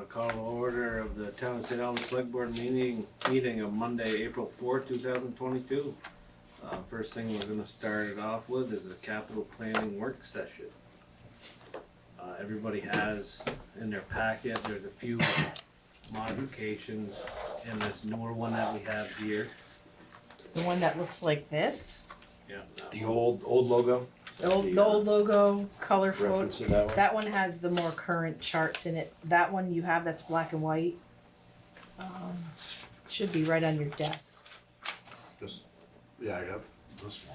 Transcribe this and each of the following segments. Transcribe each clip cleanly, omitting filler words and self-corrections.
Call to order of the Town of St. Albans Selectboard meeting of Monday, April 4th, 2022. First thing we're gonna start it off with is a capital planning work session. Everybody has in their packet, there's a few modifications in this newer one that we have here. The one that looks like this. Yeah. The old logo? The old logo, color Reference photo. to that one? That one has the more current charts in it. That one you have that's black and white. Should be right on your desk. Yeah, I got this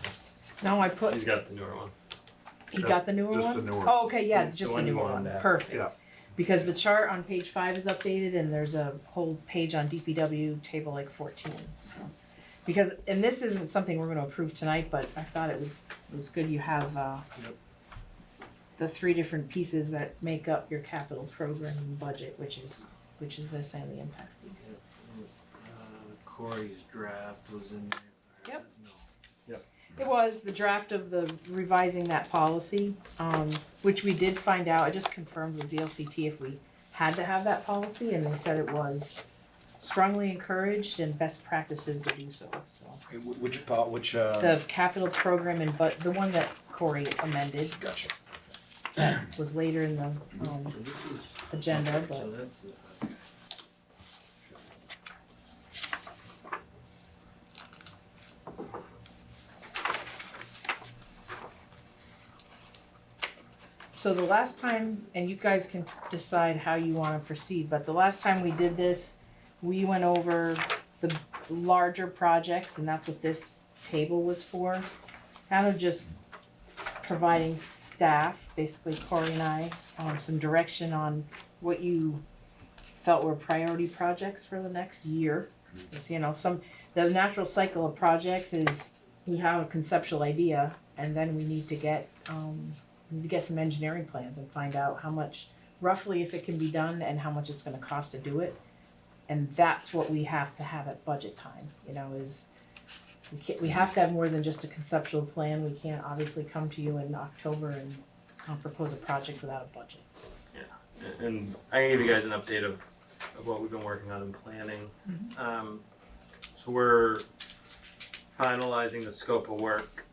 one. No, I put, He's got the newer one. he got the newer one? Just the newer. Oh, okay, yeah, just the one you newer wanted one, to have. perfect. Yeah. Because the chart on page 5 is updated and there's a whole page on DPW table like 14, so. Because, and this isn't something we're gonna approve tonight, but I thought it was good you have, the 3 different pieces that make up your capital program and budget, which is this and the impact fees. Corey's draft was in there. Yep. No. It was the draft of the revising that policy, which we did find out, I just confirmed with VLCT if we had to have that policy, and they said it was strongly encouraged and best practices to do so, so. Okay, which part, The capital program and the one that Corey amended, gotcha. that was later in the, So this is- agenda, So but that's it. so the last time, and you guys can decide how you wanna proceed, but the last time we did this, we went over the larger projects, and that's what this table was for. Kind of just providing staff, basically Corey and I, some direction on what you felt were priority projects for the next year. Because, the natural cycle of projects is we have a conceptual idea, and then we need to get some engineering plans and find out how much, roughly if it can be done and how much it's gonna cost to do it. And that's what we have to have at budget time, is we have to have more than just a conceptual plan. We can't obviously come to you in October and propose a project without a budget. Yeah, and I can give you guys an update of what we've been working on in planning. So we're finalizing the scope of work.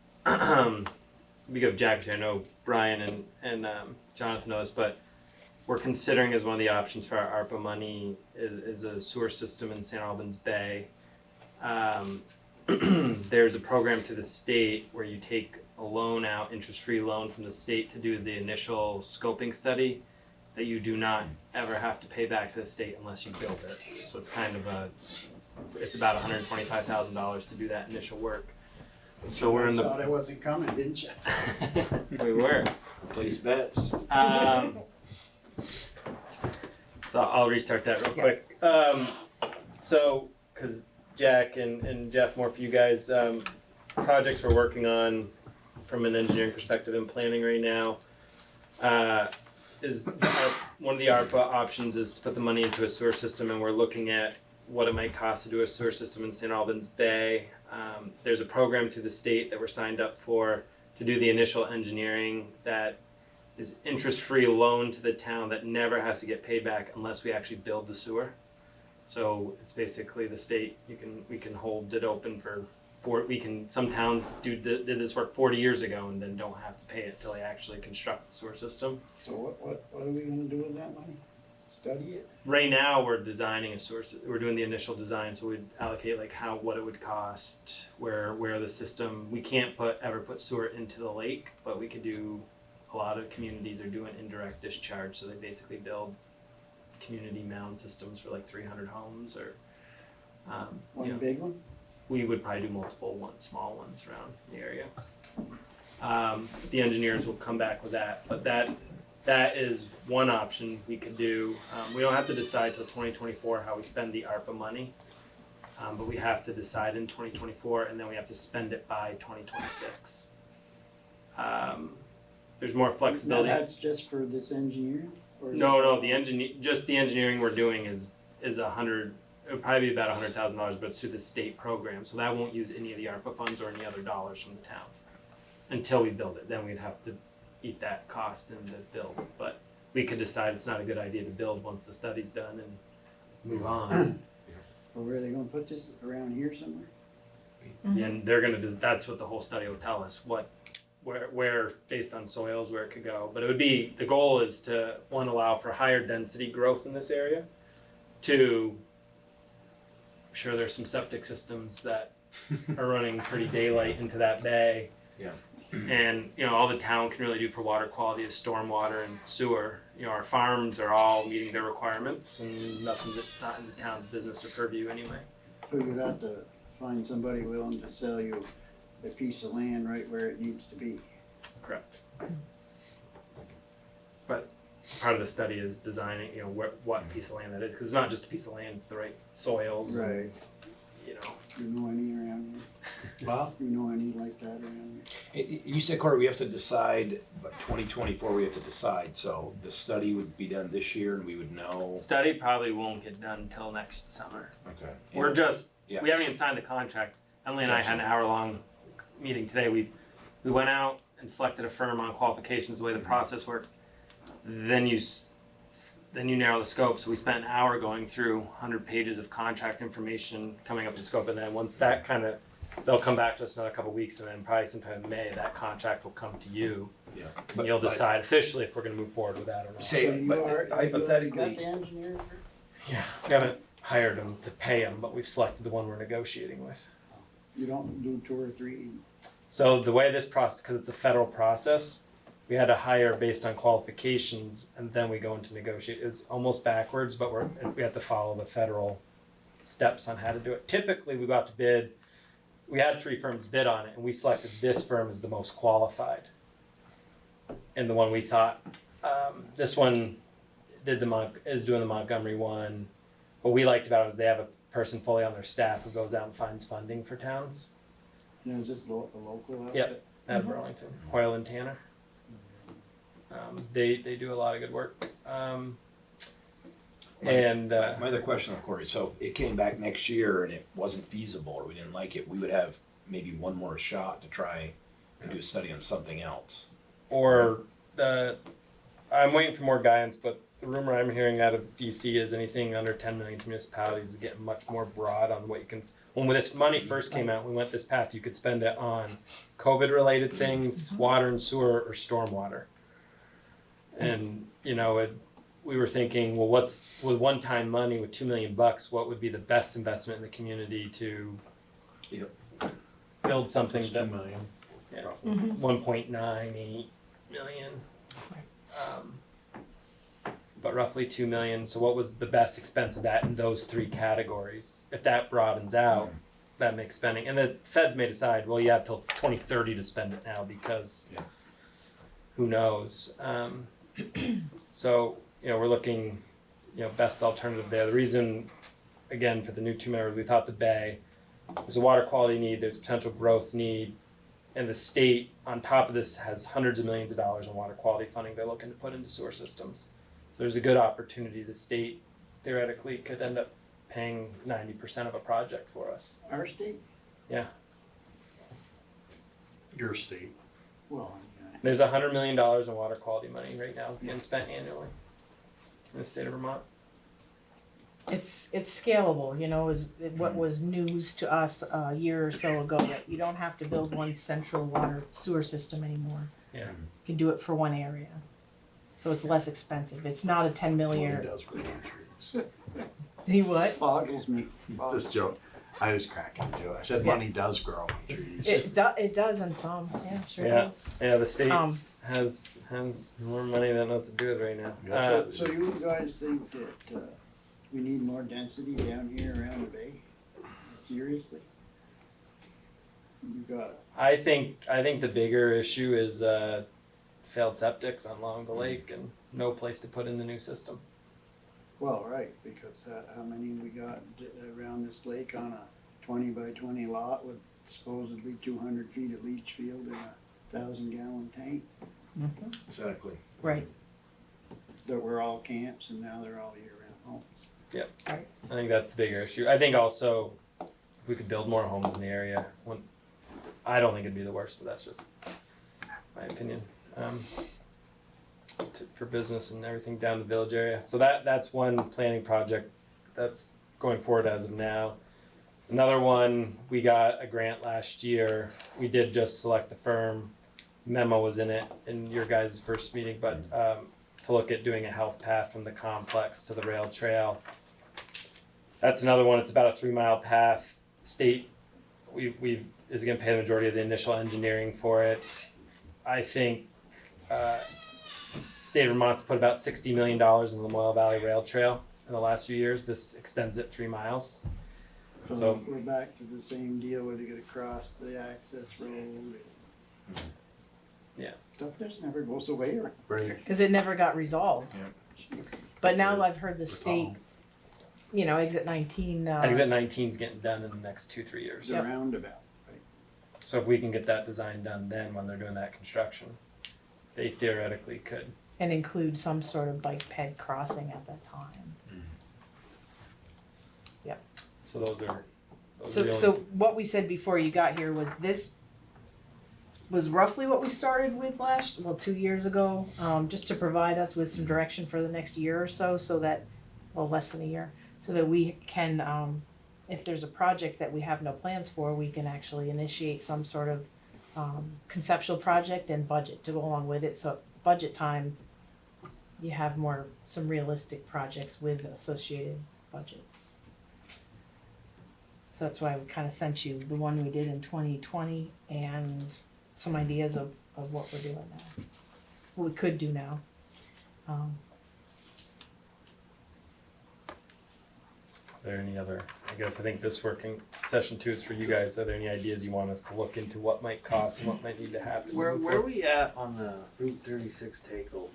We have Jack here, I know Brian and Jonathan know this, but we're considering as one of the options for our ARPA money is a sewer system in St. Albans Bay. There's a program to the state where you take a loan out, interest-free loan from the state to do the initial scoping study that you do not ever have to pay back to the state unless you build it. So it's kind of it's about $125,000 to do that initial work. So we're in the. Thought I wasn't coming, didn't you? We were. Place bets. So I'll restart that real quick. So, because Jack and Jeff, more for you guys, projects we're working on from an engineering perspective and planning right now, is one of the ARPA options is to put the money into a sewer system, and we're looking at what it might cost to do a sewer system in St. Albans Bay. There's a program to the state that we're signed up for to do the initial engineering that is interest-free loan to the town that never has to get paid back unless we actually build the sewer. So it's basically the state, we can hold it open some towns did this work 40 years ago and then don't have to pay it till they actually construct the sewer system. So what are we gonna do with that money? Study it? Right now, we're designing we're doing the initial design, so we'd allocate what it would cost, where the system, we can't ever put sewer into the lake, but we could do, a lot of communities are doing indirect discharge, so they basically build community mound systems for 300 homes or, One big one? we would probably do multiple small ones around the area. The engineers will come back with that, but that is one option we could do. We don't have to decide till 2024 how we spend the ARPA money, but we have to decide in 2024 and then we have to spend it by 2026. There's more flexibility. Now that's just for this engineering? Or No, the engineering we're doing is it would probably be about $100,000, but it's through the state program, so that won't use any of the ARPA funds or any other dollars from the town until we build it. Then we'd have to eat that cost in the build. But we could decide it's not a good idea to build once the study's done and move on. Well, where are they gonna put this, around here somewhere? And they're gonna, that's what the whole study will tell us, where, based on soils, where it could go. But it would be, the goal is to, one, allow for higher density growth in this area. Two, I'm sure there's some septic systems that are running pretty daylight into that bay. Yeah. And, you know, all the town can really do for water quality is stormwater and sewer. You know, our farms are all meeting their requirements and nothing that's not in the town's business or purview anyway. So you'd have to find somebody willing to sell you a piece of land right where it needs to be. Correct. But part of the study is designing, you know, what piece of land that is, because it's not just a piece of land, it's the right soils. and, Right. You know, You know any around here? Well, You know any like that around here? You said, Corey, we have to decide, but 2024 we have to decide, so the study would be done this year and we would know. study probably won't get done until next summer. Okay. We're just, Yeah. we haven't even signed the contract. Emily and I had an hour-long meeting today. We went out and selected a firm on qualifications, the way the process works. Then you narrow the scope. So we spent an hour going through 100 pages of contract information, coming up with the scope, and then once that kind of, they'll come back to us in another couple of weeks, and then probably sometime in May, that contract will come to you. Yeah. And you'll decide officially if we're going to move forward with that or not. Say, So you but are- you already got hypothetically, the engineer? Yeah, we haven't hired them to pay them, but we've selected the one we're negotiating with. You don't do 2 or 3? So the way this process, because it's a federal process, we had to hire based on qualifications, and then we go into negotiate. It's almost backwards, but we have to follow the federal steps on how to do it. Typically, we go out to bid. We had 3 firms bid on it, and we selected this firm as the most qualified, and the one we thought. This one is doing the Montgomery one. What we liked about it was they have a person fully on their staff who goes out and finds funding for towns. You know, is this a local outfit? Yep. Out of Burlington, Hoyle and Tanner. They do a lot of good work. my other question, Corey, so it came back next year and it wasn't feasible or we didn't like it, we would have maybe one more shot to try and do a study on something else. Or I'm waiting for more guidance, but the rumor I'm hearing out of DC is anything under 10 million to municipalities is getting much more broad on what you can. When this money first came out, we went this path. You could spend it on COVID-related things, water and sewer, or stormwater. And you know, we were thinking, well, what's with one-time money with $2 million? What would be the best investment in the community to build something it's that 2 million. Yeah. Roughly. 1.98 million. But roughly 2 million. So what was the best expense of that in those 3 categories? If that broadens out, that makes spending. And the feds may decide, well, you have till 2030 to spend it now because who knows? So, you know, we're looking, you know, best alternative there. The reason, again, for the new 2 members, we thought the bay, there's a water quality need, there's potential growth need, and the state, on top of this, has hundreds of millions of dollars in water quality funding they're looking to put into sewer systems. So there's a good opportunity. The state theoretically could end up paying 90% of a project for us. Our state? Yeah. Your state. Well, There's $100 million in water quality money right now getting spent annually in the state of Vermont. It's scalable, you know, is what was news to us a year or so ago, that you don't have to build one central water sewer system anymore. Yeah. You can do it for one area. So it's less expensive. It's not a 10 Money million. does grow on trees. He what? boggles me. Just joke. I was cracking a joke. I said money does grow on trees. It does in some, yeah, sure Yeah. does. Yeah, the state Um, has more money than it knows to do with right now. That's So you guys think that we need more density down here around the bay? Seriously? You got, I think the bigger issue is failed septics along the lake and no place to put in the new system. well, right, because how many we got around this lake on a 20 by 20 lot with supposedly 200 feet of leach field and a 1,000-gallon tank Exactly. right. that were all camps and now they're all year-round homes. I think that's the bigger issue. I think also if we could build more homes in the area, I don't think it'd be the worst, but that's just my opinion. for business and everything down the village area. So that's one planning project that's going forward as of now. Another one, we got a grant last year. We did just select the firm. Memo was in it in your guys' first meeting, but to look at doing a health path from the complex to the rail trail. That's another one. It's about a 3-mile path. State is going to pay the majority of the initial engineering for it. I think state of Vermont's put about $60 million in the Lamoille Valley Rail Trail in the last few years. This extends it 3 miles. So we're back to the same deal where they gotta cross the access road. Yeah. Stuff just never goes away. Right. Cause it never got resolved. Yeah. But now I've heard the state, you know, exit 19, Exit 19 is getting done in the next 2-3 years. The roundabout, right? So if we can get that design done then when they're doing that construction, they theoretically could. and include some sort of bike ped crossing at that time. So those are So what we said before you got here was this was roughly what we started with 2 years ago, just to provide us with some direction for the next year or so, so that, well, less than a year, so that we can, if there's a project that we have no plans for, we can actually initiate some sort of conceptual project and budget to go along with it. So budget time, you have some realistic projects with associated budgets. So that's why we kind of sent you the one we did in 2020 and some ideas of what we're doing now, what we could do now. Are there any other, I think this working session 2 is for you guys. Are there any ideas you want us to look into what might cost and what might need to happen? Where are we at on the Route 36 takeover?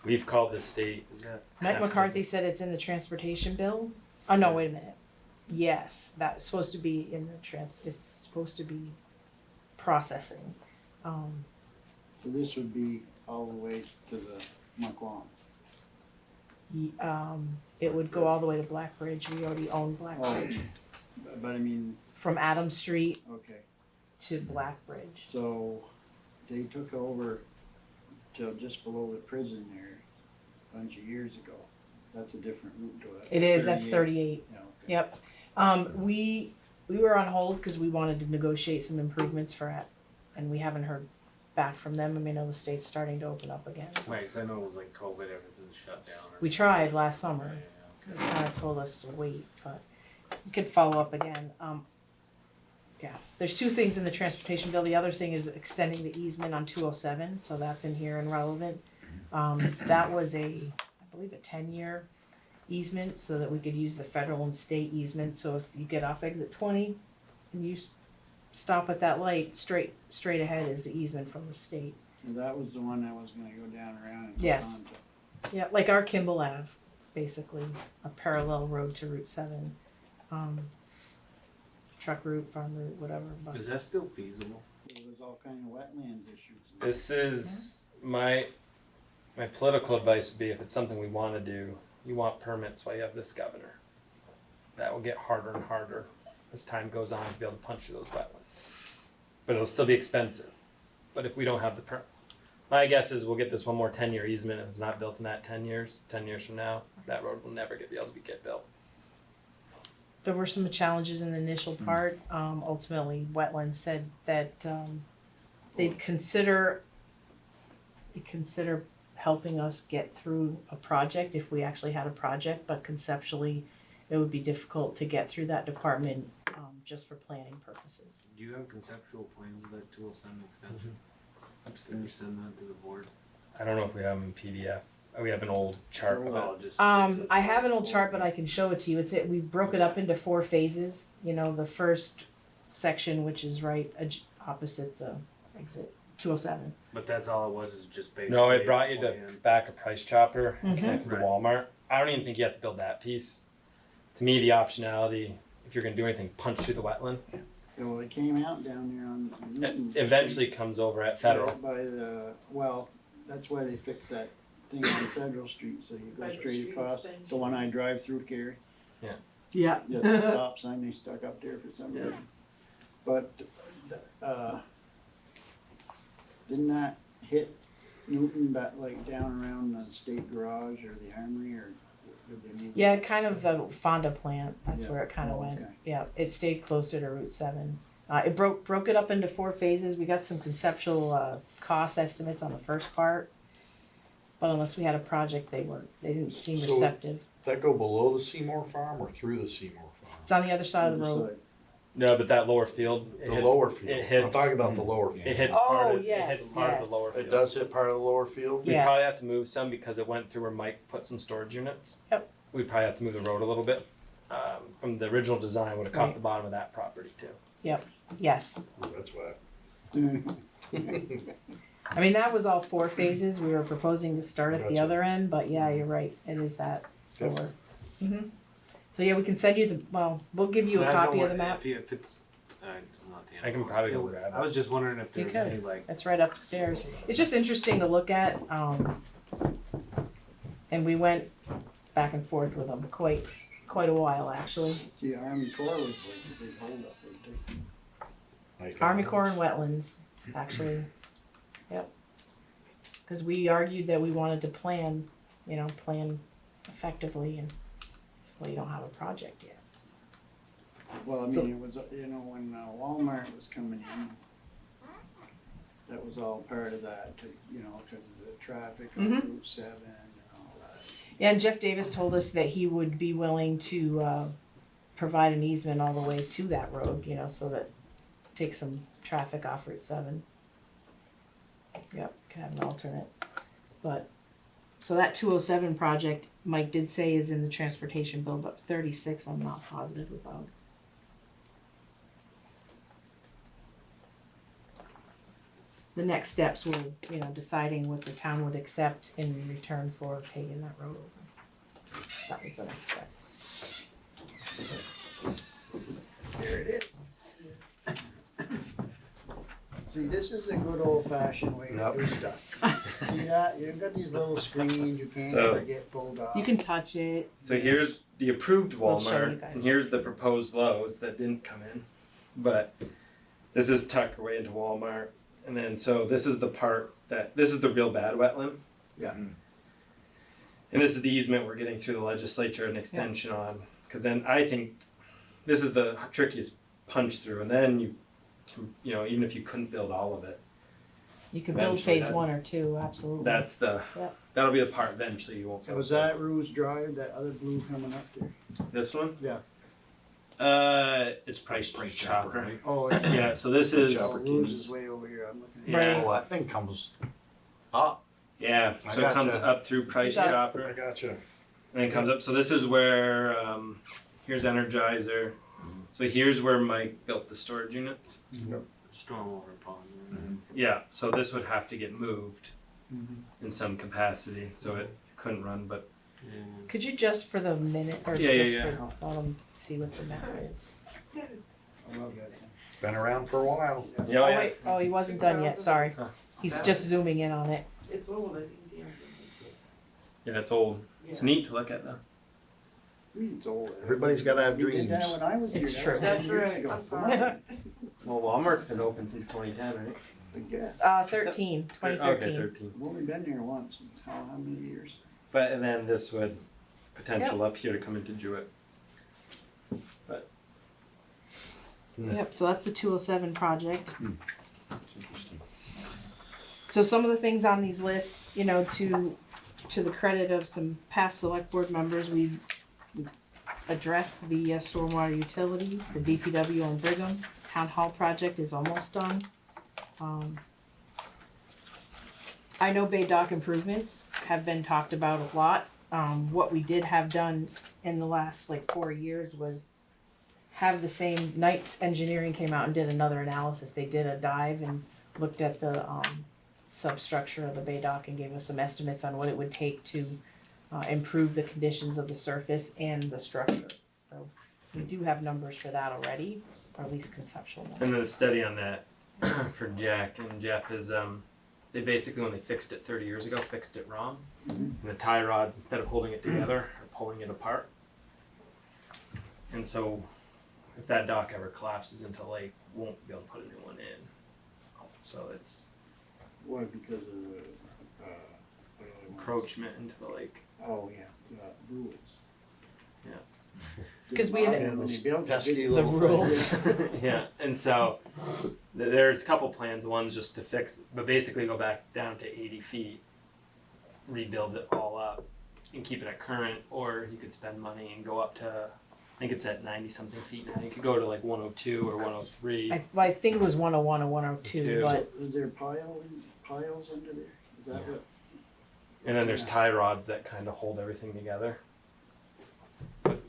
We've called the state. Is that Mike McCarthy said it's in the transportation bill. Oh, no, wait a minute. Yes, that's supposed to be in the it's supposed to be processing. So this would be all the way to the Muckwam. It would go all the way to Blackbridge. We already own Blackbridge. But I mean, From Adams Street okay, to Blackbridge. so they took over till just below the prison there a bunch of years ago. That's a different route to that. It is, that's 38. Yeah, okay. Yep. We were on hold because we wanted to negotiate some improvements for it, and we haven't heard back from them. I mean, I know the state's starting to open up again. Right, 'cause I know it was like COVID, everything's shut down. We tried last summer. Yeah, They kind of told us to wait, but we could follow up again. Yeah, there's 2 things in the transportation bill. The other thing is extending the easement on 207, so that's in here and relevant. That was I believe a 10-year easement so that we could use the federal and state easement. So if you get off exit 20 and you stop at that light, straight ahead is the easement from the state. And that was the one that was gonna go down around and go Yes. on to. Yeah, like our Kimball Ave, basically, a parallel road to Route 7. Truck route, farm route, whatever. But Is that still feasible? There was all kind of wetlands issues. This is my political advice would be if it's something we want to do, you want permits while you have this governor. That will get harder and harder as time goes on to be able to punch through those wetlands. But it'll still be expensive. But if we don't have the my guess is we'll get this one more 10-year easement. If it's not built in that 10 years from now, that road will never be able to get built. there were some challenges in the initial part. Ultimately, Wetlands said that they'd consider helping us get through a project if we actually had a project, but conceptually, it would be difficult to get through that department just for planning purposes. Do you have conceptual plans of that 207 extension? Can you send that to the board? I don't know if we have them in PDF. We have an old chart of it. Well, just- I have an old chart, but I can show it to you. We broke it up into 4 phases. You know, the first section, which is right opposite the exit 207. But that's all it was, is just basically. No, it brought you a to plan. back a price chopper Mhm. connected to Right. Walmart. I don't even think you have to build that piece. To me, the optionality, if you're gonna do anything, punch through the wetland. Yeah, well, it came out down there on Newton. It eventually comes over at Federal. By the, well, that's why they fixed that thing on Federal Street, so you go Federal straight Street across, extension. the one I drive through, Gary. Yeah. Yeah, the stop sign they stuck up there for some reason. But, didn't that hit Newton, back like down around the state garage or the armory, or did they move? Yeah, kind of the Fonda plant, that's Yeah. where it kinda Oh, went, okay. yeah, it stayed closer to Route 7. It broke it up into 4 phases, we got some conceptual, cost estimates on the first part. But unless we had a project, they didn't seem So- receptive. That go below the Seymour farm or through the Seymour farm? It's on the other side of the Other road. side. No, but that lower field, it The hits, lower it field. I'm hits, talking about the lower it field. hits Oh, part of, it yes, hits part of yes. the lower field. It does hit part of the lower field? We Yes. probably have to move some because it went through where Mike put some storage units. Yep. We probably have to move the road a little bit. From the original design, would have caught Right. the bottom of that property too. Yes, Ooh, that's wet. I mean, that was all 4 phases, we were proposing to start at the Gotcha. other end, but yeah, you're right, it is that Yep. lower. So yeah, we can send you we'll give you a I don't copy know of the map, if it's, not the end. I can of the probably world. go grab it. I was just wondering if You there's could. any like, it's right upstairs. It's just interesting to look at, and we went back and forth with them quite a while, actually. See, Army Corps was like a big holdup, wasn't it? Like, Army Corps and wetlands, actually. Yep. Because we argued that we wanted to plan effectively, and well, you don't have a project yet. Well, I So- mean, it was, when Walmart was coming in, that was all part of that, because of the traffic on Mhm. Route 7 and all that. Yeah, and Jeff Davis told us that he would be willing to provide an easement all the way to that road, so that take some traffic off Route 7. Yep, could have an alternate. But, so that 207 project, Mike did say is in the transportation bill, but 36 I'm not positive about. The next steps were, deciding what the town would accept in return for taking that road over. That was the next step. There it is. See, this is a good old fashioned way to Yep. do stuff. See that, you've got these little screens, you can't So- ever get pulled off. You can touch it. So here's the approved We'll show you Walmart, guys. and here's the proposed Lowe's that didn't come in. But this is tucked away into Walmart, and then so this is the part this is the real bad wetland. Yeah. And this is the easement we're getting through the legislature an extension on, because then I think this is the trickiest punch through, and then you can, even if you couldn't build all of it, You could build Eventually, phase that's- 1 or 2, absolutely. that's Yep. that'll be the part eventually you won't. So build. was that Ruse Drive, that other blue coming up there? This one? Yeah. It's Price Price Chopper. Chopper, right? Oh, Yeah, so this is Chopper. Ruse is way over here, I'm looking at. Yeah. Oh, that thing comes up. yeah, I so it comes gotcha. up through Price It does. Chopper. I gotcha. And then comes up. So this is where here's Energizer. So here's where Mike built the storage units. stormwater pond. Yeah. So this would have to get moved Mhm. in some capacity, so it couldn't run. But Yeah. Could you just for the minute, or Yeah, just yeah, for, let them see what the map is? I love that thing. Been around for a while. yeah, Oh yeah. wait, oh, he wasn't done yet, sorry. He's just zooming in on it. It's old, I think. Yeah, it's old. It's neat to look at though. It's old. Everybody's gotta have We did that dreams. when I was here. It's That true. was That's 10 years right, ago. I'm sorry. Well, Walmart's been open since 2010, right? Yeah, 13, Okay, 2013. 13. I've only been here once, in how many years? But and then this would potential up here to come into Jewett. Yep, so that's the 207 project. It's interesting. So some of the things on these lists, to the credit of some past select board members, we addressed the stormwater utilities, the DPW on Brigham. Town hall project is almost done. I know Bay Dock improvements have been talked about a lot. What we did have done in the last 4 years was have the same, Knights Engineering came out and did another analysis. They did a dive and looked at the substructure of the Bay Dock and gave us some estimates on what it would take to improve the conditions of the surface and the structure. So we do have numbers for that already, or at least conceptual numbers. And then the study on that for Jack and Jeff is they basically, when they fixed it 30 years ago, fixed it wrong. And the tie rods, instead of holding it together, are pulling it apart. And so if that dock ever collapses into a lake, won't be able to put a new one in. So it's Why, because of the encroachment into the lake. Oh, yeah, rules. 'Cause we had- Didn't bother when they built it, pesky did- The little rules. things. Yeah, and so there's a couple plans. One's just to fix, but basically go back down to 80 feet, rebuild it all up, and keep it at current. Or you could spend money and go up to, I think it's at 90 something feet now. You could go to like 102 or 103. I think it was 101 or 102, Two. but Was there piles under there? Is that what? And then there's tie rods that kind of hold everything together. But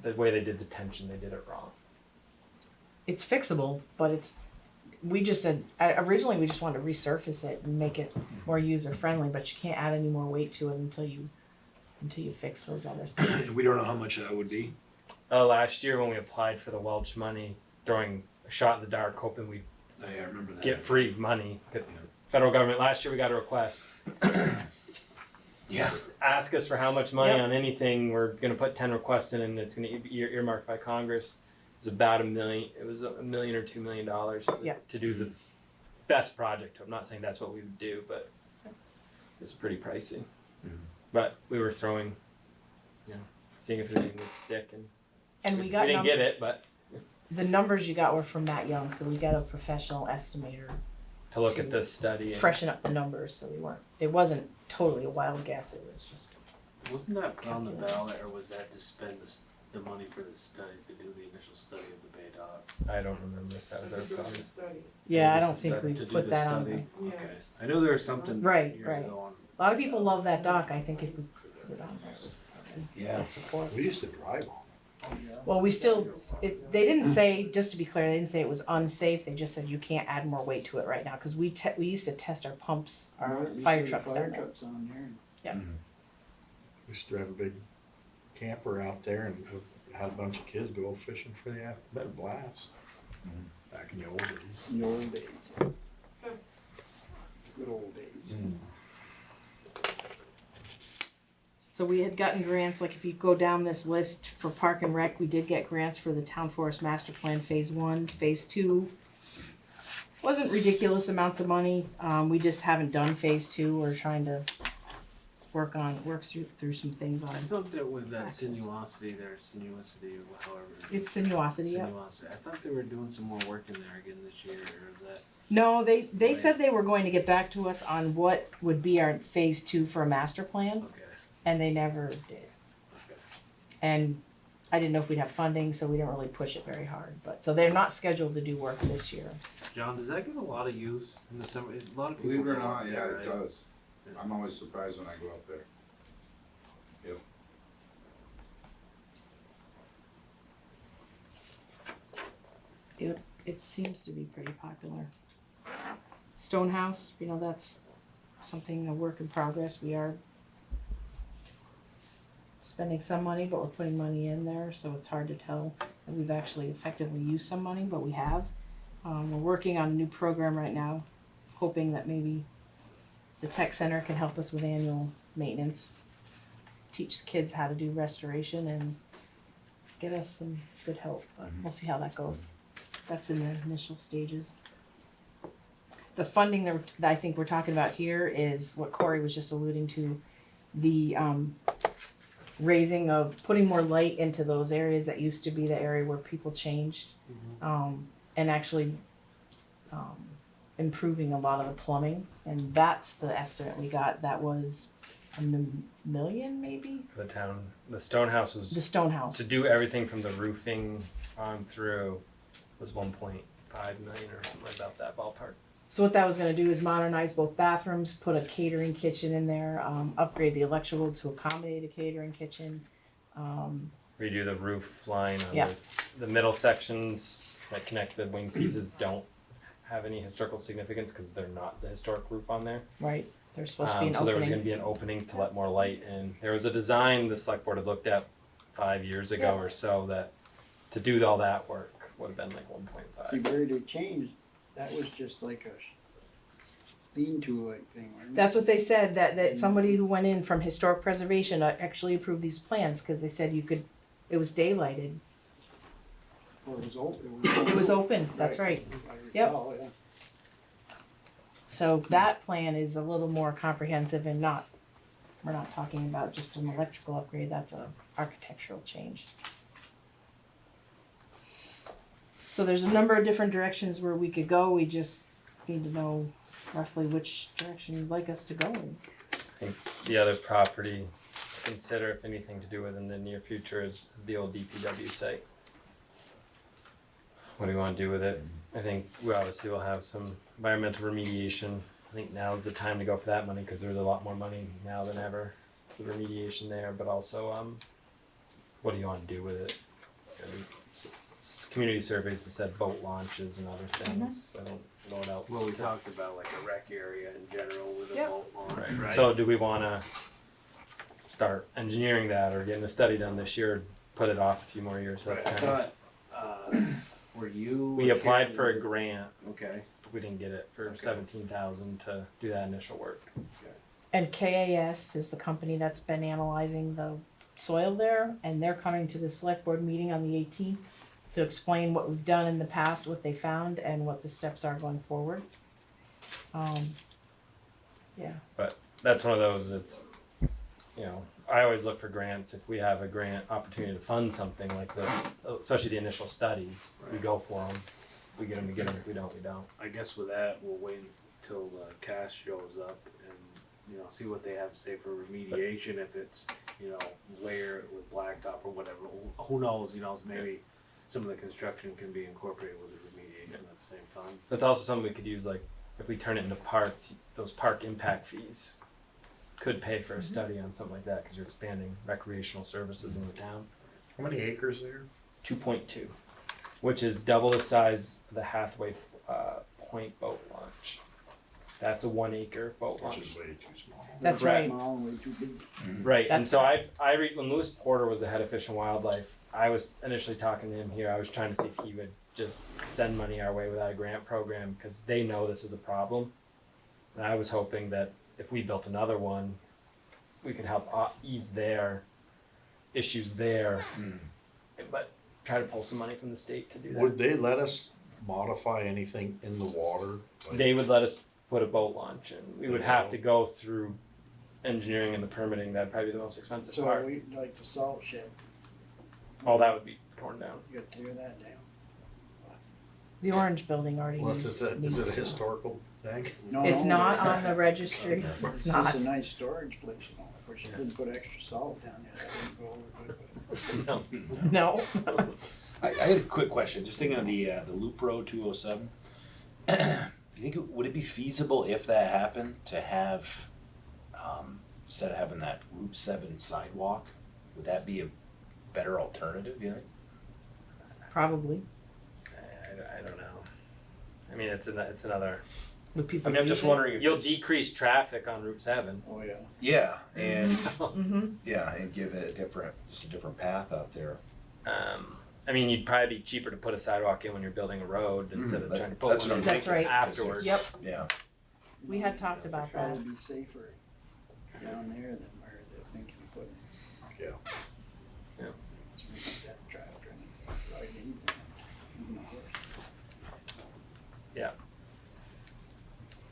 the way they did the tension, they did it wrong. it's fixable, but we just said, originally we just wanted to resurface it and make it more user friendly, but you can't add any more weight to it until you fix those other things. We don't know how much that would be. Last year when we applied for the Welch money, throwing a shot in the dark, hoping we'd Oh, yeah, I remember that. get free money. Federal government, last year we got a request. Yeah. Ask us for how much money Yep. on anything. We're gonna put 10 requests in, and it's gonna be earmarked by Congress. It was about $1 million. It was $1 million or $2 million Yep. to do the best project. I'm not saying that's what we would do, but it's pretty pricey. But we were throwing, seeing if anything would stick, and And we got didn't get it, but the numbers you got were from Matt Young, so we got a professional estimator to look at this study. And freshen up the numbers, so it wasn't totally a wild guess, it was just. Wasn't that on the ballot, or was that to spend the money for the study, to do the initial study of the Bay Dock? I don't remember if that was our problem. Yeah, I Just don't think to we To do put the that on study? there. Okay, I knew there was something Right, years right. ago on. A lot of people love that dock, I think if we put it on there, Yeah. and support. We used to drive on Well, we still, they didn't say, just to be clear, they didn't say it was unsafe, they just said you can't add more weight to it right now, cause we used to test our pumps, our Right, you fire see trucks Fire down there. trucks on there. We used to have a big camper out there and had a bunch of kids go fishing for the alphabet blast. Back in the old days. In the old days. Good old days. So we had gotten grants, like if you go down this list for Park and Rec, we did get grants for the Town Forest Master Plan Phase 1, Phase 2. Wasn't ridiculous amounts of money, we just haven't done Phase 2, we're trying to work through some things on I it. thought that with that Access. sinuosity, however. It's sinuosity, yeah. Sinuosity, I thought they were doing some more work in there again this year, or is that? No, they said they were going to get back to us on what would be our Phase 2 for a master plan, Okay, and they never did. okay. And I didn't know if we'd have funding, so we didn't really push it very hard, but, so they're not scheduled to do work this year. John, does that get a lot of use in the summer? A lot of people. Believe it or go not, out yeah, there, it right? does. I'm always surprised when I go out there. It seems to be pretty popular. Stonehouse, that's something, a work in progress, we are spending some money, but we're putting money in there, so it's hard to tell that we've actually effectively used some money, but we have. We're working on a new program right now, hoping that maybe the tech center can help us with annual maintenance, teach kids how to do restoration and get us some good help, but we'll see how that goes. That's in the initial stages. The funding that I think we're talking about here is what Corey was just alluding to, the raising of, putting more light into those areas that used to be the area where people changed, and actually improving a lot of the plumbing, and that's the estimate we got. That was $1 million maybe? For the town, the Stonehouse was The Stonehouse. to do everything from the roofing on through was 1.5 million or something about that ballpark. So what that was gonna do is modernize both bathrooms, put a catering kitchen in there, upgrade the electrical to accommodate a catering kitchen. Redo the roof line on Yeah. the middle sections that connect the wing pieces don't have any historical significance because they're not the historic roof on there. Right, there's supposed to be an So there was opening. gonna be an opening to let more light in. There was a design the select board had looked at 5 years ago or so that to do all that work would have been like 1.5. See, where they changed, that was just like a lean-to like thing, wasn't it? That's what they said, that somebody who went in from historic preservation actually approved these plans, cause they said it was daylighted. Or it was open. It was open, that's right. I Yep. recall, yeah. So that plan is a little more comprehensive and not We're not talking about just an electrical upgrade, that's a architectural change. So there's a number of different directions where we could go, we just need to know roughly which direction you'd like us to go in. I think the other property to consider, if anything to do with in the near future, is the old DPW site. What do you want to do with it? I think we obviously will have some environmental remediation. I think now's the time to go for that money because there's a lot more money now than ever for remediation there. But also, what do you want to do with it? I mean, community surveys that said boat launches and other things. I don't know what else. Well, we talked about like a rec area in general with a Yep. boat launch, Right. right? So do we want to start engineering that or getting a study done this year? Put it off a few more years. Right, That's I kind of. thought, were you? We or applied Karen for a with- grant. Okay. We didn't get it for Okay. 17,000 to do that initial work. And KAS is the company that's been analyzing the soil there, and they're coming to the select board meeting on the 18th to explain what we've done in the past, what they found, and what the steps are going forward. Yeah, That's one of those. It's, I always look for grants. If we have a grant opportunity to fund something like this, especially the initial studies, we go for them. We get them. We get them. If we don't, we don't. I guess with that, we'll wait until the cash shows up and, see what they have to say for remediation, if it's, layer it with blacktop or whatever. Who knows, maybe some of the construction can be incorporated with the remediation at the same time. That's also something we could use. Like if we turn it into parks, those park impact fees could pay for a study on something like that because you're expanding recreational services in the town. How many acres there? 2.2, which is double the size of the Hathaway Point boat launch. That's a 1 acre boat Which launch. is way too small. that's Right. right. Small, way too busy. Right, and That's so I read when Lewis Porter was the head of Fish and Wildlife. I was initially talking to him here. I was trying to see if he would just send money our way without a grant program because they know this is a problem. And I was hoping that if we built another one, we could help ease their issues there, but try to pull some money from the state to do that. Would they let us modify anything in the water? Like- They would let us put a boat launch in. We would have to go through engineering and the permitting. That'd probably be the most expensive So part. we, like the salt shed, All that would be torn down. you gotta tear that down. The orange building already Unless needs. is it a historical thing? No, It's no, not but- on the registry, It's it's just not. a nice storage place, Of course, you couldn't put extra salt down there, that wouldn't go over good, but. No. No, I had a quick question, just thinking of the Loop Road 207. Do you think, would it be feasible if that happened to have, instead of having that Route 7 sidewalk, would that be a better alternative, you think? probably. I don't know. I mean, it's another. Would people I mean, I'm use just it? wondering if You'll it's, decrease traffic on Route 7. Oh, yeah. yeah, and, Mhm. yeah, and give it just a different path out there. I mean, you'd probably be cheaper to put a sidewalk in when you're building a road instead of But trying to put that's one what I'm in That's thinking. right. afterwards. Yep. Yeah, We had talked about that. Probably be safer down there than where they're thinking of putting. Yeah. So we got that tractor and ride anything, even a horse.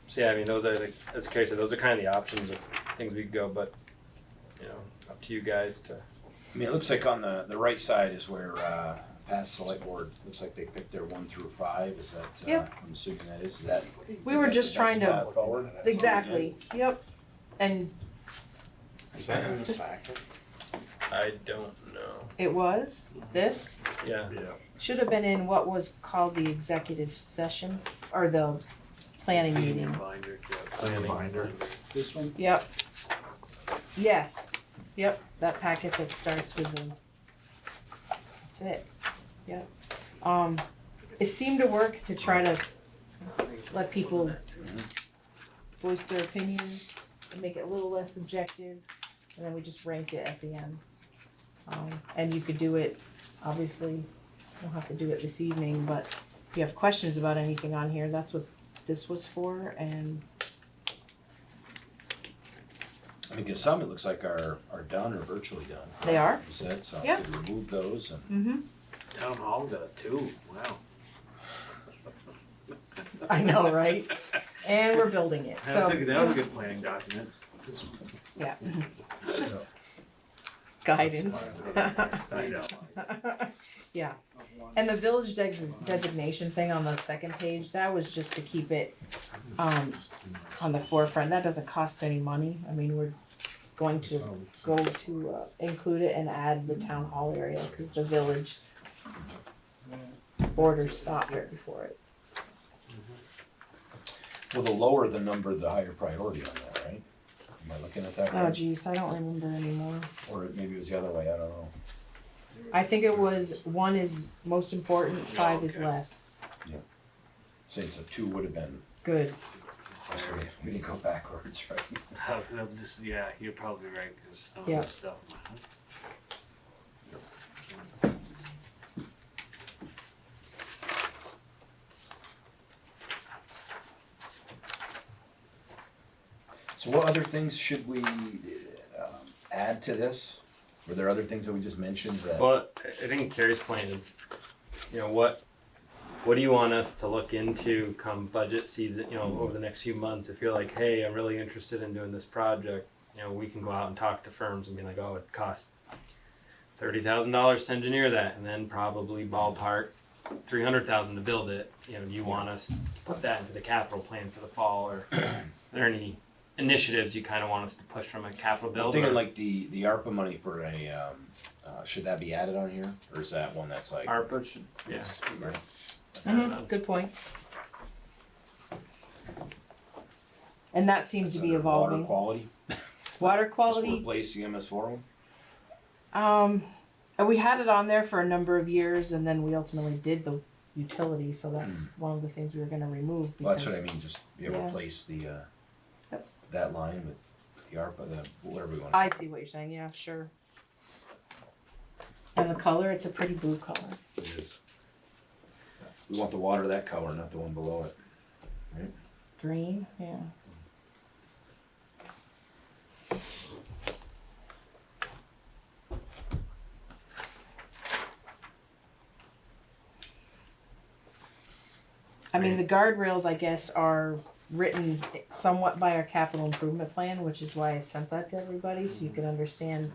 So yeah, I mean, those are as Carrie said, those are kind of the options of things we could go, but up to you guys to. I mean, it looks like on the right side is where, past select board, looks like they picked their 1 through 5, is that, Yep. I'm assuming that is that? We were that's just the best trying to- path forward? Exactly, yep. And Is that in this packet? I don't know. it was, this Yeah. Yeah. should have been in what was called the executive session, or the planning meeting. Binder, yeah. Planning. Binder. This one, Yep. Yes, yep, that packet that starts with the, that's it, yep. It seemed to work to try to let people voice their opinion and make it a little less subjective, and then we just ranked it at the end. And you could do it, obviously, you don't have to do it this evening, but if you have questions about anything on here, that's what this was for, and I mean, 'cause some it looks like are done or virtually done. they are. You said, so Yeah. we could remove those and. Mm-hmm. Town hall got a 2, wow. I know, right? And we're building it, That was so. a good planning document. Yeah. Just guidance. I know. Yeah, and the village designation thing on the second page, that was just to keep it, on the forefront. That doesn't cost any money. I mean, we're going to go to, include it and add the town hall area, cause the village borders stop right before it. Well, the lower the number, the higher priority on that, right? Am I looking at that Oh right? geez, I don't remember anymore. Or maybe it was the other way, I don't know. I think it was 1 is most important, 5 is okay. less. Say so 2 would have been, Good. sorry, we didn't go backwards, right? I'm just, yeah, you're probably right, cause some of Yeah. this stuff. So what other things should we add to this? Were there other things that we just mentioned that? Well, I think Carrie's point is, you know, what do you want us to look into come budget season, you know, over the next few months? If you're like, hey, I'm really interested in doing this project, you know, we can go out and talk to firms and be like, oh, it costs $30,000 to engineer that, and then probably ballpark $300,000 to build it. You know, do you want us to put that into the capital plan for the fall, or are there any initiatives you kind of want us to push from a capital I'm build? thinking or like the ARPA money for a, should that be added on here? Or is that one that's like? ARPA should, yeah. it's- Good point. And that seems to be Water evolving. quality? Water Just quality, replace the MS4 one? and we had it on there for a number of years, and then we ultimately did the utility, so that's one of the things we were gonna remove Well, because. that's what I mean, just be able to Yeah. replace the, Yep. that line with the ARPA, the, whatever we want. I see what you're saying, yeah, sure. And the color, it's a pretty blue color. It is. We want the water that color, not the one below it. Green, yeah. I mean, the guardrails, I guess, are written somewhat by our capital improvement plan, which is why I sent that to everybody, so you can understand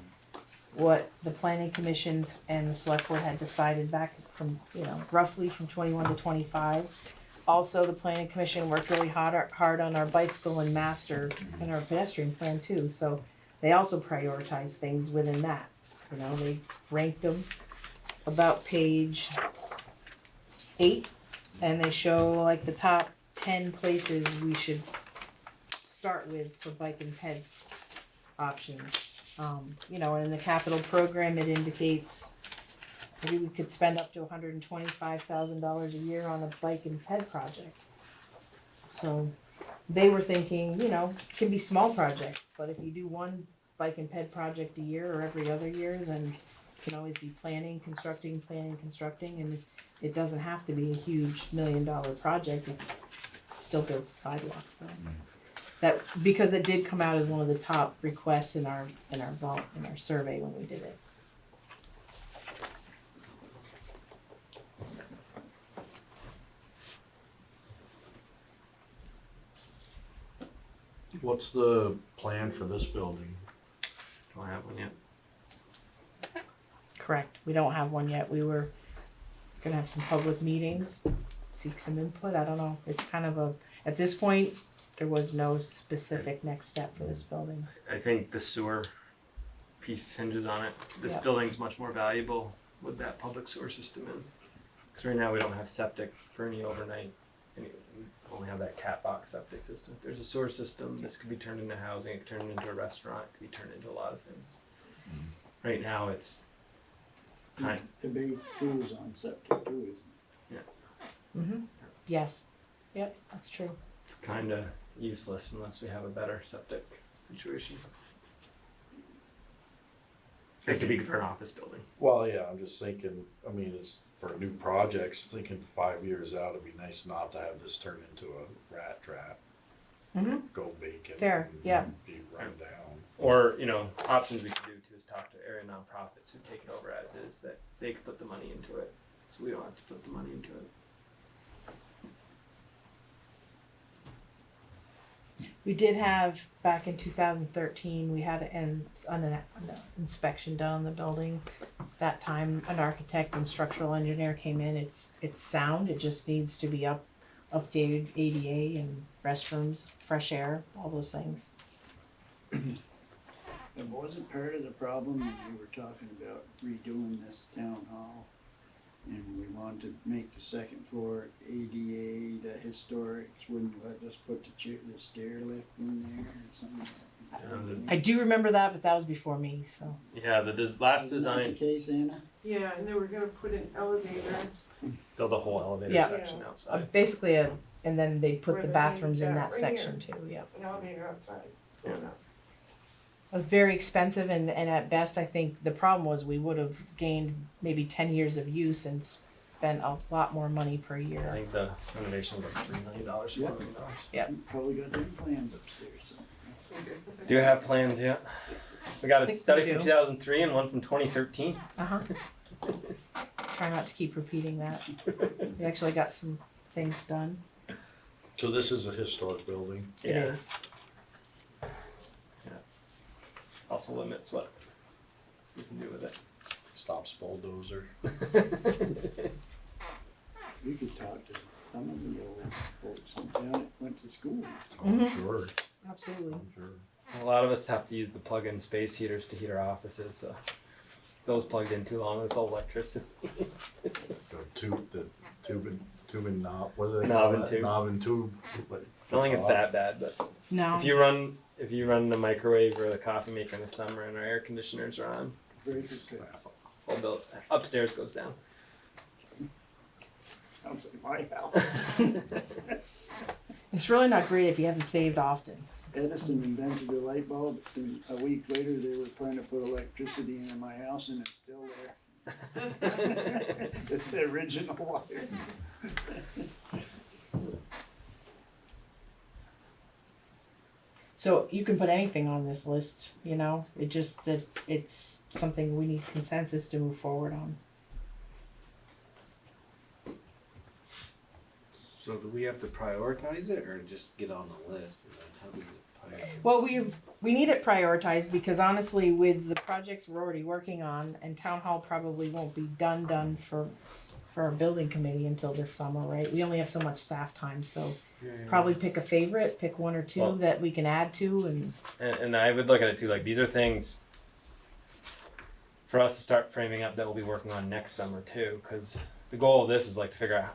what the planning commission and the select board had decided back from, you know, roughly from 21 to 25. Also, the planning commission worked really hard on our bicycle and master and our pedestrian plan too, so they also prioritize things within that. You know, they ranked them about page 8, and they show like the top 10 places we should start with for bike and ped options. You know, and in the capital program, it indicates maybe we could spend up to $125,000 a year on a bike and ped project. So they were thinking, you know, it can be small projects, but if you do one bike and ped project a year or every other year, then you can always be planning, constructing, and it doesn't have to be a huge $1 million project. It still builds a sidewalk, so. That, because it did come out as one of the top requests in our survey when we did it. What's the plan for this building? Don't have one yet. Correct, we don't have one yet, we were gonna have some public meetings, seek some input, I don't know, it's kind of a, at this point, there was no specific next step for this building. I think the sewer piece hinges on it. This Yeah. building's much more valuable with that public sewer system in. Because right now we don't have septic for any overnight. We only have that cat box septic system. If there's a sewer system, this could be turned into housing, it could turn into a restaurant, it could be turned into a lot of things. Right now it's kind The base schools on septic too, isn't Yes, yep, that's true. it's kind of useless unless we have a better septic situation. It could be for an office building. Well, yeah, I'm just thinking, I mean, it's for new projects, thinking 5 years out, it'd be nice not to have this turn into a rat trap. Go vacant. Fair, and yeah. Be run down. Or, you know, options we could do too is talk to area nonprofits who take it over as is, that they could put the money into it, so we don't have to put the money into it. We did have, back in 2013, we had an inspection done on the building. That time, an architect and structural engineer came in. It's sound, it just needs to be updated ADA and restrooms, fresh air, all those things. It wasn't part of the problem when we were talking about redoing this town hall. And we wanted to make the second floor ADA, the historics wouldn't let us put the stair lift in there or something. I do remember that, but that was before me, so. Yeah, the last Isn't that design, the case, Anna? Yeah, and they were gonna put an elevator. build a whole elevator Yeah. section outside. Basically and then they put Where the the bathrooms in main- that right section here. too, yeah. An elevator outside going up. It was very expensive and at best, I think the problem was we would have gained maybe 10 years of use and spent a lot more money per I year. think the renovation was like $3 million, $4 million. You probably got them plans upstairs. Do you have plans yet? We got I a think study we from do. 2003 and one from 2013. Uh-huh. Try not to keep repeating that. We actually got some things done. So this is a historic building. It is. Also limits what you can do with it. Stops bulldozer. We could talk to some of the old folks down that went to school. I'm Mhm. sure, Absolutely. I'm sure. A lot of us have to use the plug-in space heaters to heat our offices, so if those plugged in too long, it's all electricity. The tube and knob, what do they Knob call and that? tube. Knob and tube. I don't think it's that bad, but No. if you run the microwave or the coffee maker in the summer and our air conditioners are on, Very good pick. whole build upstairs goes down. Sounds like my house. It's really not great if you haven't saved often. Edison invented the light bulb, and a week later they were trying to put electricity into my house and it's still there. It's the original wire. So you can put anything on this list, you know, it just that it's something we need consensus to move forward on. So do we have to prioritize it or just get on the list and then how do we prioritize? Well, we need it prioritized because honestly, with the projects we're already working on, and town hall probably won't be done for our building committee until this summer, right? We only have so much staff time, so probably pick a favorite, pick one or two Well- that we can add to, And I would look at it too, like these are things for us to start framing up that we'll be working on next summer too, because the goal of this is like to figure out,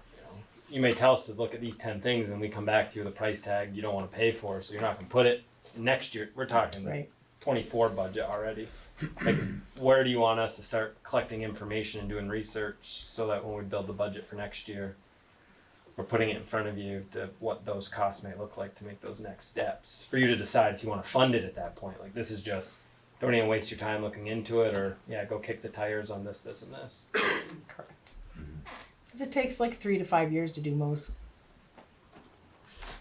you may tell us to look at these 10 things and we come back to you with a price tag you don't want to pay for, so you're not going to put it next year. We're talking right? 24 budget already. Like, where do you want us to start collecting information and doing research so that when we build the budget for next year, we're putting it in front of you to what those costs may look like to make those next steps for you to decide if you want to fund it at that point. Like, this is just, don't even waste your time looking into it, or yeah, go kick the tires on this, this, and this. Correct. Because it takes like 3 to 5 years to do most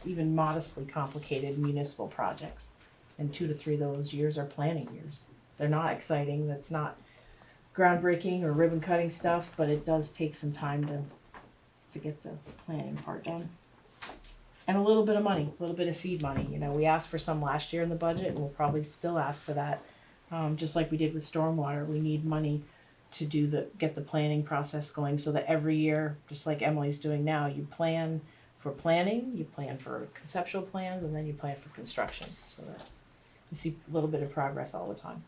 even modestly complicated municipal projects, and 2 to 3 of those years are planning years. They're not exciting. That's not groundbreaking or ribbon cutting stuff, but it does take some time to get the planning part done. And a little bit of money, a little bit of seed money. You know, we asked for some last year in the budget, and we'll probably still ask for that. Just like we did with stormwater, we need money to get the planning process going, so that every year, just like Emily's doing now, you plan for planning, you plan for conceptual plans, and then you plan for construction, so that you see a little bit of progress all the time.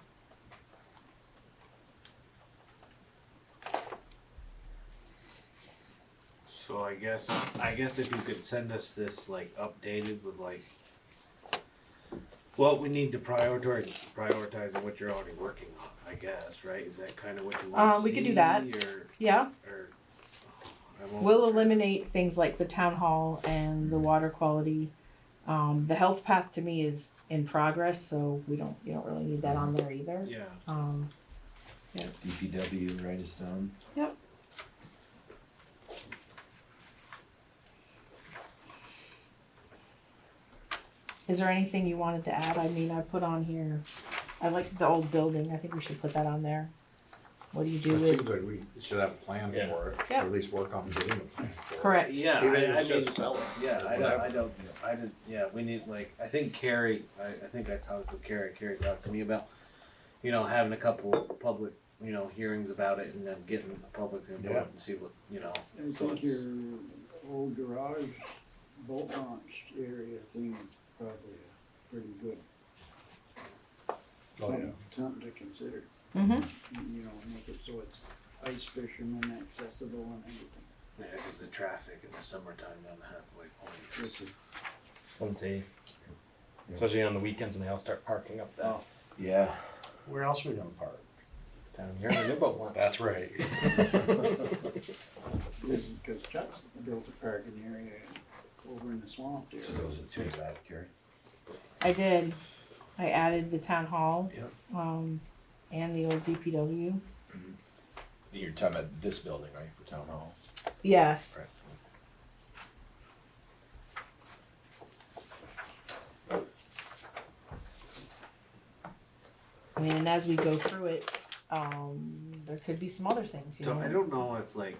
So I guess if you could send us this like updated with like what we need to prioritize and what you're already working on, I guess, right? Is that kind of what you want to see? We could do that. Yeah, Or I won't- we'll eliminate things like the town hall and the water quality. The health path to me is in progress, so you don't really need that on there either. Yeah. DPW, write us down. Yep. Is there anything you wanted to add? I mean, I put on here, I like the old building, I think we should put that on there. What do you do It with? seems like we should have a plan Yeah. for it, or Yeah. at least work on getting a plan for it. Correct. Yeah, Even if I it's mean, just sell it. yeah, Whatever. yeah, we need, like, I think Carrie, I think I talked with Carrie talked to me about, you know, having a couple public, you know, hearings about it and then getting the public's input Yeah. and see what, you know. I so think it's- your old garage bolt launch area thing is probably a pretty good, Oh, yeah. something to consider. Mm-hmm. You know, make it so it's ice fisherman accessible and everything. Yeah, cause the traffic in the summertime down the Hathaway Point. Which is, Unsafe. Especially on the weekends when they all start parking up there. oh, Yeah. Where else are we gonna park? Down here in the new boat launch. That's right. because Chuck's built a parking area over in the swamp there. So those are the two you have, Carrie? I did. I added the town hall. Yep. And the old DPW. You're talking about this building, right, for town hall? Yes. Right. I mean, and as we go through it, there could be some other things, you So know. I don't know if like,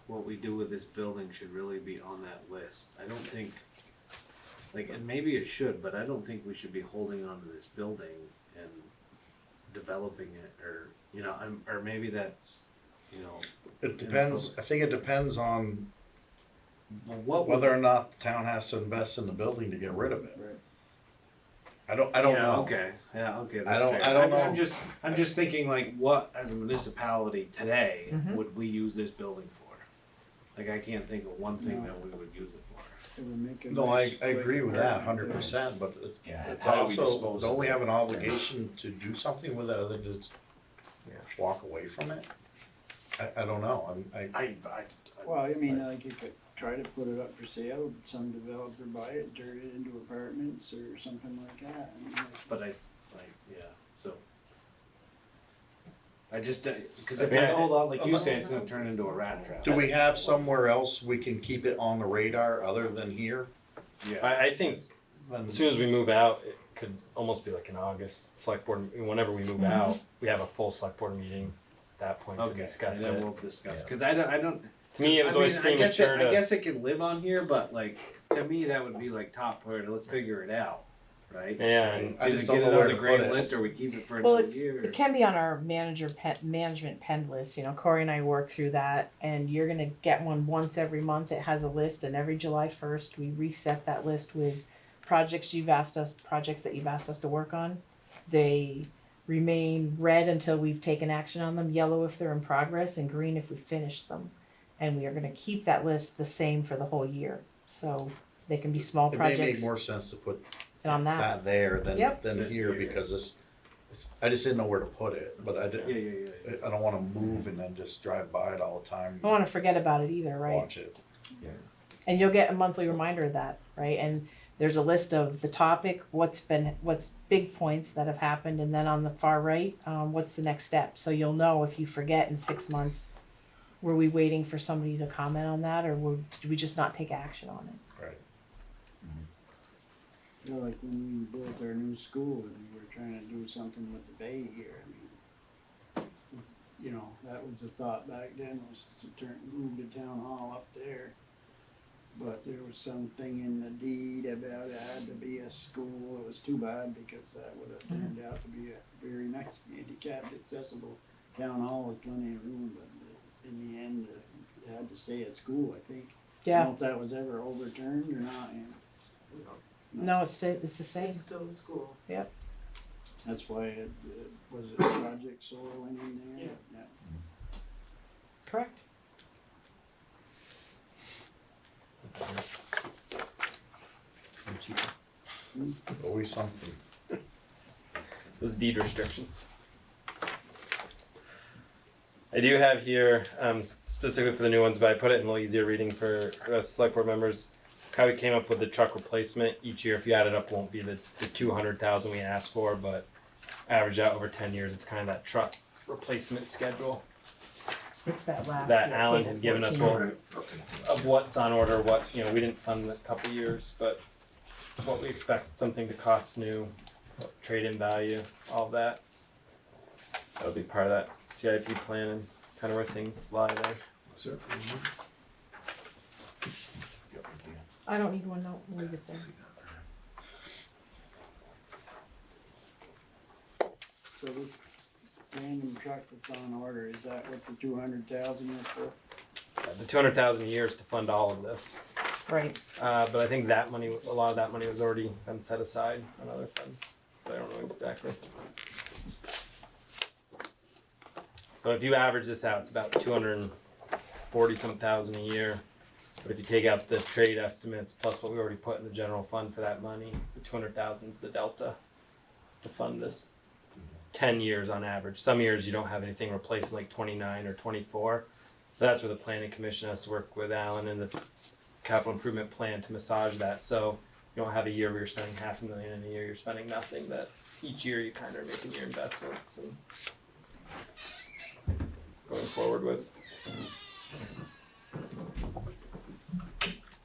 what we do with this building should really be on that list. I don't think, like, and maybe it should, but I don't think we should be holding on to this building and developing it, or, you know, or maybe that's, you know, It depends, I think it depends on well, what would- whether or not the town has to invest in the building to get rid of it. Right. I don't Yeah, know. okay, yeah, okay. I that's don't- fair. I don't I'm know. I'm just thinking like, what as a municipality today Mhm. would we use this building for? Like, I can't think of one thing that we would use it for. It would make a No, nice, I agree quick with that apartment 100%, but Yeah, it's how do we also, dispose don't of we it? have an obligation to do something with it other than just Yeah. walk away from it? I don't know, I Well, I mean, like you could try to put it up for sale, some developer buy it, turn it into apartments or something like that. I mean, like, but yeah, so. I just, cause if Yeah. I hold on, like you say, it's gonna turn into a rat trap. do we have somewhere else we can keep it on the radar other than here? Yeah, I think Then as soon as we move out, it could almost be like an August select board. Whenever we move out, we have a full select board meeting at that point to okay, and discuss then it. we'll discuss, Yeah. cause I don't. To me, it was always I premature to. guess it can live on here, but like, to me, that would be like top priority, let's figure it out, right? Yeah, and I just Either don't get know it where on to the put grand it. list, or we keep it for Well, another year. It can be on our management pen list, you know, Corey and I work through that, and you're gonna get one once every month. It has a list, and every July 1st, we reset that list with projects that you've asked us to work on. They remain red until we've taken action on them, yellow if they're in progress, and green if we finish them. And we are gonna keep that list the same for the whole year, so they can be small it may make projects more sense to put on that. that there than, Yep. than here, because I just didn't know where to put it, but I Yeah, didn't, yeah. I don't wanna move and then just drive by it all the time, I don't wanna forget about it either, right? watch it. And you'll get a monthly reminder of that, right? And there's a list of the topic, what's big points that have happened, and then on the far right, what's the next step? So you'll know if you forget in 6 months, were we waiting for somebody to comment on that, or did we just not take action on it? Right. you know, like when we built our new school and we were trying to do something with the bay here, I mean, you know, that was the thought back then, was to move the town hall up there. But there was something in the deed about it had to be a school. It was too bad because that would have turned out to be a very nice handicapped accessible town hall with plenty of room, but in the end, it had to stay at school, I think. I don't know Yeah, if that was ever overturned or not, and no, it's the same. It's still a school. that's why it was a Project Shoreline in there. Yeah. Correct. Always something. Those deed restrictions. I do have here, specifically for the new ones, but I put it in a little easier reading for select board members. How we came up with the truck replacement each year, if you add it up, won't be the 200,000 we asked for, but average out over 10 years, it's kind of that truck replacement schedule It's that last. that yeah, Alan table had given us 14. of what's on order, what, you know, we didn't fund a couple years, but what we expect something to cost new, trade-in value, all of that. That'll be part of that CIP plan and kind of where things lie there. Sir? I don't need one, no, we'll leave it there. So this random truck that's on order, is that what the 200,000 is for? The 200,000 a year is to fund all of this. Right, But I think that money, a lot of that money was already been set aside on other funds. But I don't know exactly. So if you average this out, it's about 240 some thousand a year. But if you take out the trade estimates plus what we already put in the general fund for that money, the 200,000 is the delta to fund this 10 years on average. Some years you don't have anything replacing like 29 or 24. That's where the planning commission has to work with Alan and the capital improvement plan to massage that. So you don't have a year where you're spending $500,000 and a year you're spending nothing. That each year you kind of are making your investments and going forward with.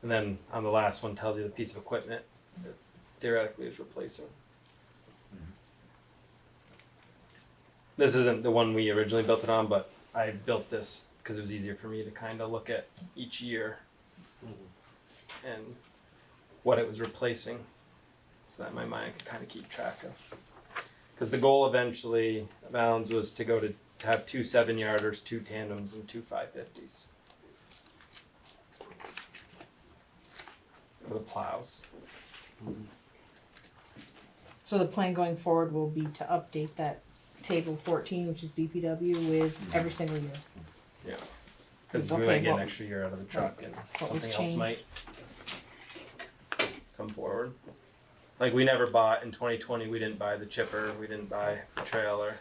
And then on the last one tells you the piece of equipment that theoretically is replacing. This isn't the one we originally built it on, but I built this because it was easier for me to kind of look at each year and what it was replacing, so that in my mind I could kind of keep track of. Because the goal eventually of Allen's was to go to have 2 7-yarders, 2 tandems, and 2 550s. For the plows. so the plan going forward will be to update that table 14, which is DPW, with every single year. Yeah. Because we Okay, might get what- an extra year out of the truck and what was something else changed? might come forward. Like we never bought in 2020, we didn't buy the chipper, we didn't buy the trailer.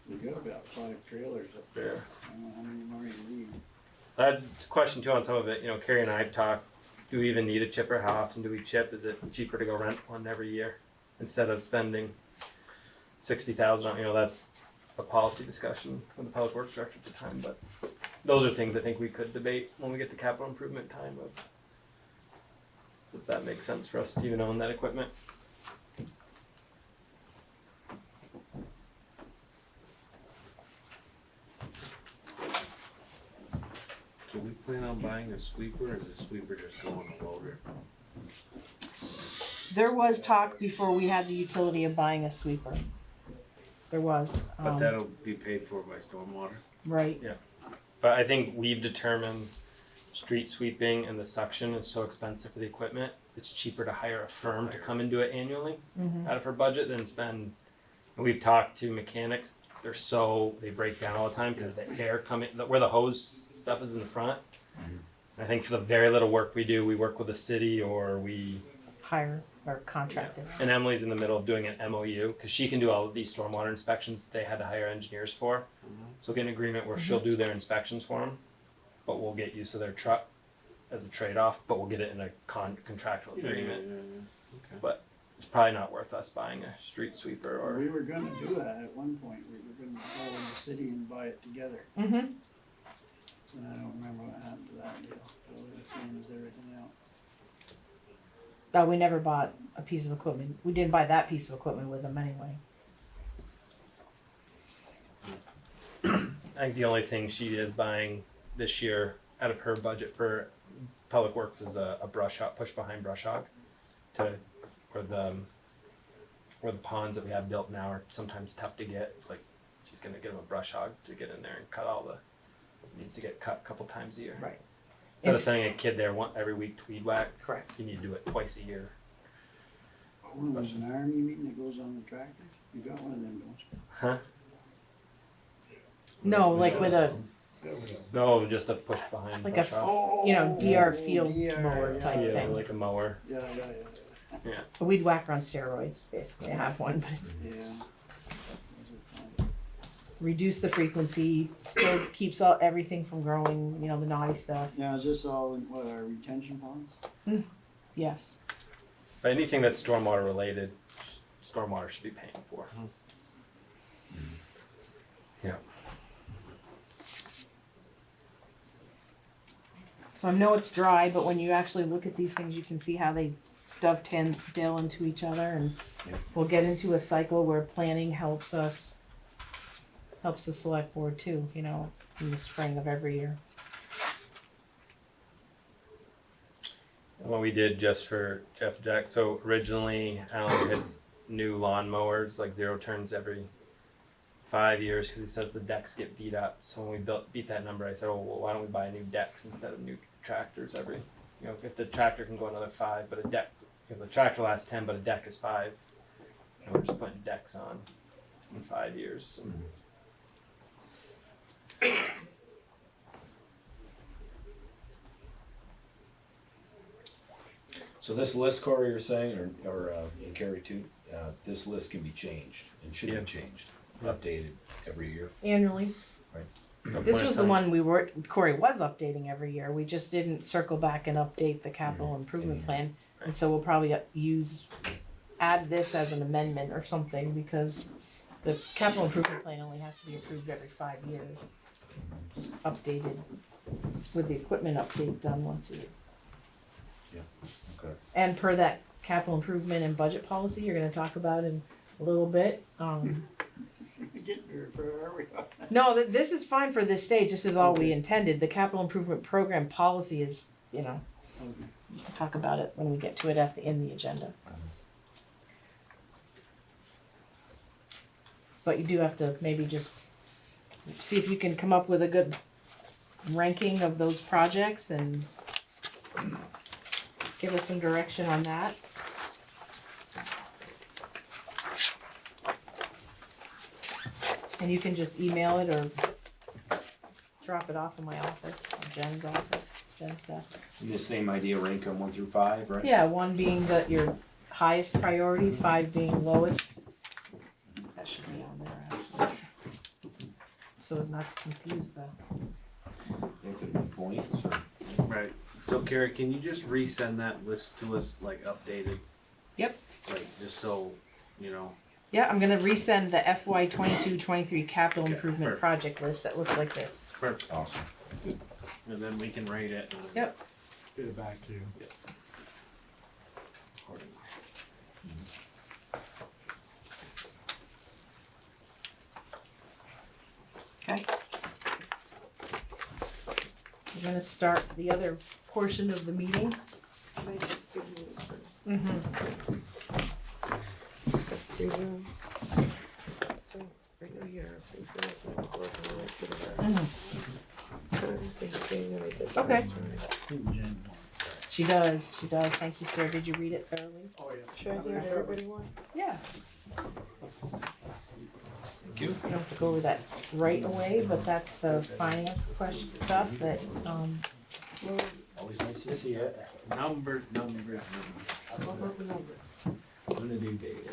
We got about 5 trailers up Yeah. there. I don't know how many more you need. That's a question too on some of it. You know, Carrie and I have talked, do we even need a chipper? How often do we chip? Is it cheaper to go rent one every year instead of spending 60,000 on, you know, that's a policy discussion with the public works director at the time, but those are things I think we could debate when we get to capital improvement time of, does that make sense for us to even own that equipment? Do we plan on buying a sweeper, or is the sweeper just going on a loader? There was talk before we had the utility of buying a sweeper. There was, But that'll be paid for by stormwater? right, But I think we've determined street sweeping and the suction is so expensive for the equipment, it's cheaper to hire a firm to come and do it annually out of her budget than spend. And we've talked to mechanics, they break down all the time because they're coming, where the hose stuff is in the front. I think for the very little work we do, we work with the city or we, hire or contracted. and Emily's in the middle of doing an MOU because she can do all of these stormwater inspections they had to hire engineers for. So get an agreement where she'll do their inspections for them, but we'll get use of their truck as a trade-off, but we'll get it in a contractual agreement. Okay. But it's probably not worth us buying a street sweeper or. We were gonna do that at one point. We were gonna go in the city and buy it together. Mm-hmm. And I don't remember what happened to that deal. So the same as everything else. But we never bought a piece of equipment. We didn't buy that piece of equipment with them anyway. I think the only thing she is buying this year out of her budget for public works is a brush hog, push behind brush hog, to where the ponds that we have built now are sometimes tough to get. It's like she's gonna get them a brush hog to get in there and cut all the, needs to get cut a couple times a year. Right. Instead of It's- sending a kid there every week to weed whack, Correct. you need to do it twice a year. Oh, there's an arm you mean that goes on the tractor? You got one of them, don't you? Huh? No, like with a, No, just a push behind Like brush a hog. you know, DR field DR, mower type Yeah, thing. like a mower. Yeah. a weed whacker on steroids, basically. I have one, but it's Yeah. Those are fun. reduce the frequency, still keeps everything from growing, you know, the naughty stuff. Now, is this all in what, our retention ponds? Yes. But anything that's stormwater related, stormwater should be paying for. Yeah. So I know it's dry, but when you actually look at these things, you can see how they dovetail into each other, and Yep. we'll get into a cycle where planning helps us helps the select board too, you know, in the spring of every year. What we did just for Jeff Jack. So originally, Alan had new lawn mowers, like 0 turns every 5 years, because he says the decks get beat up. So when we beat that number, I said, oh, well, why don't we buy new decks instead of new tractors every, you know, if the tractor can go another 5, but a deck, if the tractor lasts 10, but a deck is 5, you know, we're just putting decks on in 5 years. So this list, Corey, you're saying, or and Carrie too, this list can be changed and should Yeah. be changed, updated every year. Annually. Right. This was the one Corey was updating every year. We just didn't circle back and update the capital improvement plan. And so we'll probably add this as an amendment or something, because the capital improvement plan only has to be approved every 5 years. Just updated with the equipment update done once a year. Yeah, okay. And per that capital improvement and budget policy you're gonna talk about in a little bit, Getting very far, are we? no, this is fine for this stage. This is all we intended. The capital improvement program policy is, you know, we can talk about it when we get to it in the agenda. But you do have to maybe just see if you can come up with a good ranking of those projects and give us some direction on that. And you can just email it or drop it off in my office, or Jen's desk. The same idea, rank them 1 through 5, right? Yeah, 1 being your highest priority, 5 being lowest. That should be on there actually. So as not to confuse the. It could be points or. Right. So Carrie, can you just resend that list to us, like updated? Yep. Like, just so, you know. Yeah, I'm gonna resend the FY 22-23 capital Okay, improvement perfect. project list that looks like this. Perfect. Awesome. And then we can rate it. And Yep. Get it back to you. accordingly. Okay. We're gonna start the other portion of the meeting. Can I just give you this first? Mm-hmm. Step 3 down. So, I know you asked me for this, and I was working right to the back. Kind of the same thing that I did Okay. last time. She does. Thank you, sir. Did you read it thoroughly? Should I give everybody one? Yeah. Thank you. You don't have to go over that right away, but that's the finance question stuff that, Well, Always nice to see it. Numbers. what about the numbers? I'm gonna do data.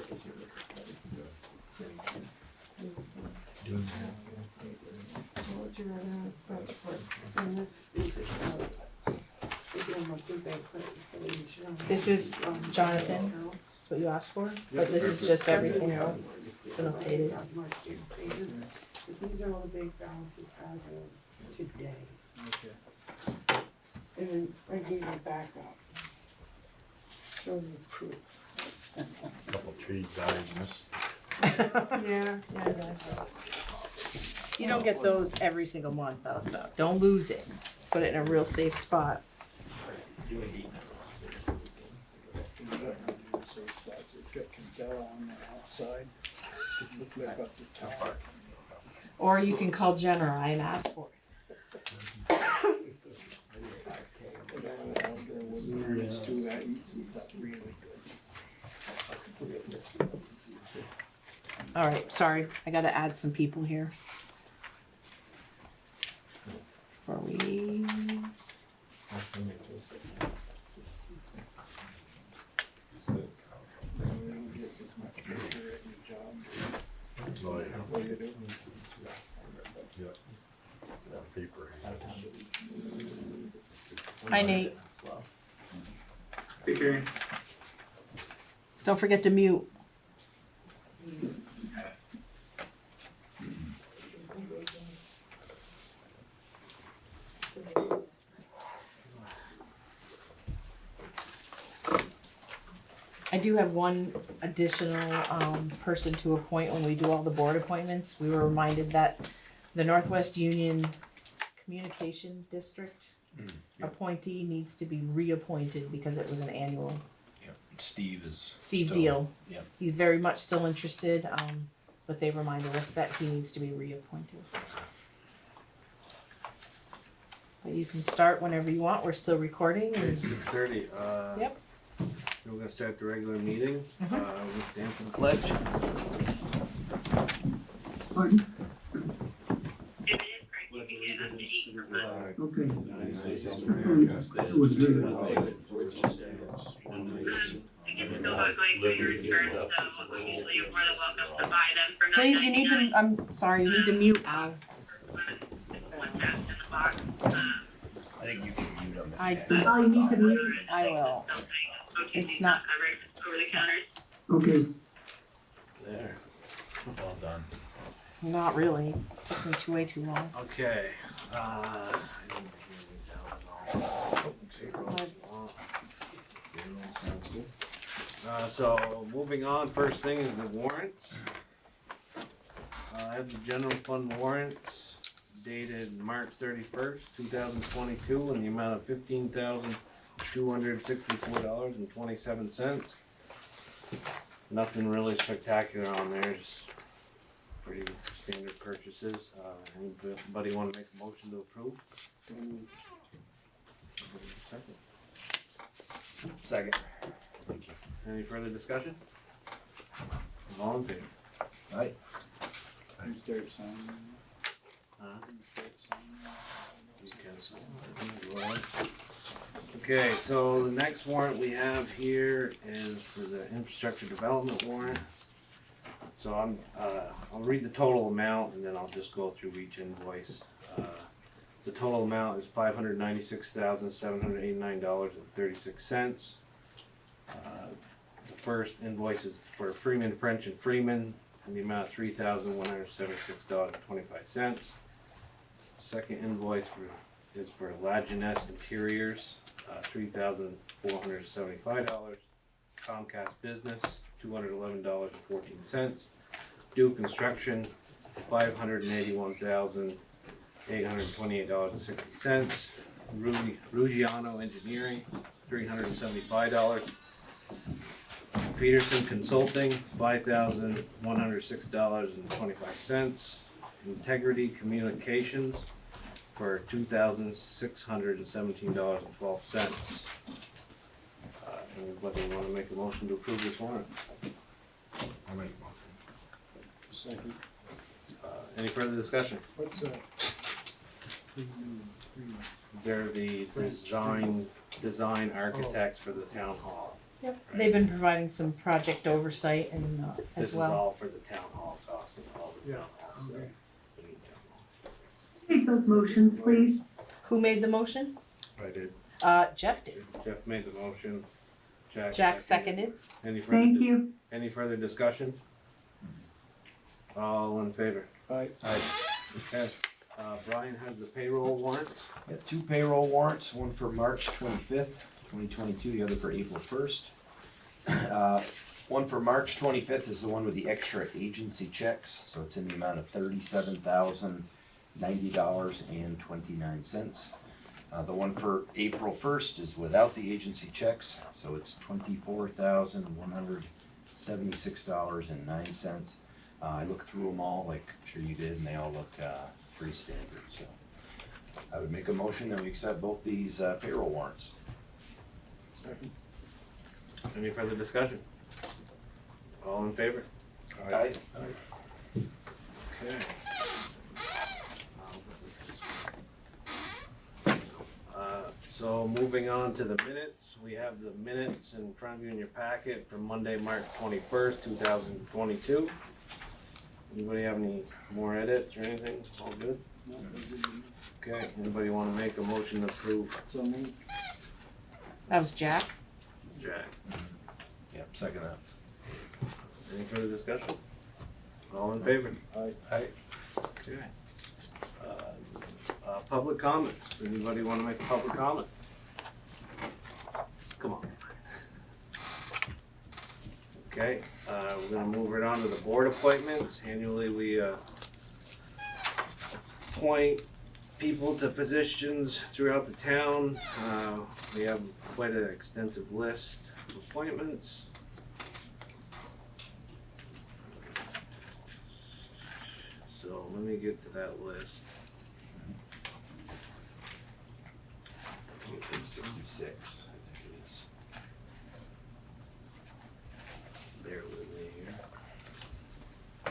So what you write down, expense report, and this is, again, my food bank credit, so you should have- this is Jonathan, that's what you asked for, but this is just everything else. It's been updated. March date statements, but these are all the bank balances as of today. Okay. And then I gave you backup. Show you proof. Couple trees died in this. Yeah. You don't get those every single month though, so don't lose it. Put it in a real safe spot. It's got Candela on the outside. It looked like up the top. Or you can call Jenna and ask for it. It's too that easy, that's really good. All right, sorry, I gotta add some people here. Before we, Oh, yeah. What do you do? Yep. Paper. hi Nate, Hey, Carrie. don't forget to mute. I do have one additional person to appoint when we do all the board appointments. We were reminded that the Northwest Union Communication District yeah. appointee needs to be reappointed because it was an annual. Yeah. Steve is Steve still- Deal. Yeah. He's very much still interested, but they reminded us that he needs to be reappointed. But you can start whenever you want. We're still recording. Okay, And 6:30. Yep. We're gonna start the regular meeting. Mhm. We stand for the pledge. Pardon? Uh, Okay. United States of Two America. and three. Which stands one nation. please, you need to. I'm sorry. You need to mute Al. I think you can mute him. I- Oh, you need to mute. I will. It's not. Okay, There. Well done. Not really. Took me way too long. Okay. I didn't hear these down at all. Sounds good. So moving on, first thing is the warrants. I have the general fund warrants dated March 31st, 2022, in the amount of $15,264.27. Nothing really spectacular on there, just pretty standard purchases. Anybody want to make a motion to approve? Second. Second. Thank you. Any further discussion? All in favor? Aye. You start signing. Huh? You start signing. You can sign. Go ahead. Okay, so the next warrant we have here is for the infrastructure development warrant. So I'll read the total amount and then I'll just go through each invoice. The total amount is $596,789.36. The first invoice is for Freeman, French and Freeman in the amount of $3,176.25. Second invoice is for Lajeunesse Interiors, $3,475. Comcast Business, $211.14. Duke Construction, $581,828.60. Ruggiano Engineering, $375. Peterson Consulting, $5,106.25. Integrity Communications for $2,617.12. Anybody want to make a motion to approve this warrant? I'll make a motion. Second. Any further discussion? What's that? They're the design architects for the town hall. Yep. They've been providing some project oversight and This as is well. all for the town hall costs and all the town hall stuff. Okay. The new town hall. make those motions, please. Who made the motion? I did. Jeff did. Jeff made the motion. Jack seconded. Any further? Thank you. Any further discussion? All in favor? Aye. Okay. Brian has the payroll warrant. Got two payroll warrants, one for March 25th, 2022, the other for April 1st. One for March 25th is the one with the extra agency checks, so it's in the amount of $37,090.29. The one for April 1st is without the agency checks, so it's $24,176.09. I looked through them all, like I'm sure you did, and they all look pretty standard, so. I would make a motion that we accept both these payroll warrants. Second. Any further discussion? All in favor? Aye. Okay. So moving on to the minutes, we have the minutes in front of you in your packet for Monday, March 21st, 2022. Anybody have any more edits or anything? All good? No, those are good. Okay, anybody wanna make a motion to approve? So moved. That was Jack. Jack, Yep, second that. any further discussion? All in favor? Aye. Aye. Okay. Public comments, anybody wanna make a public comment? Come on. Okay, we're gonna move right on to the board appointments. Annually, we appoint people to positions throughout the town. We have quite an extensive list of appointments. So let me get to that list. Page 66, I think it is. Bear with me here. I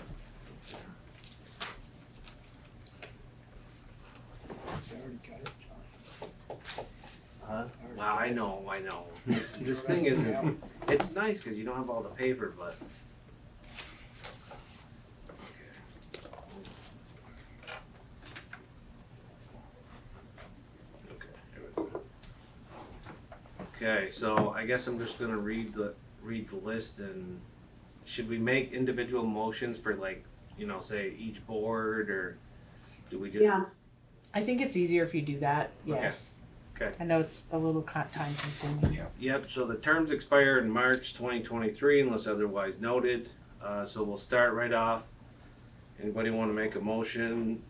already got it, John. Wow, I know. This thing isn't, it's nice because you don't have all the paper, but. Okay, here we go. Okay, so I guess I'm just gonna read the list, and should we make individual motions for, like, you know, say each board, or do we just? Yes. I think it's easier if you do that, Okay. yes. Okay. I know it's a little time consuming. Yep, so the terms expire in March 2023 unless otherwise noted. So we'll start right off. Anybody want to make a motion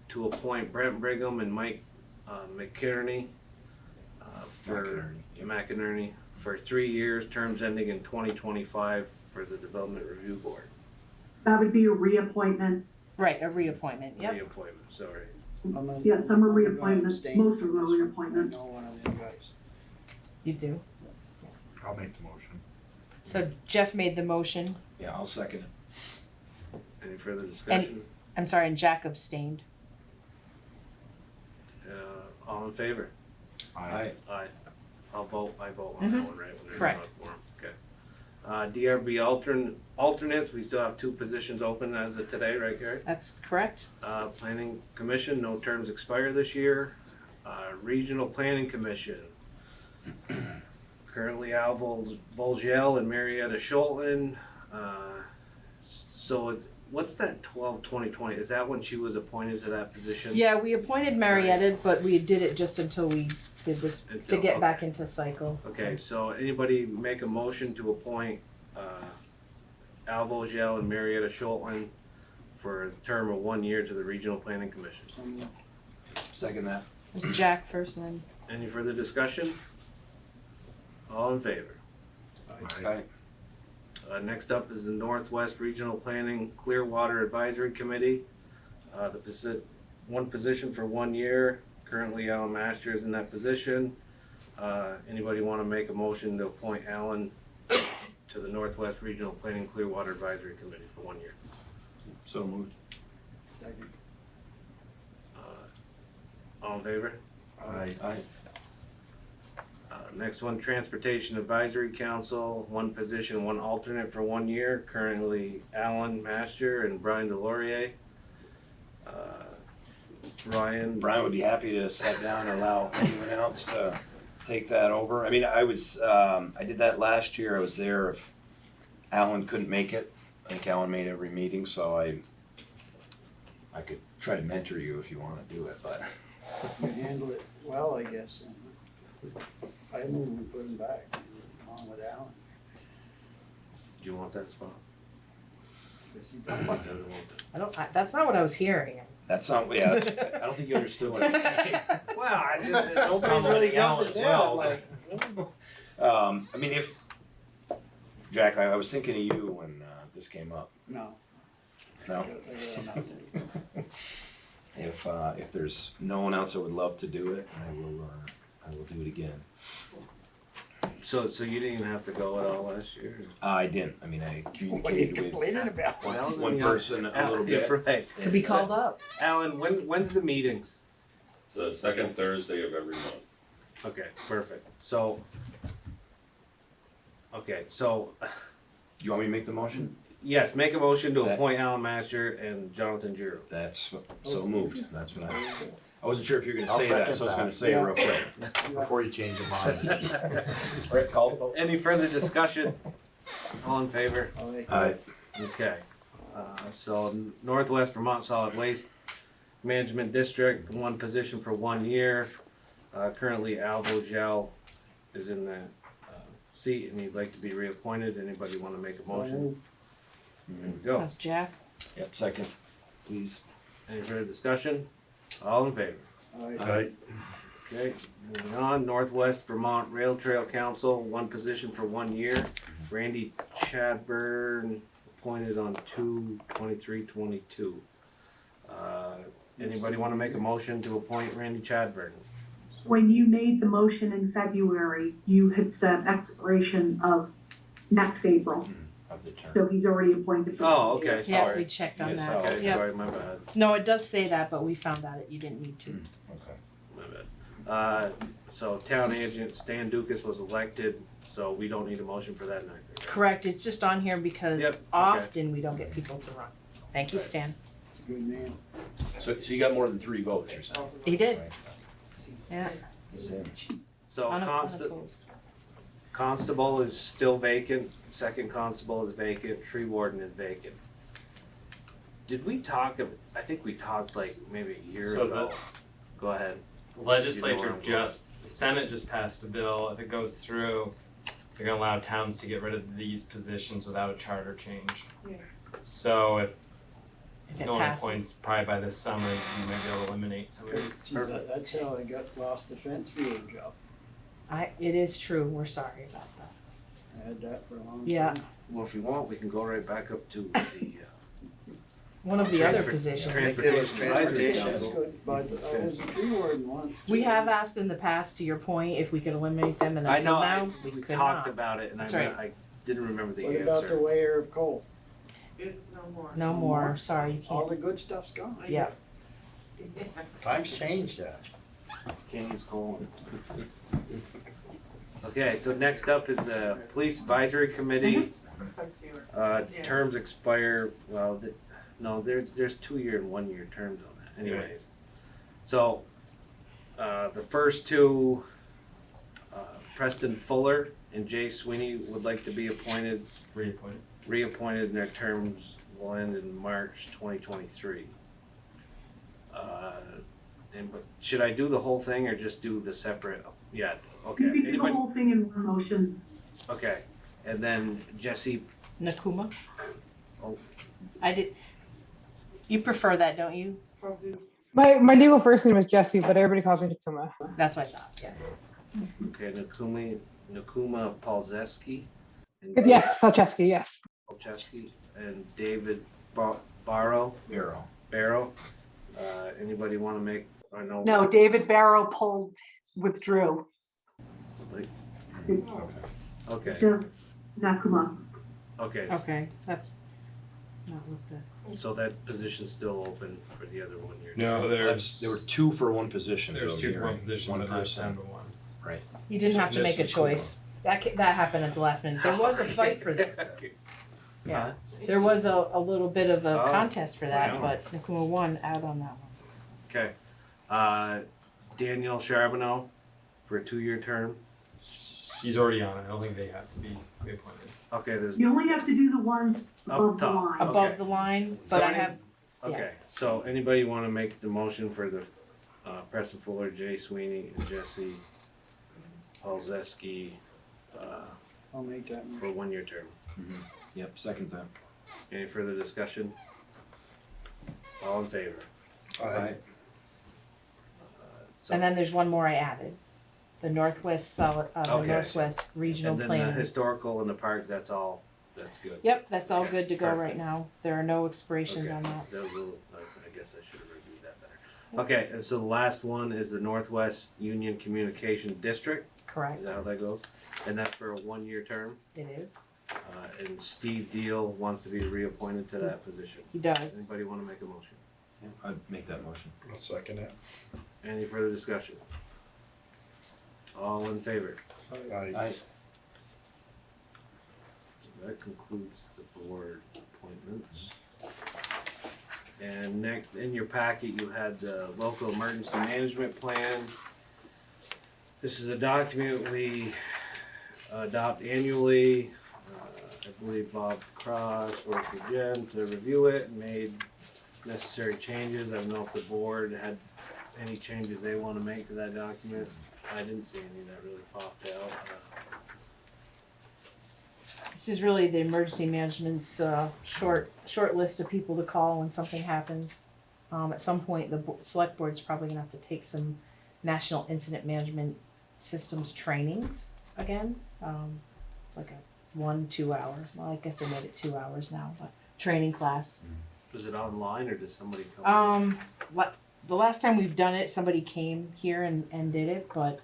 to appoint Brent Brigham and Mike McInerney for McInerney for 3 years, terms ending in 2025 for the Development Review Board? That would be a reappointment. Right, a reappointment, yep. Reappointment, sorry. Yeah, some are I'm gonna reappointments. abstain Most from of them are this one. reappointments. I know one of them guys. You do. I'll make the motion. So Jeff made the motion, Yeah, I'll second it. Any further discussion? I'm sorry, and Jack abstained. All in favor? Aye. Aye. I vote on that one, right? When there's Correct. not a quorum. Okay. DRB alternates, we still have 2 positions open as of today, right, Gary? That's correct. Planning Commission, no terms expire this year. Regional Planning Commission. Currently Al Volgel and Marietta Shoreline. So what's that 12/20/20? Is that when she was appointed to that position? Yeah, we appointed Marietta, but we did it just until we did this, to Until- get okay. back into cycle. Okay, so anybody make a motion to appoint Al Volgel and Marietta Shoreline for a term of 1 year to the Regional Planning Commission? Second that. It was Jack first and then, Any further discussion? All in favor? Aye. Next up is the Northwest Regional Planning Clearwater Advisory Committee. One position for 1 year. Currently Alan Master is in that position. Anybody want to make a motion to appoint Alan to the Northwest Regional Planning Clearwater Advisory Committee for 1 year? So moved. Second. All in favor? Aye. Next one, Transportation Advisory Council, 1 position, 1 alternate for 1 year. Currently Alan Master and Brian Delorier. Ryan. Brian would be happy to step down and allow anyone else to take that over. I mean, I did that last year. I was there if Alan couldn't make it. I think Alan made every meeting, so I could try to mentor you if you want to do it, but. You handle it well, I guess. I move we put him back on with Alan. Do you want that spot? Does he Doesn't want that. that's not what I was hearing. That's not, yeah, I don't think you understood what I was saying. Well, I just, Complimenting Alan as well. I mean, Jack, I was thinking of you when this came up. No. No? I will not do it. If there's no one else that would love to do it, I will do it again. So you didn't even have to go at all last year? I didn't. I mean, I What are you communicated with complaining about? one person a little bit. Right. Could be called up. Alan, when's the meetings? It's the second Thursday of every month. Okay, perfect. So, You want me to make the motion? yes, make a motion to That- appoint Alan Master and Jonathan Giroux. That's so moved. That's what I wasn't sure if you were gonna I'll say that, second so I was that. gonna say it real quick. Before you change your mind. Alright, call the vote. Any further discussion? All in favor? Aye. Okay. So Northwest Vermont Solid Waste Management District, 1 position for 1 year. Currently Al Vogel is in the seat and he'd like to be reappointed. Anybody wanna make a So motion? moved. There we go. That's Jack. Yep, second, please. Any further discussion? All in favor? Aye. Okay, moving on, Northwest Vermont Rail Trail Council, one position for 1 year. Randy Chadburn, appointed on 2/23/22. Anybody wanna make a motion to appoint Randy Chadburn? When you made the motion in February, you had said expiration of next April, Of the term. so he's already appointed. for Oh, the year. okay, Yeah, we sorry. checked on Yes, that. Okay, Yep. sorry, my bad, No, it does say that, but we found out that you didn't need to. Okay. my bad. So town agent Stan Dukas was elected, so we don't need a motion for that neither. Correct, it's just on here because Yep, okay. often we don't get people to run. Thank you, Stan. He's a good man. So you got more than 3 votes, you're saying? He did, Right. yeah. So Unopposed. constable is still vacant, second constable is vacant, tree warden is vacant. Did we talk I think we talked like maybe a year So ago. Go ahead. The legislature You know where I'm the Senate just passed a bill, if it goes through, they're gonna allow towns to get rid of these positions without a charter change. So if If it no one passes. appoints probably by this summer, you might be able to eliminate some of these. Geez, that's how I lost the fence viewer job. It is true, we're sorry about that. I had that for a long time. Yeah. Well, if you want, we can go right back up to the, One of the other Transport- positions. Transportation Advisory That's Council. good, but I was a tree warden once. We too. have asked in the past, to your point, if we could eliminate them, and I until know, now, we we could talked not. about it and That's I right. didn't remember the What about the answer. weigher of coal? It's no more. No more, sorry, you All can't. the good stuff's gone. Yeah, Times changed that. Can't use coal. Okay, so next up is the Police Advisory Committee. Terms expire, well, no, there's 2-year and 1-year terms on that anyways. So, the first two, Preston Fuller and Jay Sweeney would like to be reappointed and their terms will end in March 2023. But should I do the whole thing or just do the separate? Yeah, okay. You can do the Anybody? whole thing in one motion. Okay, and then Jesse, Nakuma. Oh. I did, you prefer that, don't you? My legal first name is Jesse, but everybody calls me Takuma. That's what I thought, yeah. okay, Nakuma Palzeski. And Yes, Falcheski, yes. Palcheski, and David Barrow. Barrow. Anybody wanna make, I know. No, David Barrow withdrew. Like, It's okay, just Nakuma. okay, Okay, that's not what the, so that position's still open for the other 1 year. No, There were 2 for one position. There's so 2 for one you're position, one but now it's down person. to 1. Right. you didn't have to This make a is choice. That happened at the last minute. There was a fight for this. Yeah, there was a little bit of a Oh, contest for that, wow. but Nakuma won out on that one. Okay, Daniel Charbonneau for a 2-year term. He's already on it, I don't think they have to be reappointed. Okay, there's, You only have to do the ones above the top. line. Okay. Above the line, but I have, okay, so anybody wanna make the motion for the, Preston Fuller, Jay Sweeney, and Jesse Palzeski, I'll make that for a motion. 1-year term? Yep, second that. Any further discussion? All in favor? Aye. So- and then there's one more I added. The Northwest Okay. Northwest Regional And then the Planning. historical and the parks, that's good. Yep, that's all good to go Perfect. right now. There are no expirations Okay. on that. That was a little, I guess I should have reviewed that better. Okay, and so the last one is the Northwest Union Communication District, Correct, is that how that goes? And that's for a 1-year term, it is. and Steve Deal wants to be reappointed to that position. He does. Anybody wanna make a motion? I'd make that motion. I'll second it. Any further discussion? All in favor? Aye. That concludes the board appointments. And next, in your packet, you had the local emergency management plan. This is a document we adopt annually. I believe Bob Cross worked with Jen to review it and made necessary changes. I don't know if the board had any changes they want to make to that document. I didn't see any that really popped out. This is really the emergency management's short list of people to call when something happens. At some point, the select board's probably gonna have to take some national incident management systems trainings again. Like a 1-2 hours. Well, I guess they made it 2 hours now, but training class. Is it online or does somebody come? The last time we've done it, somebody came here and did it, but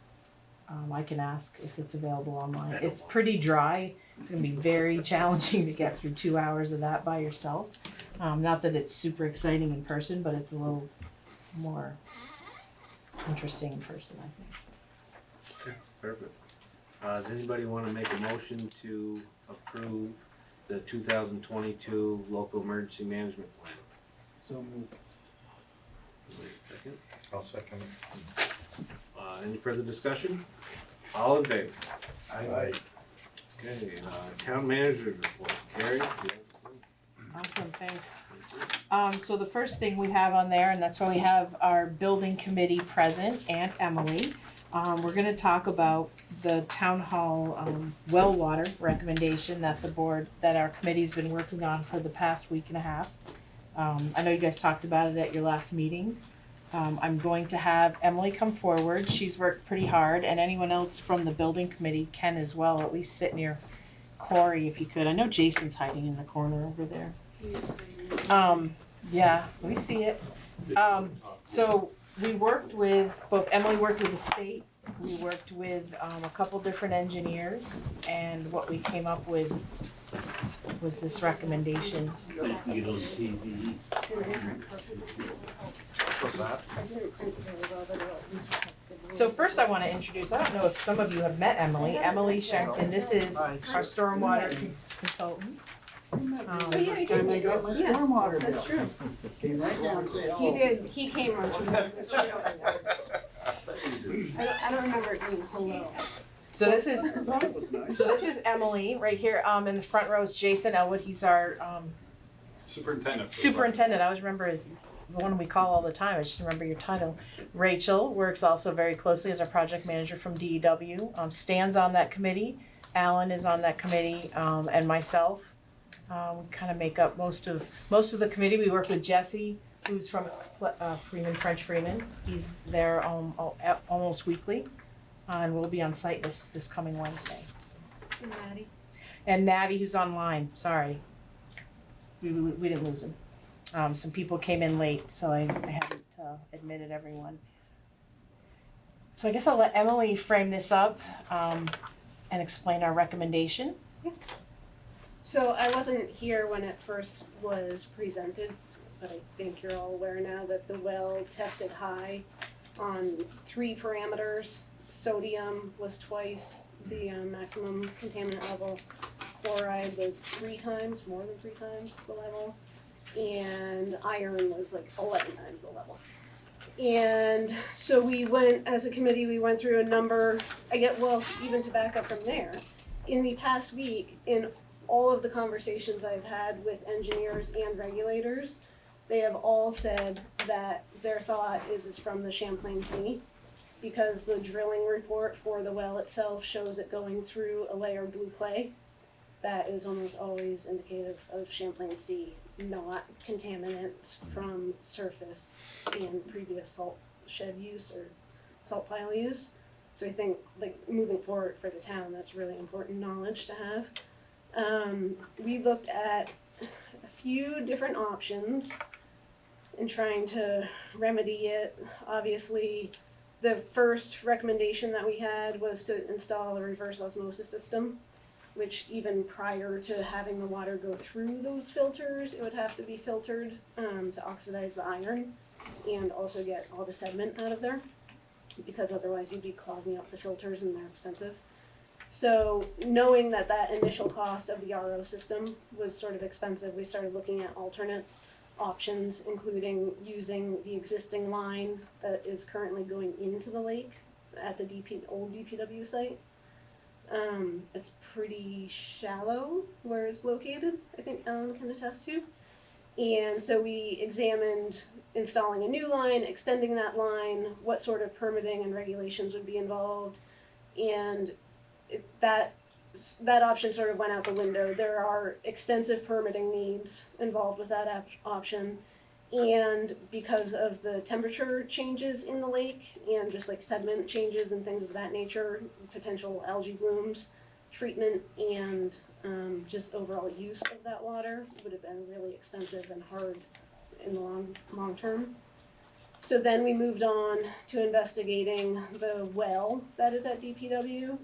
I can ask if it's available online. It's pretty dry. It's gonna be very challenging to get through 2 hours of that by yourself. Not that it's super exciting in person, but it's a little more interesting in person, I think. Okay, perfect. Does anybody wanna make a motion to approve the 2022 local emergency management plan? So moved. Wait a second. I'll second it. Any further discussion? All in favor? Aye. Okay, town manager's report. Carrie? Awesome, thanks. So the first thing we have on there, and that's why we have our building committee present, Aunt Emily. We're gonna talk about the town hall, well water recommendation that our committee's been working on for the past week and a half. I know you guys talked about it at your last meeting. I'm going to have Emily come forward. She's worked pretty hard, and anyone else from the building committee can as well, at least sit near Corey if you could. I know Jason's hiding in the corner over there. Yeah, we see it. So we worked with, both Emily worked with the state, we worked with a couple different engineers, and what we came up with was this recommendation. What's that? So first I want to introduce, I don't know if some of you have met Emily, Emily Shenton. This is our stormwater consultant. Every time I got my stormwater bill. That's true. Came right down and said, He oh. did, he came on. I don't remember it being hello. So this is, That was nice. so this is Emily, right here, in the front row is Jason Elwood, he's our, Superintendent. superintendent, I always remember his, the one we call all the time, I just remember your title. Rachel works also very closely as our project manager from DEW, Stan's on that committee, Alan is on that committee, and myself. We kind of make up most of the committee. We work with Jesse, who's from French Freeman. He's there almost weekly, and we'll be on site this coming Wednesday. And Maddie. And Natty, who's online. Sorry, we didn't lose him. Some people came in late, so I haven't admitted everyone. So I guess I'll let Emily frame this up and explain our recommendation. So I wasn't here when it first was presented, but I think you're all aware now that the well tested high on 3 parameters. Sodium was twice the maximum contaminant level. Chloride was 3 times, more than 3 times the level. And iron was like 11 times the level. And so we went, as a committee, we went through a number, even to back up from there. In the past week, in all of the conversations I've had with engineers and regulators, they have all said that their thought is from the Champlain Sea, because the drilling report for the well itself shows it going through a layer of blue clay that is almost always indicative of Champlain Sea, not contaminants from surface and previous salt shed use or salt pile use. So I think, like, moving forward for the town, that's really important knowledge to have. We looked at a few different options in trying to remedy it. Obviously, the first recommendation that we had was to install a reverse osmosis system, which even prior to having the water go through those filters, it would have to be filtered to oxidize the iron and also get all the sediment out of there, because otherwise you'd be clogging up the filters and they're expensive. So knowing that initial cost of the RO system was sort of expensive, we started looking at alternate options, including using the existing line that is currently going into the lake at the old DPW site. It's pretty shallow where it's located, I think Ellen can attest to. And so we examined installing a new line, extending that line, what sort of permitting and regulations would be involved, and that that option sort of went out the window. There are extensive permitting needs involved with that option. And because of the temperature changes in the lake and just like sediment changes and things of that nature, potential algae blooms, treatment and just overall use of that water would have been really expensive and hard in the long term. So then we moved on to investigating the well that is at DPW.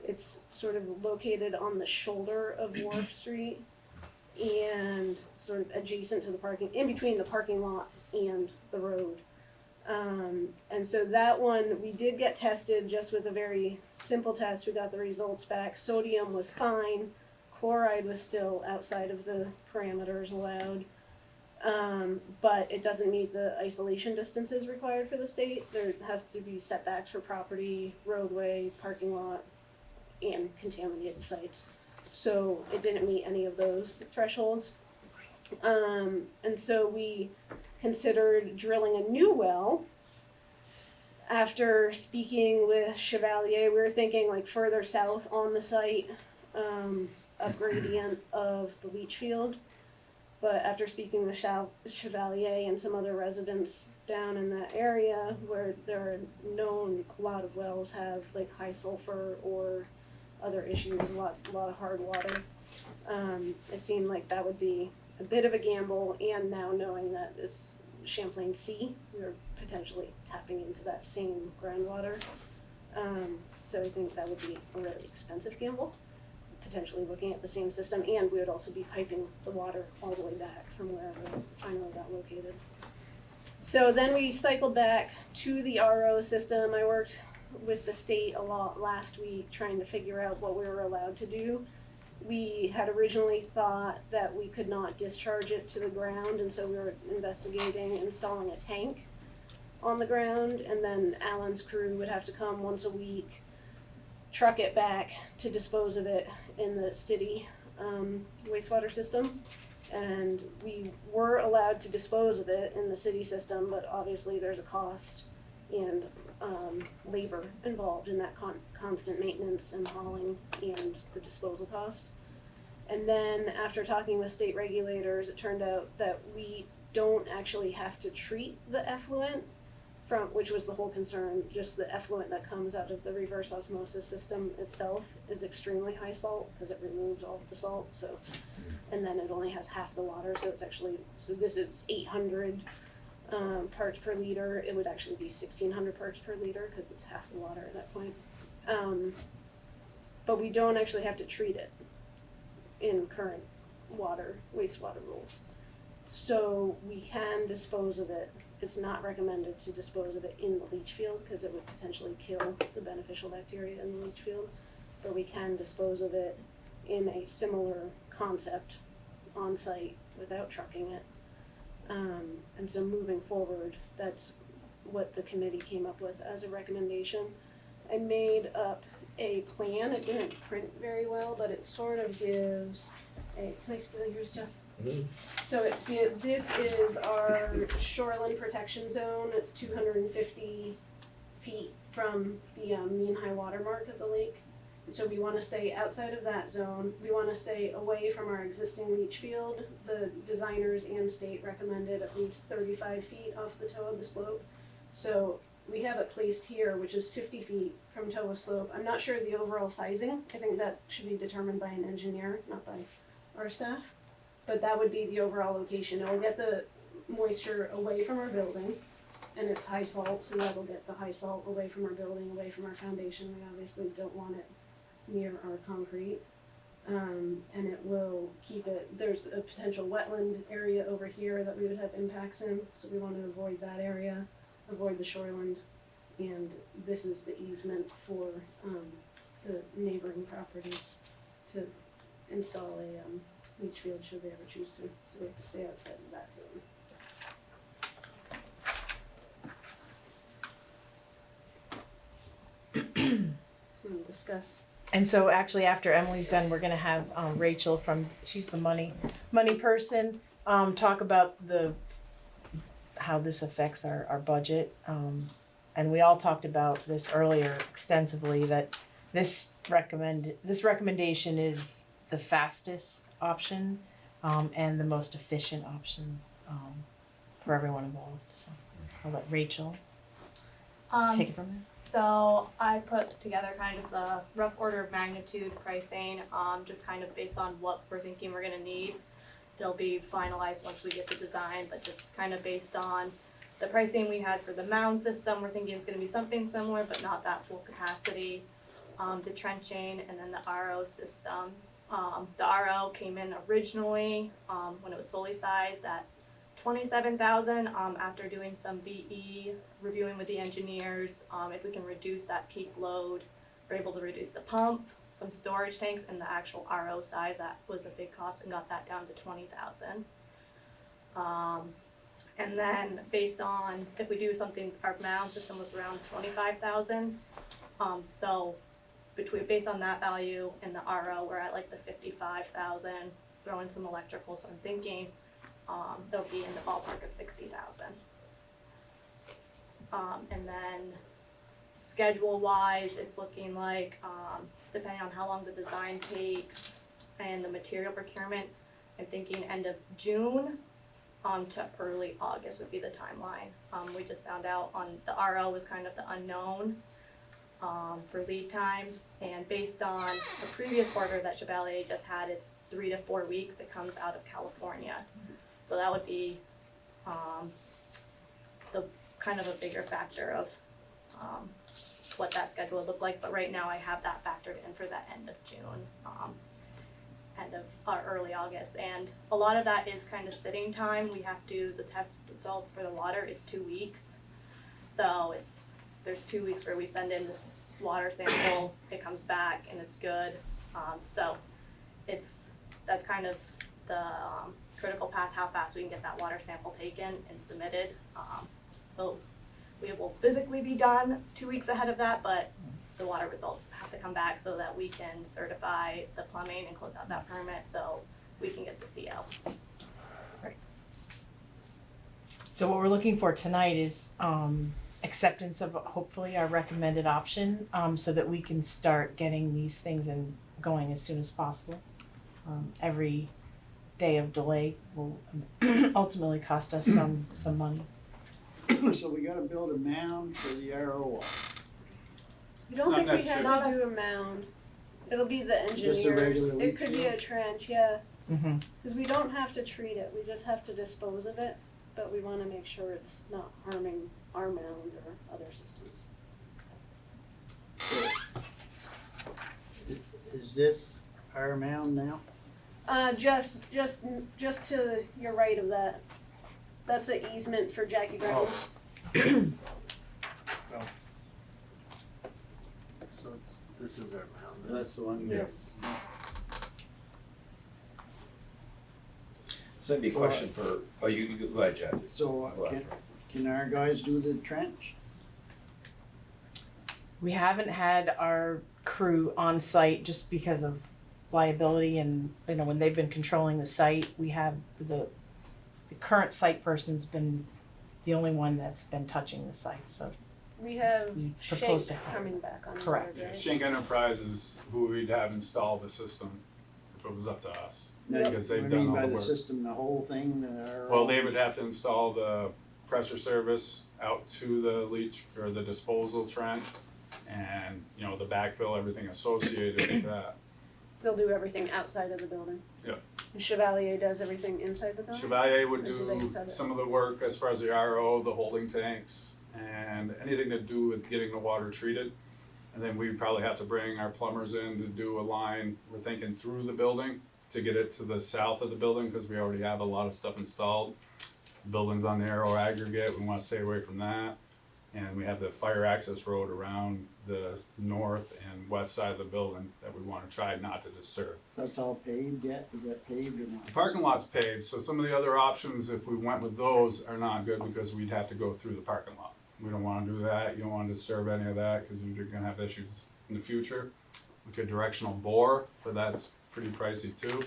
It's sort of located on the shoulder of Wharf Street and sort of adjacent to the parking, in between the parking lot and the road. And so that one, we did get tested just with a very simple test. We got the results back. Sodium was fine. Chloride was still outside of the parameters allowed. But it doesn't meet the isolation distances required for the state. There has to be setbacks for property, roadway, parking lot, and contaminated sites. So it didn't meet any of those thresholds. And so we considered drilling a new well. After speaking with Chevalier, we were thinking like further south on the site, a gradient of the leach field. But after speaking with Chevalier and some other residents down in that area where there are known a lot of wells have like high sulfur or other issues, a lot of hard water, it seemed like that would be a bit of a gamble. And now knowing that this Champlain Sea, we're potentially tapping into that same groundwater. So I think that would be a really expensive gamble, potentially looking at the same system, and we would also be piping the water all the way back from wherever it finally got located. So then we cycled back to the RO system. I worked with the state a lot last week trying to figure out what we were allowed to do. We had originally thought that we could not discharge it to the ground, and so we were investigating installing a tank on the ground, and then Alan's crew would have to come once a week, truck it back to dispose of it in the city wastewater system. And we were allowed to dispose of it in the city system, but obviously there's a cost and labor involved in that constant maintenance and hauling and the disposal cost. And then after talking with state regulators, it turned out that we don't actually have to treat the effluent from, which was the whole concern. Just the effluent that comes out of the reverse osmosis system itself is extremely high salt because it removes all of the salt. So, and then it only has half the water, so it's actually, so this is 800 parts per liter. It would actually be 1600 parts per liter because it's half the water at that point. But we don't actually have to treat it in current wastewater rules. So we can dispose of it. It's not recommended to dispose of it in the leach field because it would potentially kill the beneficial bacteria in the leach field. But we can dispose of it in a similar concept on site without trucking it. And so moving forward, that's what the committee came up with as a recommendation. I made up a plan. It didn't print very well, but it sort of gives a, can I steal yours, Jeff? So this is our shoreline protection zone. It's 250 feet from the mean high water mark of the lake. And so we want to stay outside of that zone. We want to stay away from our existing leach field. The designers and state recommended at least 35 feet off the toe of the slope. So we have it placed here, which is 50 feet from toe of slope. I'm not sure the overall sizing. I think that should be determined by an engineer, not by our staff. But that would be the overall location. It will get the moisture away from our building, and it's high salt, so that will get the high salt away from our building, away from our foundation. We obviously don't want it near our concrete. And it will keep it, there's a potential wetland area over here that we would have impacts in, so we want to avoid that area, avoid the shoreline, and this is the easement for the neighboring property to install a leach field should they ever choose to, so we have to stay outside of that zone. Discuss. And so actually after Emily's done, we're gonna have Rachel from, she's the money person, talk about how this affects our budget. And we all talked about this earlier extensively, that this recommendation is the fastest option, and the most efficient option, for everyone involved, so I'll let Rachel. Take it from there. So I put together kind of just a rough order of magnitude pricing, just kind of based on what we're thinking we're gonna need. It'll be finalized once we get the design, but just kind of based on the pricing we had for the mound system, we're thinking it's gonna be something similar, but not that full capacity. The trenching and then the RO system. The RO came in originally, when it was fully sized at 27,000, after doing some VE, reviewing with the engineers, if we can reduce that peak load, we're able to reduce the pump, some storage tanks, and the actual RO size, that was a big cost, and got that down to 20,000. And then based on, if we do something, our mound system was around 25,000, so based on that value and the RO, we're at like the 55,000, throw in some electrical, so I'm thinking they'll be in the ballpark of 60,000. And then schedule-wise, it's looking like, depending on how long the design takes and the material procurement, I'm thinking end of June to early August would be the timeline. We just found out on the RO was kind of the unknown for lead time, and based on the previous order that Chevalier just had, it's 3 to 4 weeks. It comes out of California. So that would be the kind of a bigger factor of what that schedule would look like. But right now I have that factored in for the end of June, end of early August. And a lot of that is kind of sitting time. We have to, the test results for the water is 2 weeks. So there's 2 weeks where we send in this water sample, it comes back and it's good. So that's kind of the critical path, how fast we can get that water sample taken and submitted. So we will physically be done 2 weeks ahead of that, but the water results have to come back so that we can certify the plumbing and close out that permit so we can get the CO. So what we're looking for tonight is acceptance of hopefully our recommended option, so that we can start getting these things going as soon as possible. Every day of delay will ultimately cost us some money. So we gotta build a mound for the RO wall. I don't think we necessary. have to do a mound. It'll be the engineers. regular It leach could be field? a trench, yeah. Mm-hmm. Cause we don't have to treat it, we just have to dispose of it, but we wanna make sure it's not harming our mound or other systems. Is this our mound now? Just to your right of that. That's the easement for Jackie Brown's. So this is our mound. That's the one. Yeah. So that'd be a question for, you go ahead, Jeff. So Go after. can our guys do the trench? We haven't had our crew on site just because of liability, and when they've been controlling the site, we have the current site person's been the only one that's been touching the site, so We have We Shank proposed to have it. coming back on board, Correct. right? Shank Enterprises, who we'd have install the system if it was up to us. Because they've I done mean all by the the work. system, the whole thing, the RO? Well, they would have to install the pressure service out to the leach or the disposal trench and, the backfill, everything associated with that. They'll do everything outside of the building. Yeah. And Chevalier does everything inside the building? Chevalier would Or do they do set it? some of the work as far as the RO, the holding tanks, and anything to do with getting the water treated. And then we'd probably have to bring our plumbers in to do a line, we're thinking through the building, to get it to the south of the building, because we already have a lot of stuff installed. The building's on narrow aggregate, we wanna stay away from that. And we have the fire access road around the north and west side of the building that we wanna try not to disturb. So that's all paved yet? Is that paved or not? The parking lot's paved, so some of the other options, if we went with those, are not good because we'd have to go through the parking lot. We don't wanna do that, you don't wanna disturb any of that, cause you're gonna have issues in the future. We could directional bore, but that's pretty pricey too.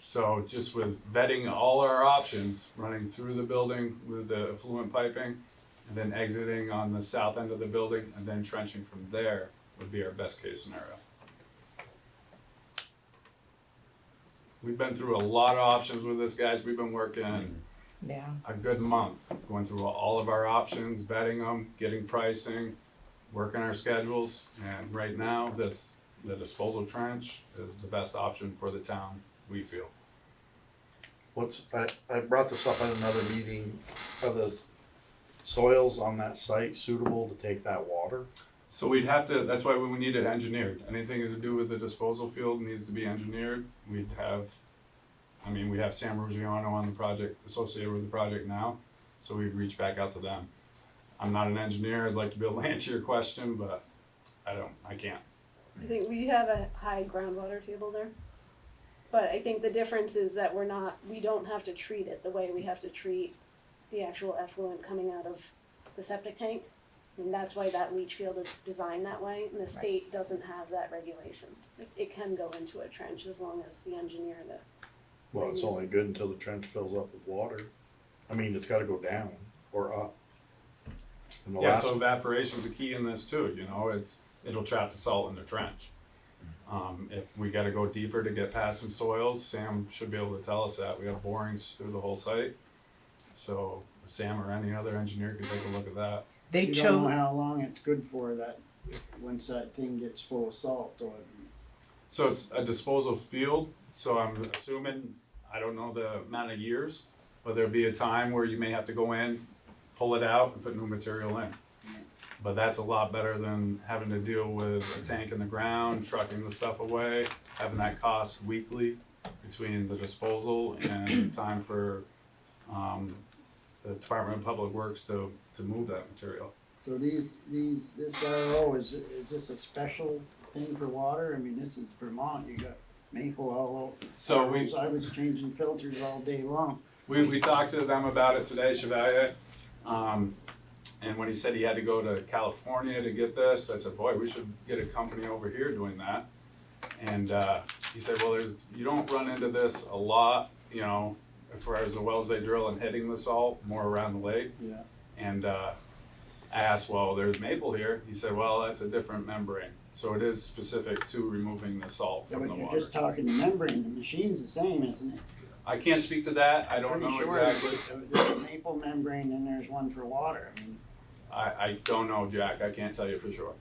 So just with vetting all our options, running through the building with the effluent piping, and then exiting on the south end of the building, and then trenching from there, would be our best case scenario. We've been through a lot of options with this, guys. We've been working Yeah. a good month, going through all of our options, vetting them, getting pricing, working our schedules, and right now, the disposal trench is the best option for the town, we feel. I brought this up at another meeting, are the soils on that site suitable to take that water? So we'd have to, that's why we need it engineered. Anything to do with the disposal field needs to be engineered. We have Sam Ruggiano on the project, associated with the project now, so we'd reach back out to them. I'm not an engineer, I'd like to be able to answer your question, but I can't. I think we have a high groundwater table there. But I think the difference is that we don't have to treat it the way we have to treat the actual effluent coming out of the septic tank. And that's why that leach field is designed that way, and the state doesn't have that regulation. It can go into a trench as long as the engineer that. Well, it's only good until the trench fills up with water. I mean, it's gotta go down or up. And the Yeah, last, so evaporation's a key in this too, you know, it'll trap the salt in the trench. If we gotta go deeper to get past some soils, Sam should be able to tell us that. We have borings through the whole site. So Sam or any other engineer can take a look at that. They You don't know chose, how long it's good for that, once that thing gets full of salt, or So it's a disposal field, so I'm assuming, I don't know the amount of years, but there'll be a time where you may have to go in, pull it out and put new material in. But that's a lot better than having to deal with a tank in the ground, trucking the stuff away, having that cost weekly between the disposal and the time for, the Department of Public Works to move that material. so this RO, is this a special thing for water? I mean, this is Vermont, you got maple all over. So I was changing filters all day long. we talked to them about it today, Chevalier. And when he said he had to go to California to get this, I said, boy, we should get a company over here doing that. And he said, well, you don't run into this a lot, you know, as far as the wells they drill and hitting the salt, more around the lake. Yeah. And I asked, well, there's maple here. He said, well, that's a different membrane. So it is specific to removing the salt Yeah, from but the you're water. just talking the membrane, the machine's the same, isn't it? I can't speak to that. I don't Pretty know sure exactly. There's a maple membrane and there's one for water, I mean. I don't know, Jack. I can't tell you for sure.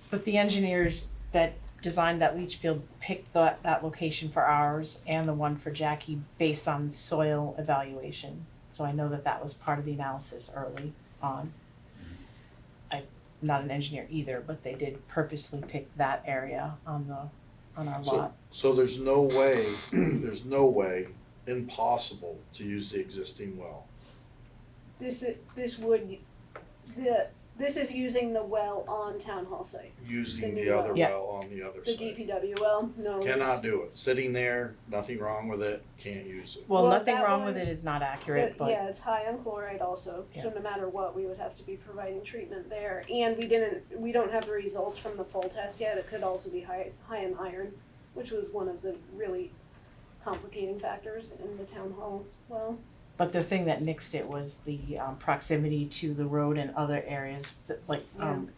but the engineers that designed that leach field picked that location for ours and the one for Jackie based on soil evaluation. So I know that was part of the analysis early on. I'm not an engineer either, but they did purposely pick that area on our lot. so there's no way, impossible to use the existing well. This is using the well on town hall site. Using The the new other well. Yeah. well on the other The side. DPW well, no. Cannot do it. Sitting there, nothing wrong with it, can't use it. Well, Well, nothing that wrong one- with it is not accurate, but Yeah, it's high on chloride also, so Yeah. no matter what, we would have to be providing treatment there. And we don't have the results from the full test yet. It could also be high in iron, which was one of the really complicating factors in the town hall well. But the thing that nixed it was the proximity to the road and other areas, that, like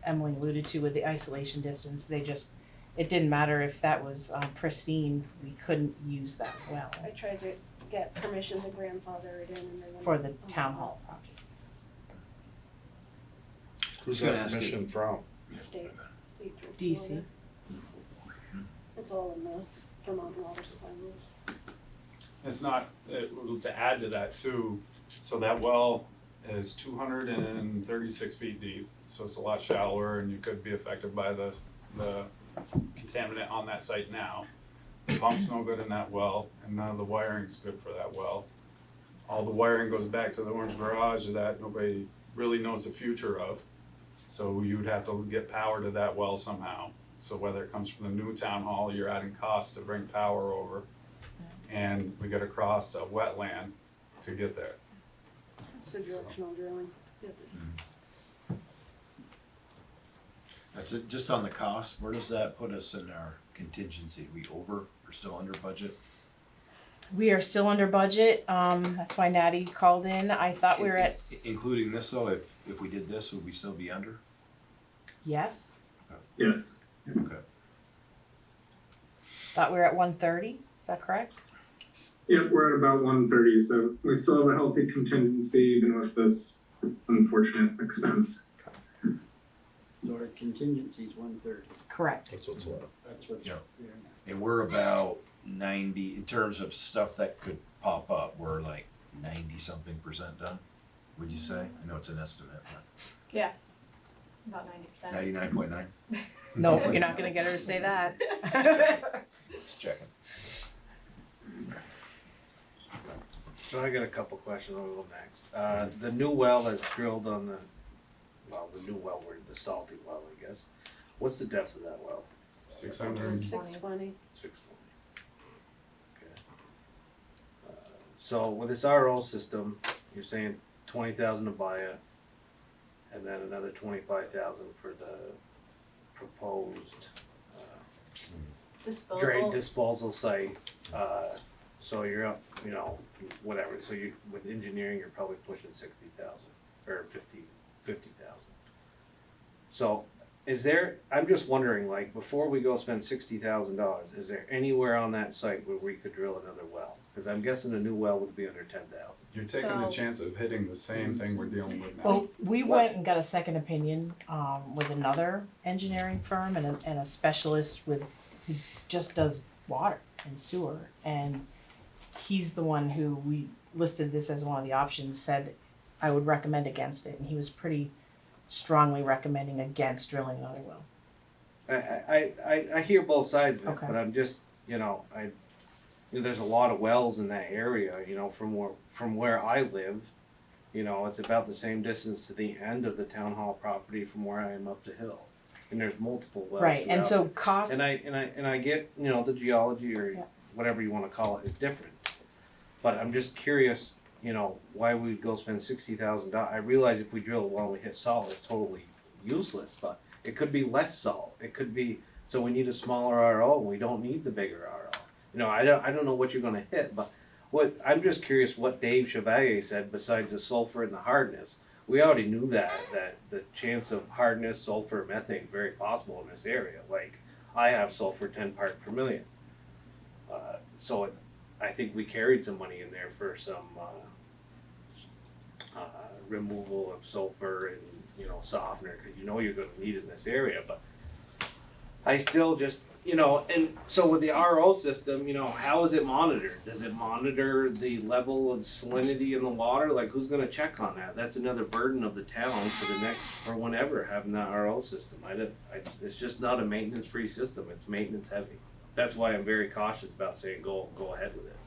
Emily alluded to with the isolation distance. It didn't matter if that was pristine, we couldn't use that well I tried to get permission to grandfather it in and they wouldn't. for the town hall project. Who's gonna that ask you? mission from? State drinking DC. water. DC. It's all in the Vermont water supply rules. It's not, to add to that too, so that well is 236 feet deep, so it's a lot shallower and you could be affected by the contaminant on that site now. The pump's no good in that well, and none of the wiring's good for that well. All the wiring goes back to the orange garage that nobody really knows the future of. So you'd have to get power to that well somehow. So whether it comes from the new town hall, you're adding cost to bring power over. And we gotta cross a wetland to get there. So directional drilling. Yep. That's it, just on the cost, where does that put us in our contingency? We over or still under budget? We are still under budget, that's why Natty called in. I thought we were at, Including this though, if we did this, would we still be under? Yes? Yes. Okay. Thought we were at 130, is that correct? Yep, we're at about 130, so we still have a healthy contingency even with this unfortunate expense. So our contingency's 130. Correct. That's what's left. That's what's Yeah. there now. And we're about 90, in terms of stuff that could pop up, we're like 90-something% done, would you say? I know it's an estimate, but About 90%. 99.9? No, you're not gonna get her to say that. Just checking. So I got a couple questions, I'll go next. The new well that's drilled on the new well, the salty well, I guess. What's the depth of that well? 600. 620. 620. Okay. So with this RO system, you're saying 20,000 to buy it, and then another 25,000 for the proposed drain Disposal. disposal site. So you're up, whatever. So you with engineering, you're probably pushing 60,000 or 50,000. So is there? I'm just wondering, like, before we go spend $60,000, is there anywhere on that site where we could drill another well? Because I'm guessing a new well would be under 10,000. You're taking the So- chance of hitting the same thing we're dealing with now. Well, we went and got a second opinion, with another engineering firm and a specialist who just does water and sewer. And he's the one who we listed this as one of the options, said I would recommend against it, and he was pretty strongly recommending against drilling another well. I hear both sides of it, Okay. but I'm just, there's a lot of wells in that area, from where I live, it's about the same distance to the end of the town hall property from where I am up the hill. And there's multiple wells. Right, and so throughout. cost, And I get, the geology or Yeah. whatever you wanna call it is different. But I'm just curious, why we'd go spend $60,000. I realize if we drill a well and we hit salt, it's totally useless, but it could be less salt. It could be, so we need a smaller RO and we don't need the bigger RO. I don't know what you're gonna hit, but I'm just curious what Dave Chevalier said besides the sulfur and the hardness. We already knew that the chance of hardness, sulfur, methane is very possible in this area. Like, I have sulfur 10 parts per million. I think we carried some money in there for some removal of sulfur and softener, because you're going to need it in this area. But I still just and so with the RO system, how is it monitored? Does it monitor the level of salinity in the water? Like, who's going to check on that? That's another burden of the town for whenever having that RO system. It's just not a maintenance-free system. It's maintenance heavy. That's why I'm very cautious about saying go ahead with it.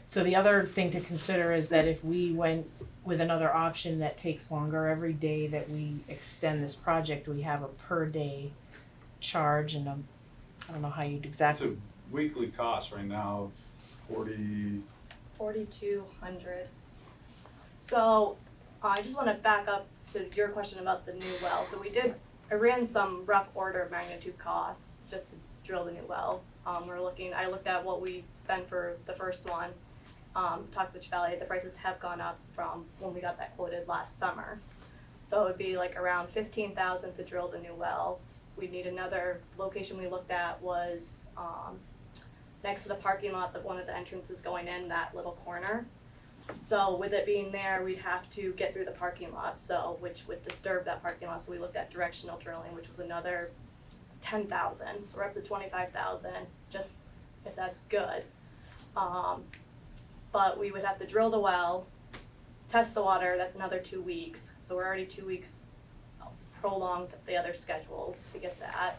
so the other thing to consider is that if we went with another option that takes longer, every day that we extend this project, we have a per day charge, and I don't know how you'd It's exactly. a weekly cost right now of 4,200. So I just want to back up to your question about the new well. So I ran some rough order of magnitude costs just to drill the new well. I looked at what we spent for the first one. Talked to Chevalier, the prices have gone up from when we got that quoted last summer. So it would be like around 15,000 to drill the new well. We'd need another location we looked at was next to the parking lot, one of the entrances going in, that little corner. So with it being there, we'd have to get through the parking lot, which would disturb that parking lot. So we looked at directional drilling, which was another 10,000. So we're up to 25,000, just if that's good. But we would have to drill the well, test the water. That's another 2 weeks. So we're already 2 weeks prolonged the other schedules to get that.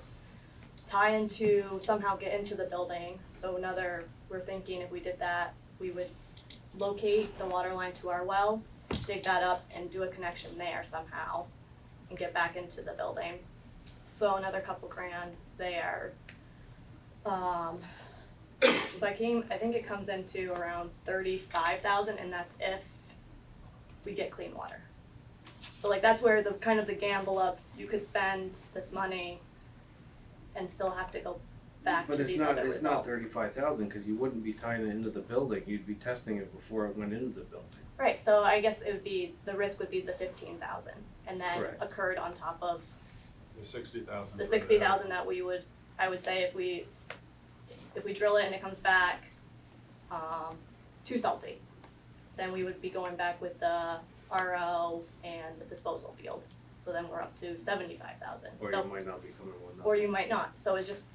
Somehow get into the building. So we're thinking if we did that, we would locate the water line to our well, dig that up and do a connection there somehow and get back into the building. So another couple grand there. So I think it comes into around 35,000, and that's if we get clean water. So like that's where the kind of the gamble of you could spend this money and still have to go back But to these other results. it's not 35,000 because you wouldn't be tying it into the building. You'd be testing it before it went into the building. Right, so I guess the risk would be the 15,000, and then Correct. occurred on top of The 60,000. The 60,000 that I would say if we drill it and it comes back, too salty, then we would be going back with the RO and the disposal field. So then we're up to 75,000. Or So, you might not be coming with nothing. or you might not, so it's just,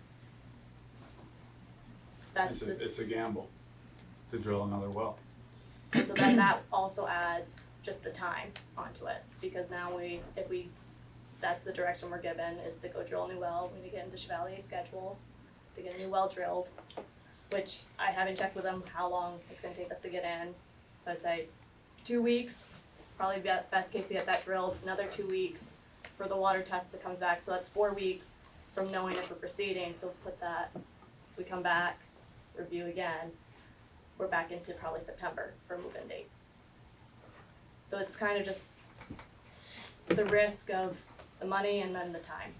that's It's a gamble to drill another well. so then that also adds just the time onto it, because now that's the direction we're given, is to go drill a new well. We need to get into Chevalier's schedule to get a new well drilled, which I haven't checked with them how long it's gonna take us to get in. So I'd say 2 weeks, probably best case to get that drilled, another 2 weeks for the water test that comes back, so that's 4 weeks from knowing if we're proceeding, so put that, we come back, review again, we're back into probably September for move-in date. So it's kind of just the risk of the money and then the time.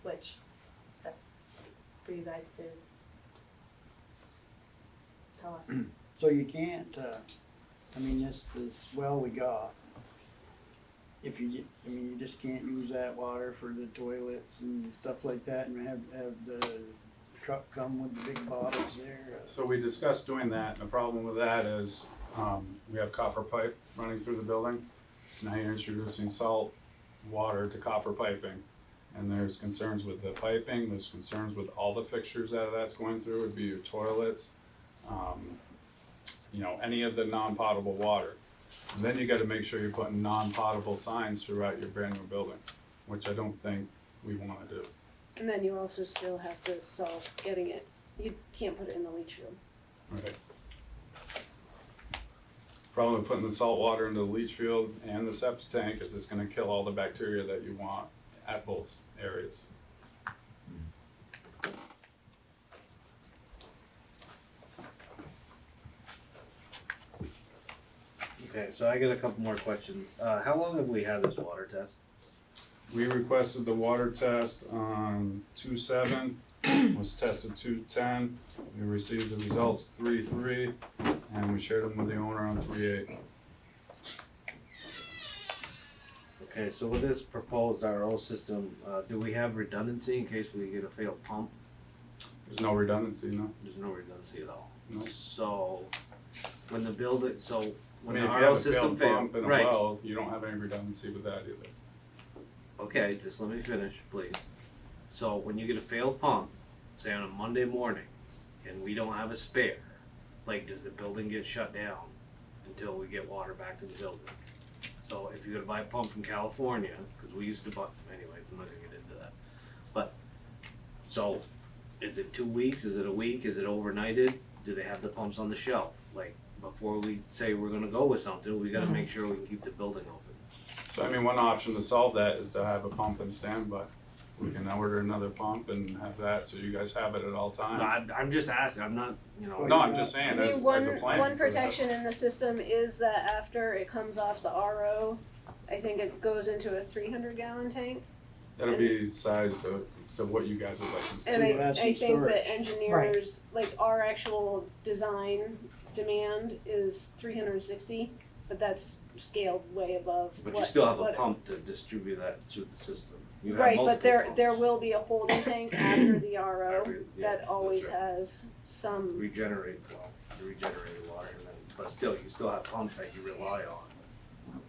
Which, that's for you guys to tell us. So you can't, this well we got, if you, you just can't use that water for the toilets and stuff like that and have the truck come with the big bottles there? So we discussed doing that, and the problem with that is, we have copper pipe running through the building. So now you're introducing salt water to copper piping. And there's concerns with the piping, there's concerns with all the fixtures that's going through, it'd be your toilets, any of the non-potable water. And then you gotta make sure you're putting non-potable signs throughout your brand new building, which I don't think we wanna do. And then you also still have to solve getting it, you can't put it in the leach field. Right. Problem with putting the salt water into the leach field and the septic tank is it's gonna kill all the bacteria that you want at both areas. Okay, so I got a couple more questions. How long have we had this water test? We requested the water test on 2/7, was tested 2/10. We received the results 3/3, and we shared them with the owner on 3/8. Okay, so with this proposed RO system, do we have redundancy in case we get a failed pump? There's no redundancy, no. There's no redundancy at all. No. So, when the building, so I when mean, the if you RO have a system failed failed, pump in a right? well, you don't have any redundancy with that either. Okay, just let me finish, please. So when you get a failed pump, say on a Monday morning, and we don't have a spare, like, does the building get shut down until we get water back to the building? So if you're gonna buy a pump from California, cause we used to buy, anyways, I'm not gonna get into that. But, so, is it 2 weeks, is it a week, is it overnighted? Do they have the pumps on the shelf? Like, before we say we're gonna go with something, we gotta make sure we can keep the building open. So I mean, one option to solve that is to have a pump in standby. We can order another pump and have that, so you guys have it at all times. I'm just asking, I'm not, you know. No, I'm just saying, I mean, as a plan. one protection in the system is that after it comes off the RO, I think it goes into a 300-gallon tank. That'll be sized to what you guys would like to see. And That's I some think storage. that engineers, like our actual design demand is 360, but that's scaled way above But what. you still have a what- pump to distribute that through the system. You have Right, but multiple there pumps. will be a holding tank after the RO Yeah, that always that's right. has some, Regenerate, well, you regenerate water, and then, but still, you still have pumps that you rely on.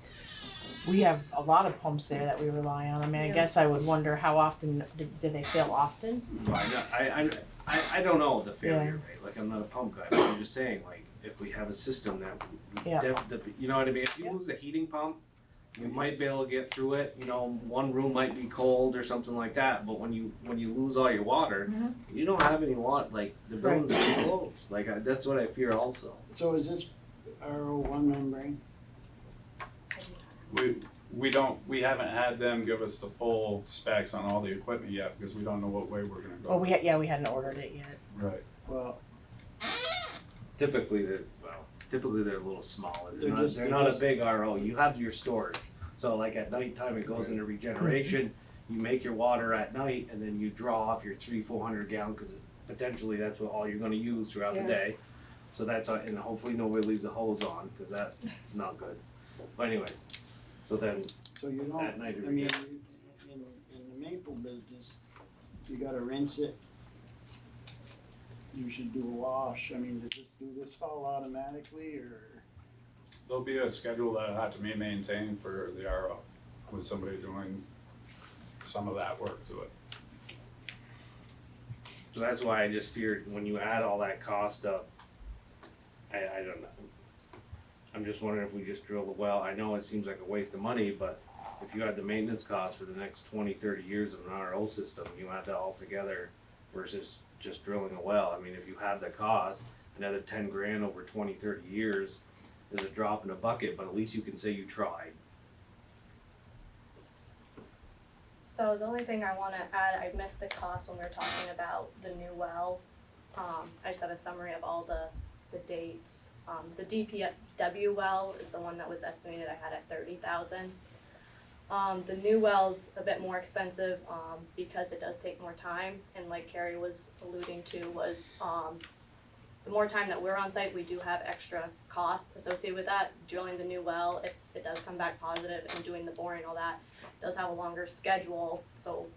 We have a lot of pumps there that we rely on. I mean, I Yeah. guess I would wonder how often, do they fail often? I don't know the failure rate, like, I'm not a pump guy, but I'm just saying, like, if we have a system that, Yeah. you know what I mean? If you lose a heating pump, you might be able to get through it, you know, one room might be cold or something like that, but when you lose all your water, you don't have any water, like, the building's too close, like, that's what I fear also. So is this RO1 membrane? We haven't had them give us the full specs on all the equipment yet, because we don't know what way we're gonna go. Well, with we this. hadn't ordered it yet. Right. Well, Typically, they're a little smaller, They're just- they're not a big RO, you have your storage. So like at nighttime, it goes into regeneration, you make your water at night, and then you draw off your 300-400 gallon, cause potentially that's what all you're gonna use throughout the Yeah. day. So that's, and hopefully nobody leaves the hose on, cause that's not good. But anyways, so then So you don't, At night I every mean, day. in the maple business, you gotta rinse it. You should do a wash, I mean, to just do this all automatically, or? There'll be a schedule that had to be maintained for the RO, with somebody doing some of that work to it. So that's why I just feared when you add all that cost up, I don't know. I'm just wondering if we just drill the well. I know it seems like a waste of money, but if you had the maintenance costs for the next 20, 30 years of an RO system, you add that all together versus just drilling a well. I mean, if you had the cost, another 10 grand over 20, 30 years is a drop in a bucket, but at least you can say you tried. So the only thing I wanna add, I missed the cost when we were talking about the new well. I just had a summary of all the dates. The DPW well is the one that was estimated I had at 30,000. The new well's a bit more expensive, because it does take more time, and like Carrie was alluding to was, the more time that we're on site, we do have extra cost associated with that. Drilling the new well, if it does come back positive, and doing the boring, all that, does have a longer schedule, so,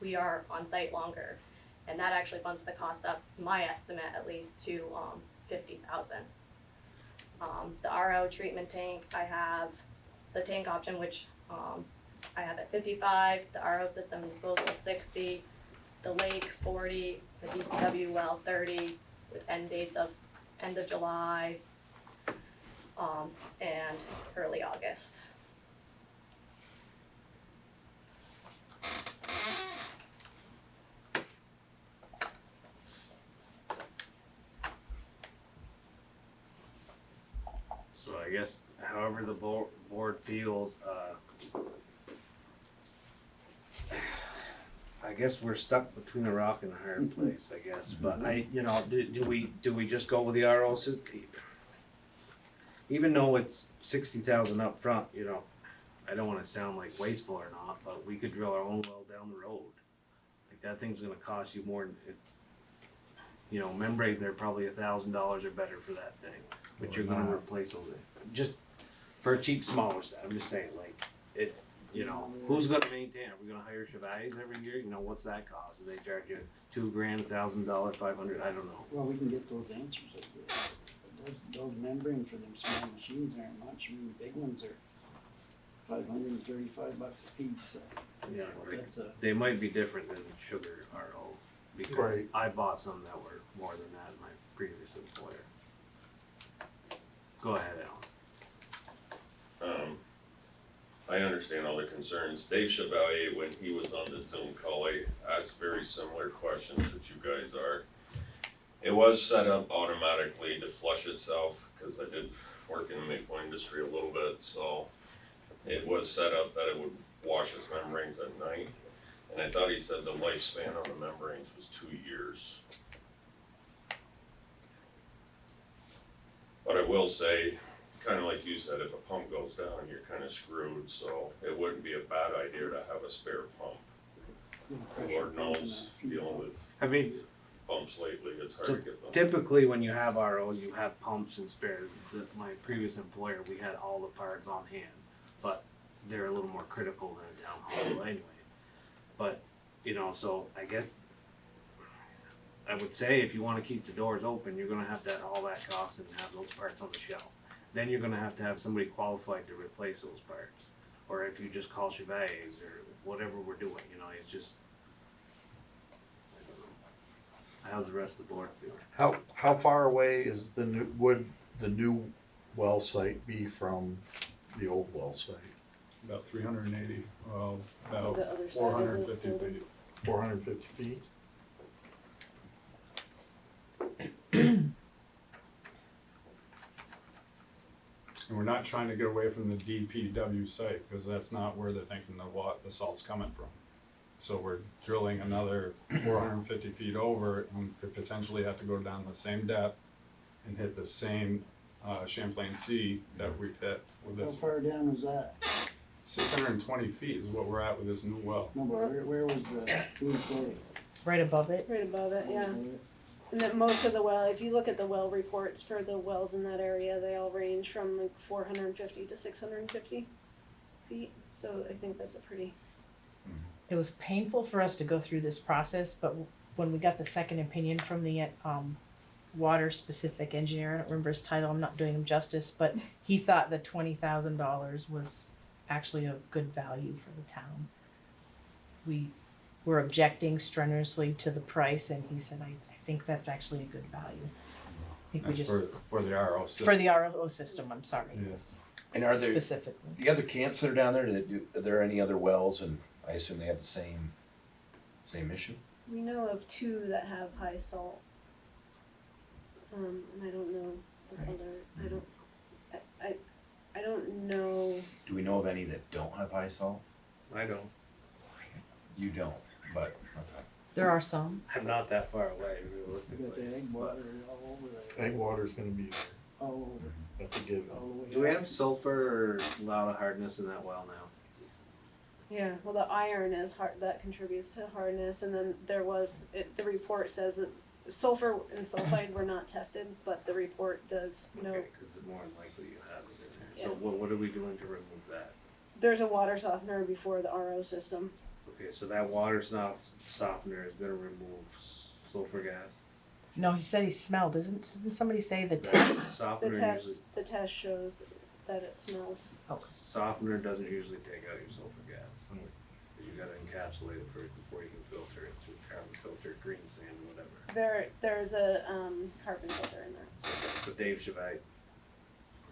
we are on site longer. And that actually bumps the cost up, my estimate at least, to, 50,000. The RO treatment tank, I have the tank option, which, I have at 55, the RO system disposal 60, the lake 40, the DPW well 30, with end dates of end of July, and early August. So I guess however the board feels, I guess we're stuck between a rock and a hard place, I guess, but do we just go with the RO system? Even though it's 60,000 up front, I don't wanna sound like wasteful or not, but we could drill our own well down the road. Like that thing's gonna cost you more than membrane, they're probably $1,000 or better for that thing, but you're gonna replace all that. Just for a cheap smaller set, I'm just saying, like, it, who's gonna maintain it? Are we gonna hire Chevaliers every year? What's that cost? Do they charge you $2 grand, $1,000, 500? I don't know. Well, we can get those answers, I guess. Those membrane for them small machines aren't much, I mean, the big ones are $535 a piece, so Yeah, that's a. they might be different than sugar RO, because Right. I bought some that were more than that in my previous employer. Go ahead, Alan. I understand all the concerns. Dave Chevalier, when he was on the Zoom call, I asked very similar questions that you guys are. It was set up automatically to flush itself, because I did work in the maple industry a little bit, so it was set up that it would wash its membranes at night. And I thought he said the lifespan on the membranes was 2 years. But I will say, kinda like you said, if a pump goes down, you're kinda screwed, so it wouldn't be a bad idea to have a spare pump. Lord knows, dealing with I mean, pumps lately, it's hard so to get them. typically when you have ROs, you have pumps and spares. My previous employer, we had all the parts on hand, but they're a little more critical than a town hall anyway. But, so I guess I would say if you wanna keep the doors open, you're gonna have to have all that cost and have those parts on the shelf. Then you're gonna have to have somebody qualified to replace those parts. Or if you just call Chevaliers or whatever we're doing, it's just, I don't know. How's the rest of the board feeling? How far away would the new well site be from the old well site? About 380, well, about The other side of the 450 building. feet. 450 feet? And we're not trying to get away from the DPW site, because that's not where they're thinking the salt's coming from. So we're drilling another 450 feet over, and could potentially have to go down the same depth and hit the same Champlain Sea that we've hit with How this. far down is that? 620 feet is what we're at with this new well. No, but where was the food play? Right above it. Right above it, yeah. And that most of the well, if you look at the well reports for the wells in that area, they all range from like 450 to 650. feet, so I think that's a pretty, It was painful for us to go through this process, but when we got the second opinion from the water specific engineer, I don't remember his title, I'm not doing him justice, but he thought the $20,000 was actually a good value for the town. We were objecting strenuously to the price, and he said, I think that's actually a good value. I think we That's just, for the RO system. for the RO system, I'm sorry, Yes. And are there specifically. the other camps that are down there? Are there any other wells? And I assume they have the same issue. we know of two that have high salt. And I don't know of Right. other, I don't know, Do we know of any that don't have high salt? I don't. You don't, but okay. There are some. I'm not that far away, You got realistically. the egg water all over there, Egg water's gonna be there, all over, that's a given. all the way Do we up. have sulfur or a lot of hardness in that well now? yeah, well, the iron is hard, that contributes to hardness, and then there was, the report says that sulfur and sulfide were not tested, but the report does note, Okay, cause it's more than likely you have it in there. So Yeah. what are we doing to remove that? there's a water softener before the RO system. Okay, so that water softener is gonna remove sulfur gas? No, he said he smelled, didn't somebody say the That test? The Softener usually, test shows that it smells. softener doesn't usually take out your sulfur gas. You gotta encapsulate it first before you can filter it through carbon filter, green sand, whatever. There's a, carbon filter in there. So Dave Chevalier,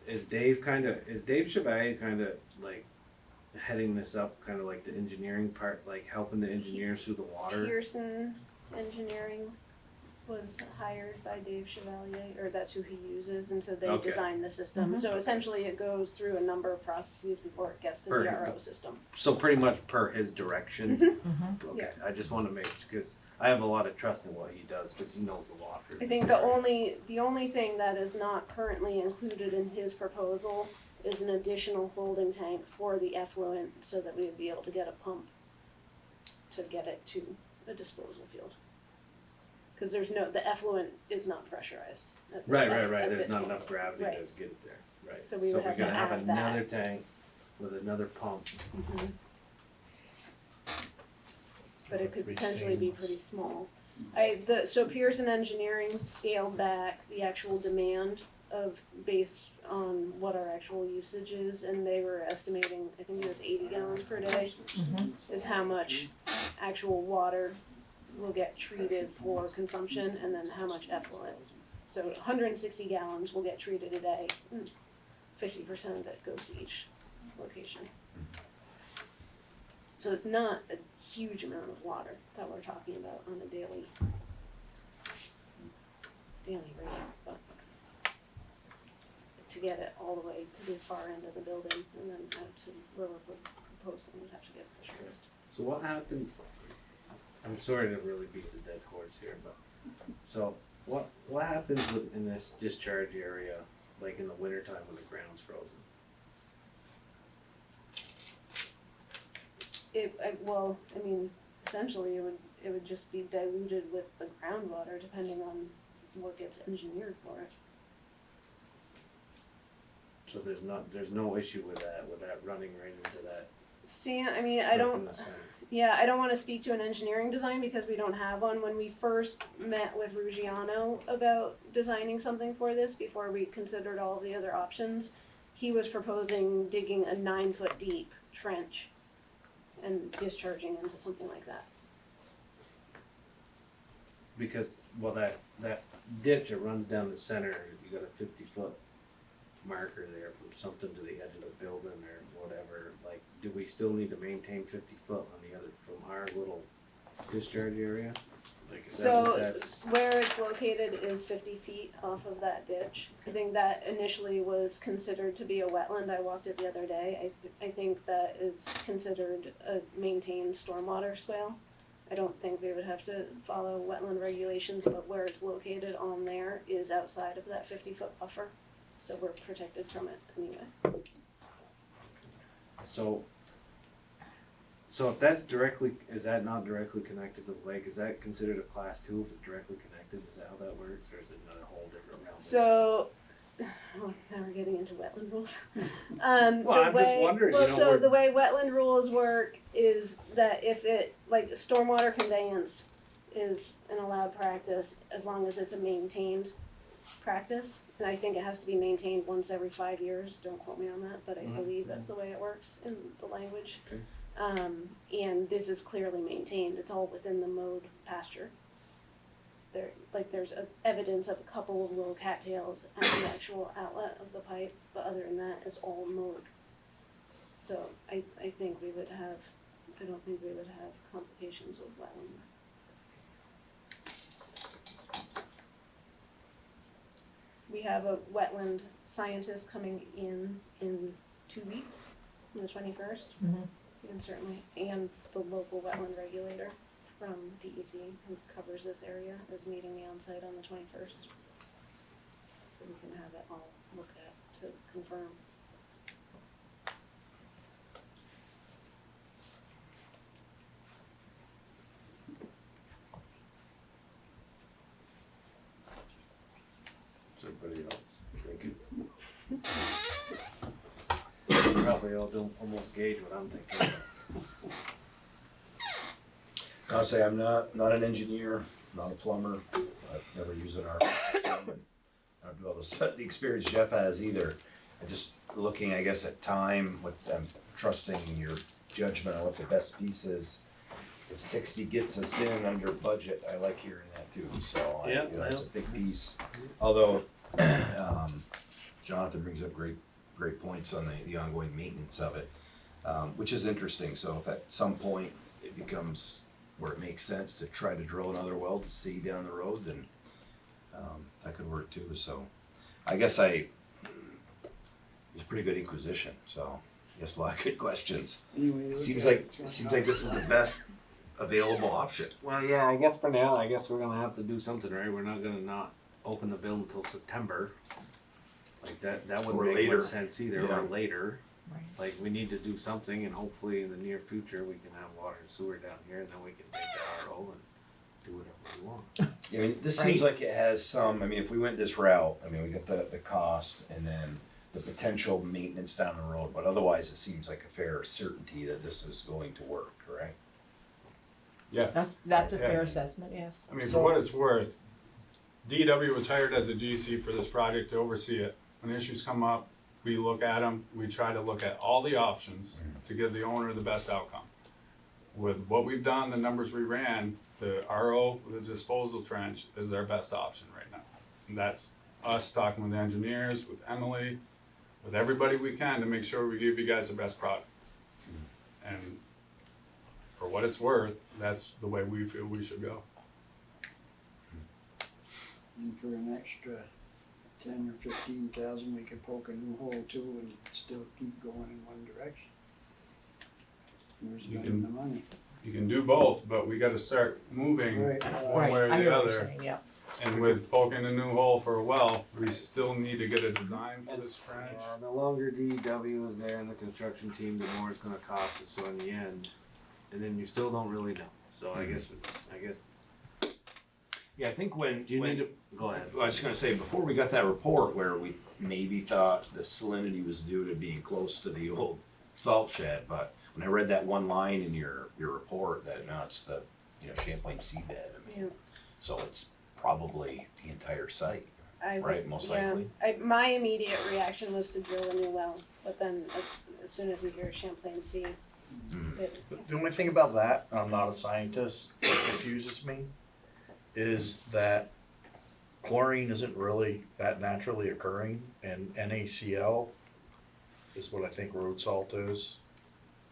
is Dave Chevalier kinda like heading this up, kinda like the engineering part, like helping the engineers through the water? Pearson Engineering was hired by Dave Chevalier, or that's who he uses, and so they Okay. designed the system. Mhm. So essentially it goes through a number of processes before it gets to the Perfect. RO system. So pretty much per his direction? Mm-hmm. Okay, I just wanna make, cause I have a lot of trust in what he does, cause he knows a lot. I think the only thing that is not currently included in his proposal is an additional holding tank for the effluent, so that we would be able to get a pump to get it to a disposal field. Cause the effluent is not pressurized. Right, at there's this not point. enough gravity to Right. get it there, right. So we would have to gotta have add that. another tank with another pump. Mhm. But it could Be potentially be stainless. pretty small. So Pearson Engineering scaled back the actual demand based on what our actual usage is, and they were estimating, I think it was 80 gallons per day, is how much actual water will get treated for consumption, and then how much effluent. So 160 gallons will get treated a day, 50% of it goes to each location. So it's not a huge amount of water that we're talking about on a daily rate, but to get it all the way to the far end of the building and then out to where we're proposing, we'd have to get pressurized. So what happens, I'm sorry to really beat the dead horse here, but, so what happens in this discharge area, like in the wintertime when the ground's frozen? Essentially it would just be diluted with the groundwater depending on what gets engineered for it. So there's no issue with that running right into that. I don't wanna speak to an engineering design because we don't have one. When we first met with Ruggiano about designing something for this, before we considered all the other options, he was proposing digging a 9-foot deep trench and discharging into something like that. Because, well, that ditch, it runs down the center, you got a 50-foot marker there from something to the edge of the building or whatever, like, do we still need to maintain 50 foot on the other, from our little discharge area? Like, is that what that's? Where it's located is 50 feet off of that ditch. I think that initially was considered to be a wetland. I walked it the other day. I think that is considered a maintained stormwater swale. I don't think we would have to follow wetland regulations, but where it's located on there is outside of that 50-foot buffer. So we're protected from it anyway. So if that's is that not directly connected to the lake? Is that considered a class 2 if it's directly connected? Is that how that works, or is it another whole different realm? So oh, now we're getting into wetland rules. Well, I'm just wondering, Well, you know, so we're- the way wetland rules work is that if it, like, stormwater conveyance is an allowed practice as long as it's a maintained practice. And I think it has to be maintained once every 5 years, don't quote me on that, but I believe that's the way it works in the language. Okay. And this is clearly maintained, it's all within the mowed pasture. There's evidence of a couple of little cattails at the actual outlet of the pipe, but other than that, it's all mowed. So I think I don't think we would have complications with wetland. We have a wetland scientist coming in 2 weeks, on the 21st. Mhm. You can certainly, and the local wetland regulator from DEC who covers this area is meeting me on site on the 21st. So we can have it all looked at to confirm. What's everybody else thinking? Probably all don't almost gauge what I'm thinking. I'll say I'm not an engineer, not a plumber. I've never used an RO. I don't do all the experience Jeff has either. I'm just looking, I guess, at time. I'm trusting in your judgment on what the best piece is. If 60 gets us in under budget, I like hearing that too. So Yeah, that's a big piece. Although Jonathan brings up great points on the ongoing maintenance of it, which is interesting. So if at some point it becomes where it makes sense to try to drill another well to see down the road, then that could work too. So I guess it was pretty good inquisition. So I guess a lot of good questions. Anyway, Seems like this is the best available option. Well, yeah, I guess for now, I guess we're gonna have to do something, right? We're not gonna not open the bill until September. Like that wouldn't Or make later. much sense either, Yeah. or later. Right. Like, we need to do something, and hopefully in the near future, we can have water and sewer down here, and then we can take that RO and do whatever we want. I mean, this seems like it has some, I mean, if we went this route, I mean, we got the cost and then the potential maintenance down the road, but otherwise it seems like a fair certainty that this is going to work, correct? Yeah, That's a Yeah. fair assessment, yes. I mean, for what it's worth, DW was hired as a GC for this project to oversee it. When issues come up, we look at them, we try to look at all the options to give the owner the best outcome. With what we've done, the numbers we ran, the RO, the disposal trench is our best option right now. And that's us talking with engineers, with Emily, with everybody we can to make sure we give you guys the best product. And for what it's worth, that's the way we feel we should go. And for an extra 10 or 15,000, we could poke a new hole too and still keep going in one direction. We're spending the money. You can do both, but we gotta start moving Right. one way or I the hear what you're other. saying, yeah. And with poking a new hole for a well, we still need to get a design for this trench. The longer DEW is there in the construction team, the more it's gonna cost us, so in the end, and then you still don't really know, so I guess. Yeah, I think when, Do you need to, go ahead. I was just gonna say, before we got that report where we maybe thought the salinity was due to being close to the old salt shed, but when I read that one line in your report that now it's the, Champlain seabed, I mean, Yeah. so it's probably the entire site, I would- right, most yeah. likely? My immediate reaction was to drill a new well, but then as soon as you hear Champlain Sea, The only thing about that, and I'm not a scientist, that confuses me, is that chlorine isn't really that naturally occurring, and NaCl is what I think road salt is.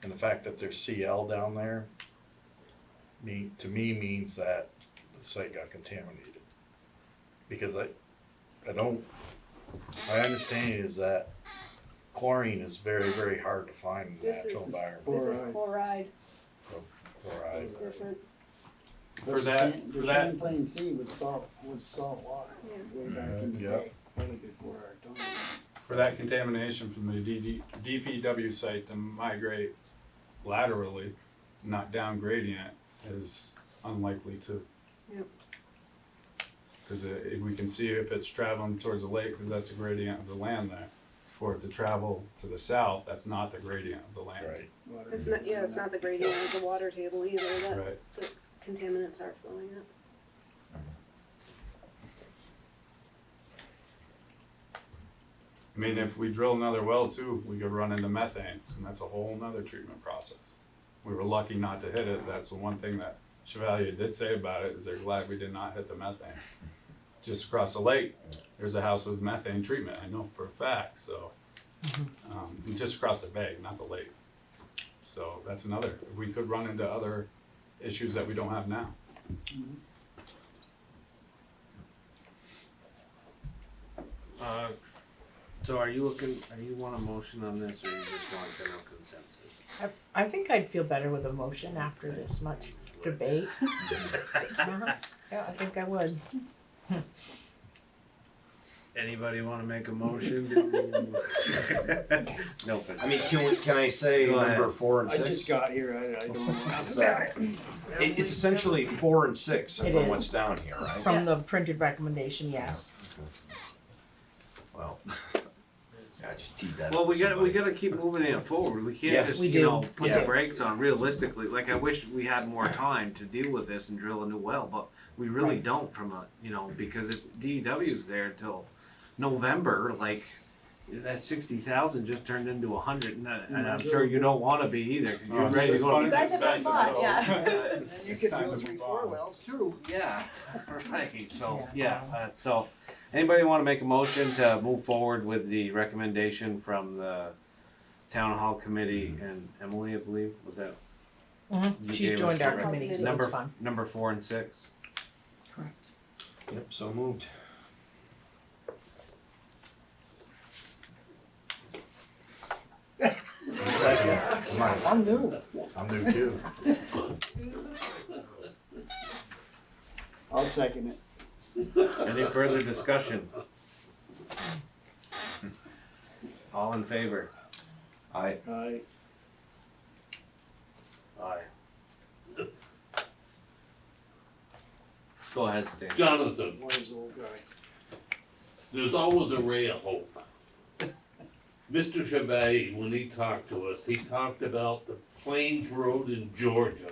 And the fact that there's Cl down there, to me means that the site got contaminated. Because my understanding is that chlorine is very, very hard to find in the This natural is- environment. this is chloride, Chloride. it's different. For that- The Champlain Sea was salt water Yeah. way back in the Yeah. day, way before our time. For that contamination from the DPW site to migrate laterally, not down gradient, is unlikely to. Cause we can see if it's traveling towards the lake, cause that's a gradient of the land there. For it to travel to the south, that's not the gradient of the land. Right. Water It's not, yeah, it's not the gradient of the water table either, that Right. the contaminants are flowing up. I mean, if we drill another well too, we could run into methane, and that's a whole nother treatment process. We were lucky not to hit it, that's the one thing that Chevalier did say about it, is they're glad we did not hit the methane. Just across the lake, there's a house with methane treatment, I know for a fact, so. And just across the bay, not the lake. So that's another, we could run into other issues that we don't have now. So are you want a motion on this, or you just want general consensus? I think I'd feel better with a motion after this much debate. Yeah, I think I would. Anybody wanna make a motion? No. I mean, can I say Go ahead. number 4 and I 6? just got here, I don't know. It's essentially 4 and 6 It from is. what's down here, right? From the printed recommendation, yes. Well, yeah, I just teed that Well, up we for gotta somebody. keep moving it forward, we Yeah. can't just, We you do. know, put the Yeah. brakes on realistically, like I wish we had more time to deal with this and drill a new well, but we really Right. don't from a, you know, because if DEW's there till November, like, that 60,000 just turned into 100, and I'm sure you don't wanna be either, cause you're Oh, ready to it's go. fun You as guys it's have done been, fun, though. yeah. And you It's could time drill to 3, move 4 on. wells too. Yeah, right, so, so, anybody wanna make a motion to move forward with the recommendation from the town hall committee, and Emily, I believe, was that? You She's gave joined us our the committee, so number, it's fun. number 4 and 6? Correct. Yep, so moved. I'm new. I'm new too. I'll second it. Any further discussion? All in favor? I I, Aye. Go ahead, Stan. Jonathan, wise old guy. there's always a ray of hope. Mr. Chevalier, when he talked to us, he talked about the Plains Road in Georgia,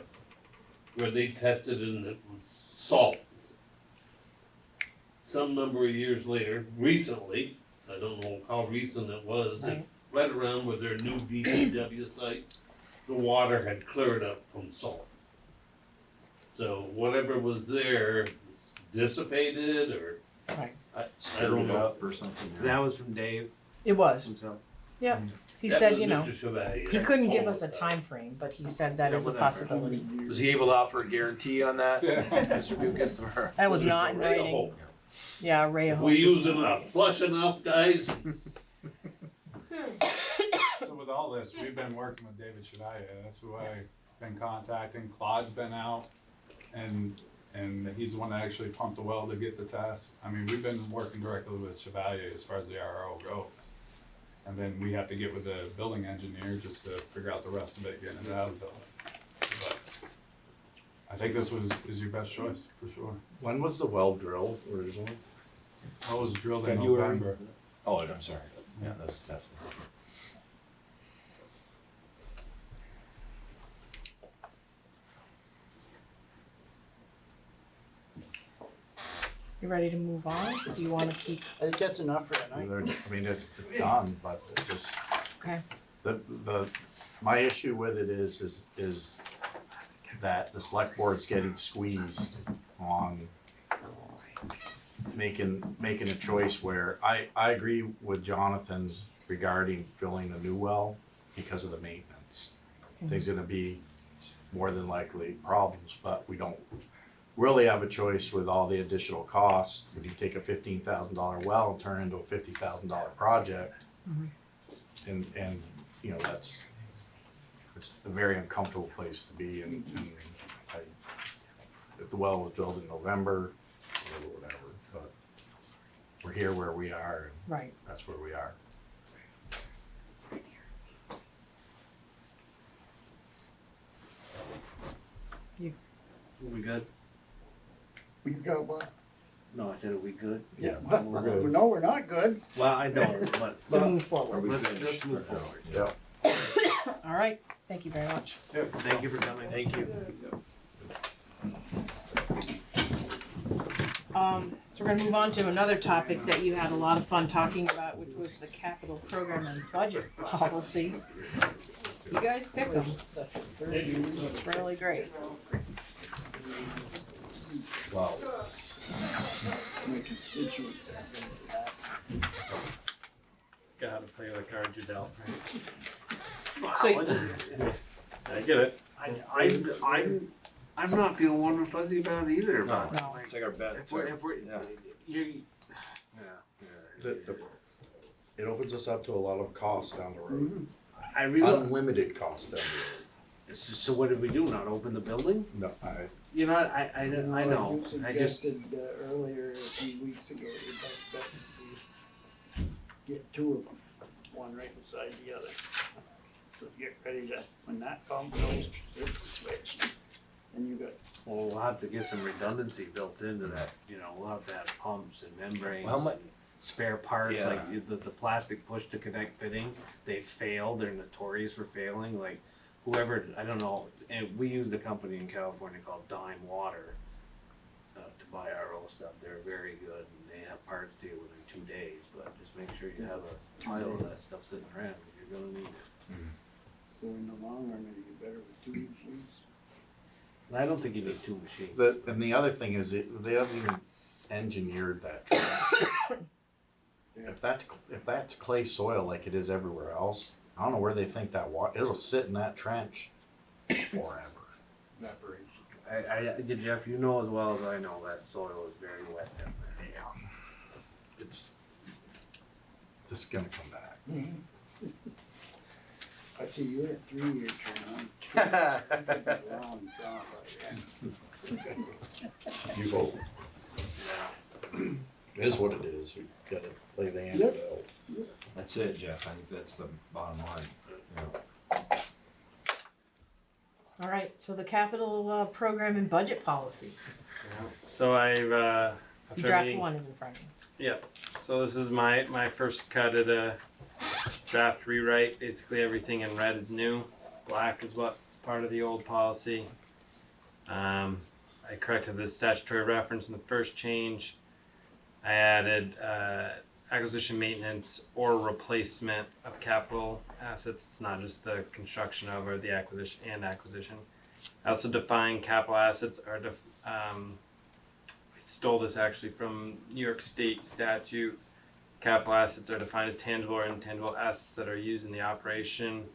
where they tested and it was salt. Some number of years later, recently, I don't know how recent it was, right around with their new DPW site, the water had cleared up from salt. So whatever was there was dissipated, or Right. I stirred don't it know. up or something. yeah. That was from Dave It was, himself. yeah. He That said, was you know, Mr. Chevalier he that couldn't told give us a that. time frame, but he said that Yeah, is a whatever. possibility. Was he able to offer a guarantee on that, Yeah. Mr. Bucus? Or- That was There's not a in ray of writing. hope. Yeah, Ray If of we Hope is use not enough, flush enough, guys. So with all this, we've been working with David Chevalier, that's who I've been contacting, Claude's been out, and he's the one that actually pumped the well to get the test. I mean, we've been working directly with Chevalier as far as the RO goes. And then we have to get with the building engineer just to figure out the rest of it, getting it out of the building. But I think this is your best choice, for sure. When was the well drilled originally? I was drilled in February? November. Oh, I'm sorry. Yeah, that's. You ready to move on? Do you wanna keep, I think that's enough for tonight. I mean, it's done, but it just, okay, my issue with it is that the select board's getting squeezed on making a choice where I agree with Jonathan regarding drilling a new well because of the maintenance. There's gonna be more than likely problems, but we don't really have a choice with all the additional costs. If you take a $15,000 well and turn it into a $50,000 project, and you know, it's a very uncomfortable place to be, and if the well was drilled in November or whatever, but we're here where we are, and right. that's where we are. We good? You got what? No, I said, are we good? Yeah, we're good. no, we're not good. Well, I know, but To move forward. let's move forward. Yeah. All right, thank you very much. Thank you for coming. Thank you. So we're gonna move on to another topic that you had a lot of fun talking about, which was the capital program and budget policy. You guys pick them. It's really great. Wow. My constituents are gonna be happy. Gotta play the cards you dealt, right? So I get it. I'm not feeling warm and fuzzy about it either, but. No. It's like our bet. If we're, Yeah. you, It opens us up to a lot of costs down the road. I really, Unlimited costs down the so what did we do, not open the building? road. No, You know, I know, You I just, suggested earlier, a few weeks ago, you'd like that to get two of them, one right beside the other. So get ready to, when that pump goes, flip the switch, and you got, well, we'll have to get some redundancy built into that, you know, we'll have to have pumps and membranes. How much? Spare parts, Yeah. like the plastic push to connect fitting, they fail, they're notorious for failing, like whoever, I don't know, and we used a company in California called Dime Water to buy RO stuff, they're very good, and they have parts to deal within 2 days, but just make sure you have a pile of that stuff sitting around, because you're gonna need it. so in the long run, it'd be better with two machines. And I don't think you need 2 machines. And the other thing is, they haven't even engineered that track. If that's clay soil like it is everywhere else, I don't know where they think that water, it'll sit in that trench forever. Evaporation. Jeff, you know as well as I know that soil is very wet down there. Yeah. This is gonna come back. I see you had a 3-year turn on. Long gone by then. You vote. It is what it is, we gotta play the hand Yep. dealt. That's it, Jeff. I think that's the bottom line. Yeah. All right, so the capital program and budget policy. So I've after Draft meeting- 1 is in front of you. Yep. So this is my first cut at a draft rewrite. Basically everything in red is new. Black is what's part of the old policy. I corrected the statutory reference in the first change. I added acquisition, maintenance, or replacement of capital assets. It's not just the construction of or the acquisition. I also define capital assets are I stole this actually from New York State statute. Capital assets are defined as tangible or intangible assets that are used in operations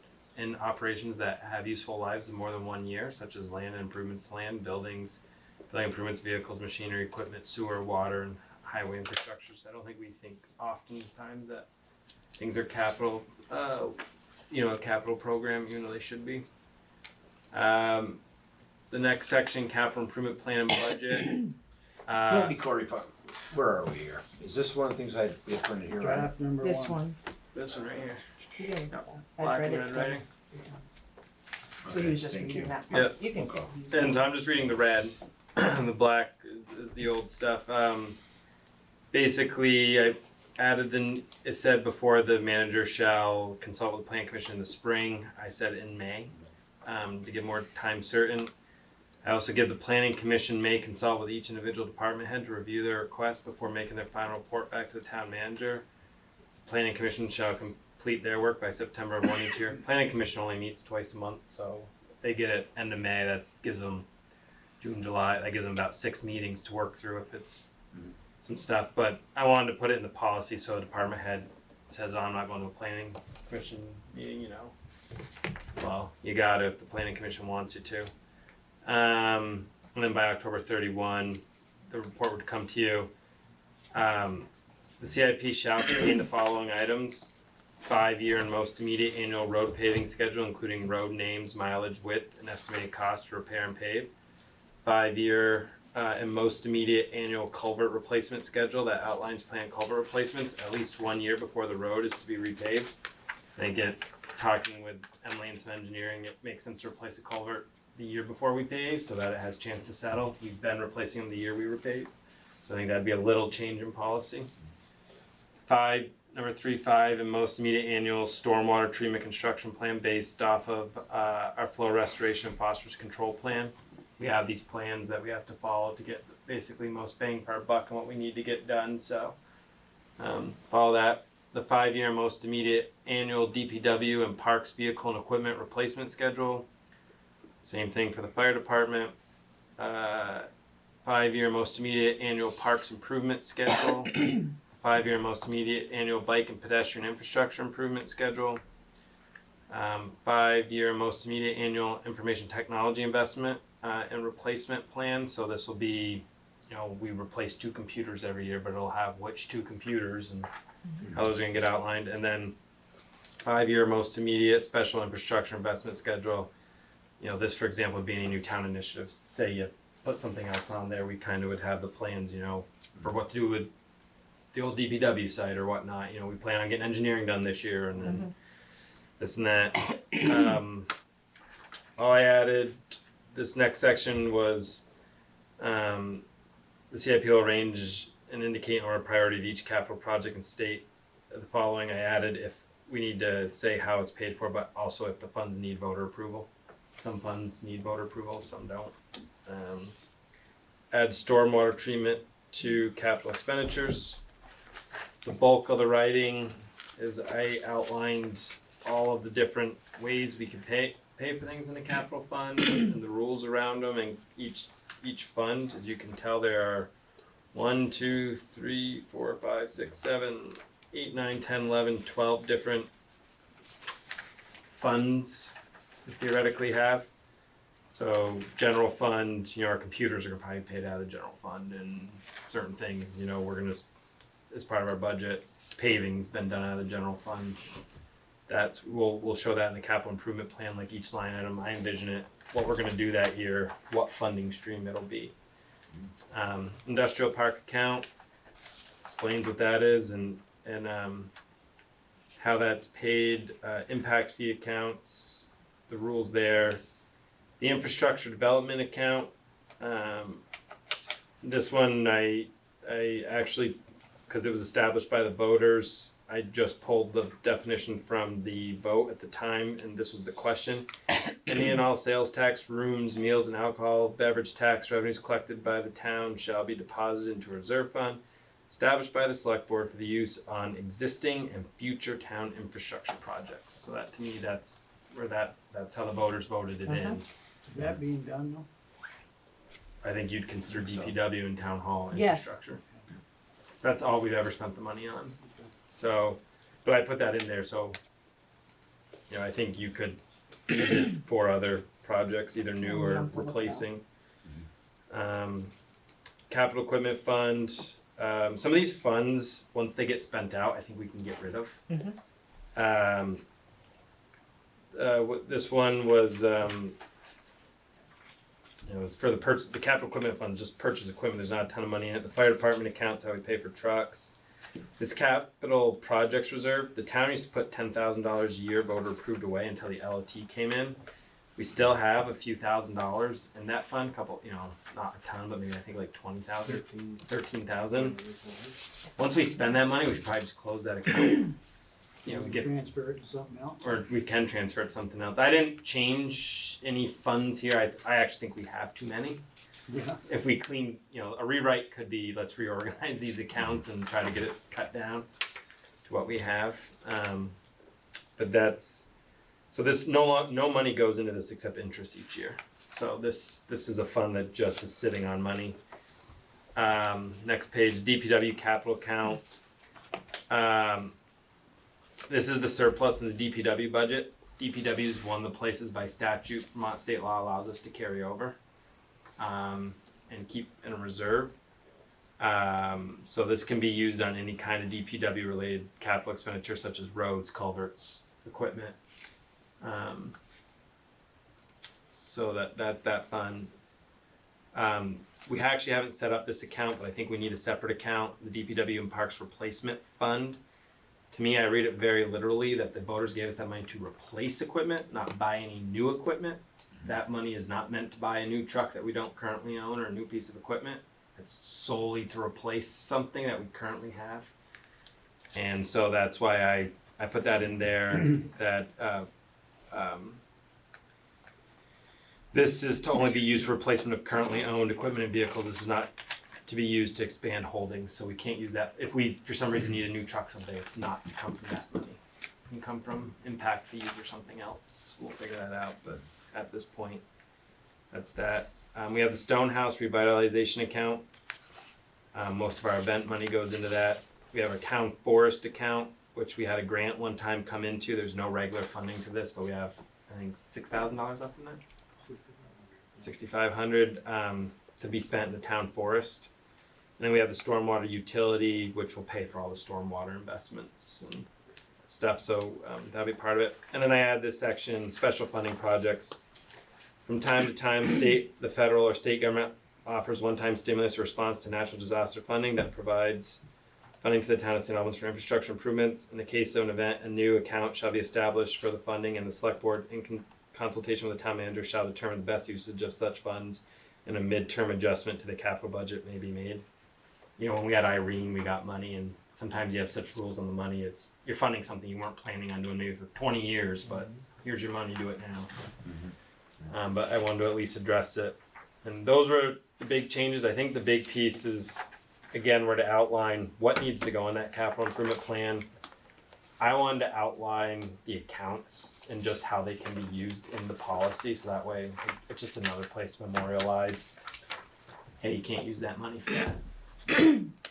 that have useful lives of more than 1 year, such as land improvements to land, building improvements, vehicles, machinery, equipment, sewer, water, and highway infrastructure. So I don't think we think oftentimes that things are capital, a capital program, even though they should be. The next section, capital improvement plan and budget. Maybe Corey, where are we here? Is this one of the things we have printed here, right? Draft number This one. one. This one right here. You can, I Black read and it red writing. twice. So he was just Thank reading you. that Yeah. part. You can. And so I'm just reading the red, and the black is the old stuff. Basically, I added it said before the manager shall consult with the plan commission in the spring. I said in May, to give more time certain. I also give the planning commission may consult with each individual department head to review their requests before making their final report back to the town manager. Planning commission shall complete their work by September of 1 each year. Planning commission only meets twice a month, so if they get it end of May, that gives them June, July, that gives them about 6 meetings to work through if it's some stuff. But I wanted to put it in the policy so the department head says, oh, I'm not going to a planning commission meeting, Well, you got it if the planning commission wants you to. And then by October 31, the report would come to you. The CIP shall contain the following items: 5-year and most immediate annual road paving schedule, including road names, mileage, width, and estimated cost to repair and pave. 5-year and most immediate annual culvert replacement schedule that outlines planned culvert replacements at least 1 year before the road is to be repaved. They get talking with Emily and some engineering. It makes sense to replace a culvert the year before we pave so that it has a chance to settle. We've been replacing them the year we repave. So So I think that'd be a little change in policy. Number 3.5, and most immediate annual stormwater treatment construction plan based off of our flow restoration and phosphorus control plan. We have these plans that we have to follow to get basically most bang for our buck and what we need to get done. So follow that. The 5-year most immediate annual DPW and parks vehicle and equipment replacement schedule. Same thing for the fire department. 5-year most immediate annual parks improvement schedule. 5-year most immediate annual bike and pedestrian infrastructure improvement schedule. 5-year most immediate annual information technology investment and replacement plan. So this will be, we replace 2 computers every year, but it'll have which 2 computers and how those are gonna get outlined. And then 5-year most immediate special infrastructure investment schedule. This, for example, would be any new town initiatives. Say you put something else on there, we kind of would have the plans, for what to do with the old DPW site or whatnot. We plan on getting engineering done this year, and then this and that. All I added, this next section was the CIP will arrange and indicate an order of priority of each capital project and state the following. I added if we need to say how it's paid for, but also if the funds need voter approval. Some funds need voter approval, some don't. Add stormwater treatment to capital expenditures. The bulk of the writing is I outlined all of the different ways we can pay for things in the capital fund and the rules around them, and each fund, as you can tell, there are 1, 2, 3, 4, 5, 6, 7, 8, 9, 10, 11, 12 different funds we theoretically have. So general fund, our computers are gonna probably paid out of the general fund, and certain things, we're gonna, as part of our budget, paving's been done out of the general fund. We'll show that in the capital improvement plan, like each line item. I envision it, what we're gonna do that year, what funding stream it'll be. Industrial park account explains what that is and how that's paid. Impact fee accounts, the rules there. The infrastructure development account. This one I actually, because it was established by the voters, I just pulled the definition from the vote at the time, and this was the question. Any and all sales tax, rooms, meals and alcohol, beverage tax revenues collected by the town shall be deposited into a reserve fund established by the select board for the use on existing and future town infrastructure projects. So that, to me, that's how the voters voted it in. Is that being done though? I think you'd consider DPW and town hall Yes. infrastructure. That's all we've ever spent the money on. So, but I put that in there, so, I think you could use it for other projects, either new or replacing. Capital equipment fund, some of these funds, once they get spent out, I think we can get rid of. This one was, it was for the capital equipment fund, just purchase equipment. There's not a ton of money in it. The fire department account's how we pay for trucks. This capital projects reserve, the town used to put $10,000 a year voter approved away until the LOT came in. We still have a few $1,000s in that fund, not a ton, but maybe I think like 20,000, 13,000. Once we spend that money, we should probably just close that account. We get Transfer it to something else? or we can transfer it to something else. I didn't change any funds here. I actually think we have too many. Yeah. If we clean, a rewrite could be, let's reorganize these accounts and try to get it cut down to what we have. But so this, no money goes into this except interest each year. So this is a fund that just is sitting on money. Next page, DPW capital account. This is the surplus in the DPW budget. DPW is one of the places by statute, Vermont state law allows us to carry over and keep in a reserve. So this can be used on any kind of DPW related capital expenditure such as roads, culverts, equipment. So that's that fund. We actually haven't set up this account, but I think we need a separate account, the DPW and Parks Replacement Fund. To me, I read it very literally that the voters gave us that money to replace equipment, not buy any new equipment. That money is not meant to buy a new truck that we don't currently own or a new piece of equipment. It's solely to replace something that we currently have. And so that's why I put that in there, that this is to only be used for replacement of currently owned equipment and vehicles. This is not to be used to expand holdings, so we can't use that. If we, for some reason, need a new truck someday, it's not to come from that money. It can come from impact fees or something else. We'll figure that out, but at this point, that's that. We have the Stonehouse Revitalization Account. Most of our event money goes into that. We have our Town Forest Account, which we had a grant one time come into. There's no regular funding to this, but we have, I think, $6,000 left in there. $6,500 to be spent in the town forest. And then we have the stormwater utility, which will pay for all the stormwater investments and stuff. So that'll be part of it. And then I add this section, special funding projects. From time to time, the federal or state government offers one-time stimulus response to natural disaster funding that provides funding for the town of St. Albans for infrastructure improvements. In the case of an event, a new account shall be established for the funding, and the select board, in consultation with the town manager, shall determine the best usage of such funds, and a midterm adjustment to the capital budget may be made. You know, when we had Irene, we got money, and sometimes you have such rules on the money. It's you're funding something you weren't planning on doing maybe for 20 years, but here's your money, do it now. But I wanted to at least address it. And those were the big changes. I think the big piece is, again, we're to outline what needs to go in that capital improvement plan. I wanted to outline the accounts and just how they can be used in the policy, so that way it's just another place to memorialize, hey, you can't use that money for that.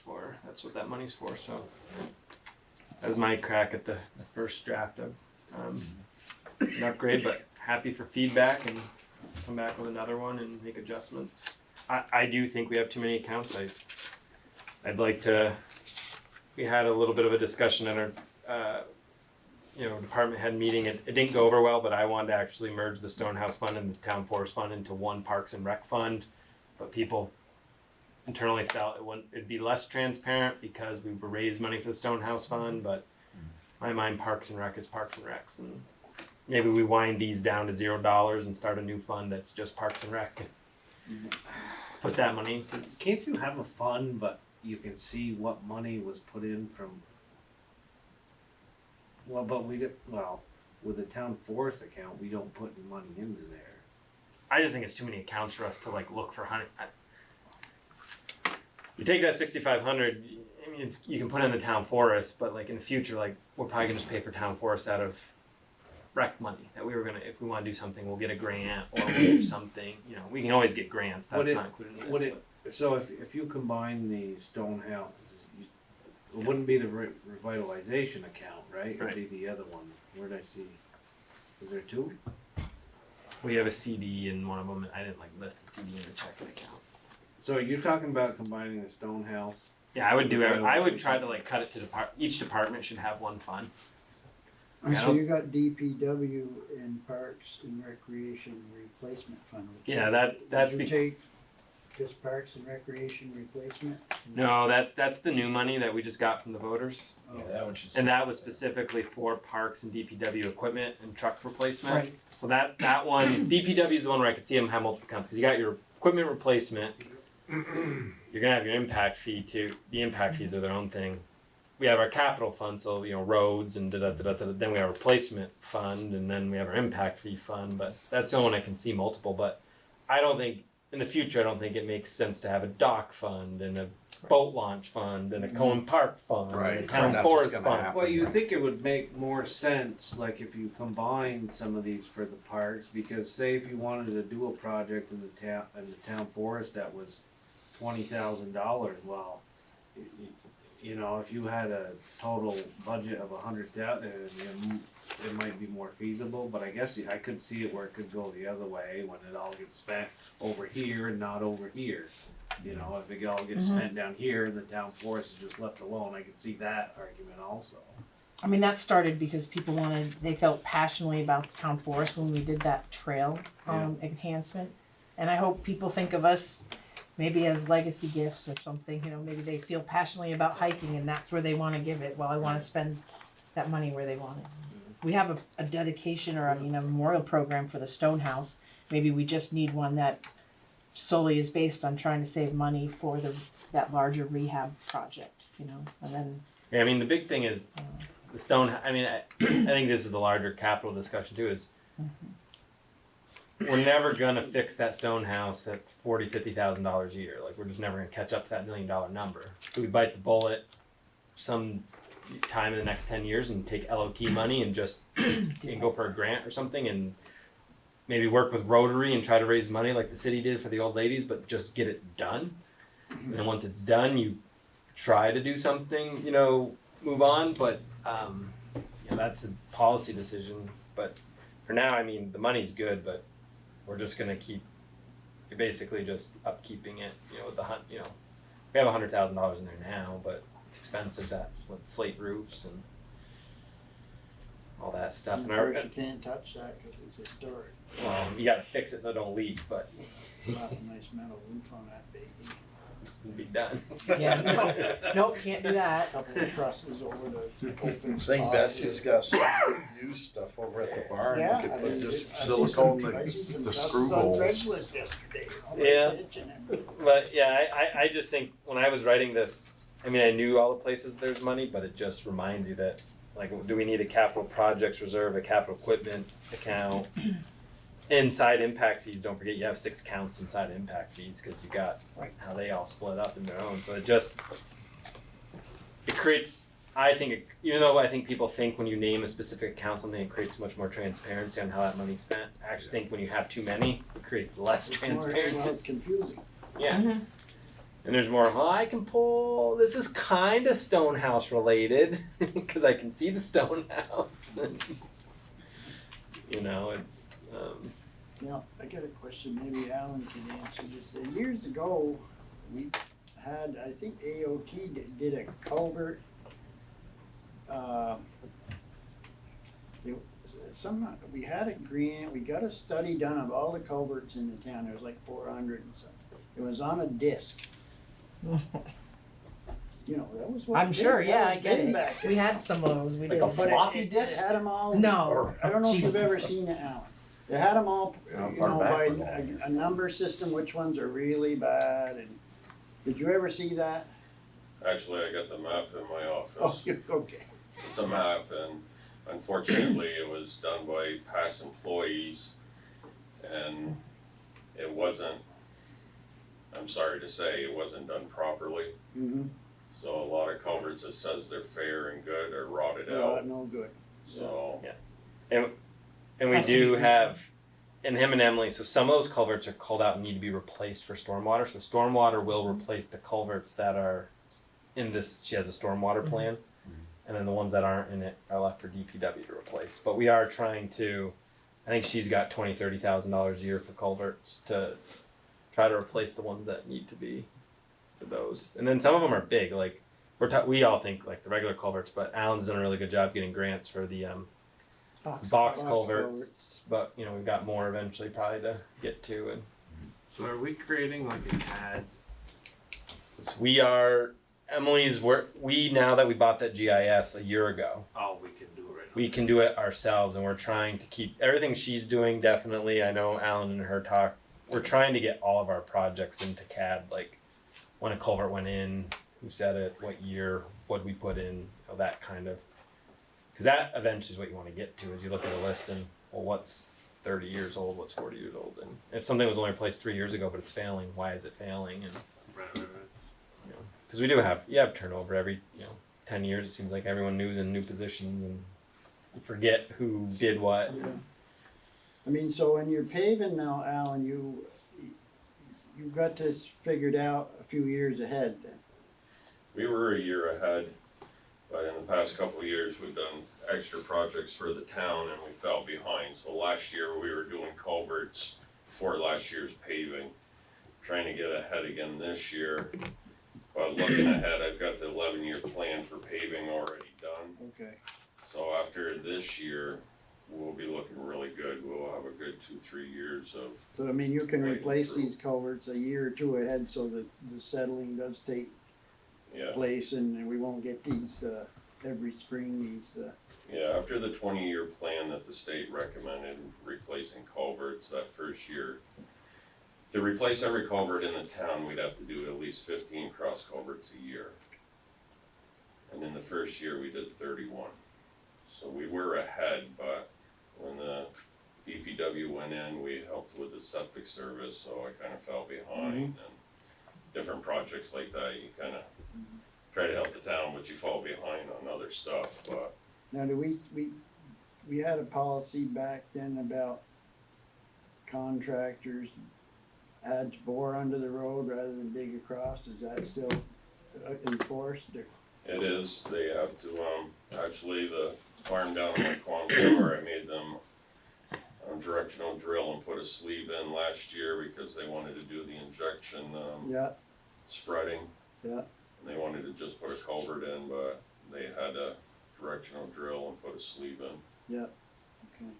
Or that's what that money's for. So that's my crack at the first draft of an upgrade, but happy for feedback and come back with another one and make adjustments. I do think we have too many accounts. I'd like to, we had a little bit of a discussion at our department head meeting. It didn't go over well, but I wanted to actually merge the Stonehouse Fund and the Town Forest Fund into one Parks and Rec Fund. But people internally felt it'd be less transparent because we would raise money for the Stonehouse Fund, but in my mind, Parks and Rec is Parks and Recs, and maybe we wind these down to $0 and start a new fund that's just Parks and Rec. Put that money. Can't you have a fund, but you can see what money was put in from? Well, but with the town forest account, we don't put any money into there. I just think it's too many accounts for us to look for honey. You take that $6,500. I mean, you can put it in the town forest, but in the future, we're probably gonna just pay for town forest out of rec money that we were gonna. If we want to do something, we'll get a grant or we'll do something. We can always get grants. That's not included in this. So if you combine the Stonehouse, it wouldn't be the revitalization account, right? It'd be the other one. Where did I see? Is there two? We have a CD in one of them. I didn't list the CD in the checking account. So you're talking about combining the Stonehouse? Yeah, I would do it. I would try to cut it to each department should have one fund. So you got DPW and Parks and Recreation Replacement Fund. Yeah, that's Did you take just Parks and Recreation Replacement? No, that's the new money that we just got from the voters. Yeah, that one should. And that was specifically for parks and DPW equipment and truck replacement. Right. So that one, DPW is the one where I could see them have multiple accounts, because you got your equipment replacement, you're gonna have your impact fee too. The impact fees are their own thing. We have our capital fund, so roads and then we have a replacement fund, and then we have our impact fee fund, but that's the only one I can see multiple. But I don't think, in the future, I don't think it makes sense to have a dock fund and a boat launch fund and a Cohen Park fund and a town forest fund. Well, you think it would make more sense, if you combine some of these for the parks, because say if you wanted to do a project in the town forest that was $20,000, well, if you had a total budget of $100,000, it might be more feasible. But I guess I could see it where it could go the other way when it all gets spent over here and not over here. If it all gets spent down here and the town forest is just left alone, I could see that argument also. I mean, that started because they felt passionately about the town forest when we did that trail enhancement. And I hope people think of us maybe as legacy gifts or something. Maybe they feel passionately about hiking and that's where they want to give it. Well, I want to spend that money where they want it. We have a dedication or a memorial program for the Stonehouse. Maybe we just need one that solely is based on trying to save money for that larger rehab project, and then. Yeah, I mean, the big thing is the stone, I mean, I think this is the larger capital discussion too, is we're never gonna fix that stone house at $40,000-$50,000 a year. Like, we're just never gonna catch up to that $1 million number. We bite the bullet some time in the next 10 years and take LOT money and just and go for a grant or something, and maybe work with Rotary and try to raise money like the city did for the old ladies, but just get it done. And then once it's done, you try to do something, move on, but that's a policy decision. But for now, I mean, the money's good, but we're just gonna keep basically just upkeeping it, with the we have $100,000 in there now, but it's expensive with slate roofs and all that stuff. And of course, you can't touch that because it's historic. Well, you gotta fix it so it don't leak, but Not a nice metal roof on that baby. it'll be done. Yeah, nope, can't do that. Couple of trusses over the open I think spot. Bessie's got some used stuff over at the barn. Yeah, We could I put mean, just I see silicone I see some the trusses screw on holes. Craigslist yesterday. Yeah. Pitch and everything. But yeah, I just think when I was writing this, I mean, I knew all the places there's money, but it just reminds you that, like, do we need a capital projects reserve, a capital equipment account? Inside impact fees, don't forget you have 6 accounts inside impact fees, because you got how they all split up in their own. So it creates, I think, even though I think people think when you name a specific account something, it creates much more transparency on how that money's spent. I actually think when you have too many, it creates less transparency. It's confusing. Yeah. Mm-hmm. And there's more, I can pull, this is kind of Stonehouse related, because I can see the Stonehouse. It's, Now, I got a question, maybe Alan can answer this. Years ago, we had, I think AOT did a culvert. We had a grant, we got a study done of all the culverts in the town, there was like 400 and something. It was on a disc. That was what. I'm sure, yeah, I get it. Back then. We had some of those, we did. Like a floppy It disk? had them all. No. I don't know if you've ever seen it, Alan. They had them all, far back by with all a number system, which ones are really bad, and did you ever see that? Actually, I got the map in my Oh, office. okay. It's a map, and unfortunately, it was done by past employees, and it wasn't, I'm sorry to say, it wasn't done properly. Mm-hmm. So a lot of culverts that says they're fair and good are rotted Well, out, no good. so. and we Has to do be- have, and him and Emily, so some of those culverts are called out and need to be replaced for stormwater. So stormwater will replace the culverts that are in this, she has a stormwater plan. And then the ones that aren't in it are left for DPW to replace. But we are trying to, I think she's got $20,000-$30,000 a year for culverts to try to replace the ones that need to be for those. And then some of them are big, like we all think like the regular culverts, but Alan's done a really good job getting grants for the box culverts. But we've got more eventually probably to get to. And So are we creating like a CAD? so we are, now that we bought that GIS a year ago, Oh, we can do it right now. we can do it ourselves, and we're trying to keep everything she's doing. Definitely, I know Alan and her talk. We're trying to get all of our projects into CAD, like when a culvert went in, who said it, what year, what we put in, that kind of. Because that eventually is what you want to get to, is you look at a list and, well, what's 30 years old, what's 40 years old, and if something was only replaced 3 years ago but it's failing, why is it failing? And Right. because we do have turnover every 10 years. It seems like everyone new in new positions, and you forget who did what. Yeah. I mean, so when you're paving now, Alan, you got this figured out a few years ahead then. We were a year ahead, but in the past couple of years, we've done extra projects for the town and we fell behind. So last year, we were doing culverts for last year's paving, trying to get ahead again this year. But looking ahead, I've got the 11-year plan for paving already done. Okay. So after this year, we'll be looking really good. We'll have a good 2-3 years of, So I mean, you can Waiting replace through. these culverts a year or two ahead so that the settling does take yeah. place and we won't get these, every spring, Yeah, after the 20-year plan that the state recommended replacing culverts, that first year, To replace every culvert in the town, we'd have to do at least 15 cross culverts a year. And in the first year, we did 31. So we were ahead, but when the DPW went in, we helped with the septic service, so I kind of fell behind. And different projects like that, you kind of try to help the town, but you fall behind on other stuff. But Now, do we had a policy back then about contractors had to bore under the road rather than dig across. Is that still enforced? Or? it is, they have to, actually the farm down in Quantico, where I made them directional drill and put a sleeve in last year because they wanted to do the injection, Yeah, spreading. yeah. And they wanted to just put a culvert in, but they had a directional drill and put a sleeve in. Yeah, okay.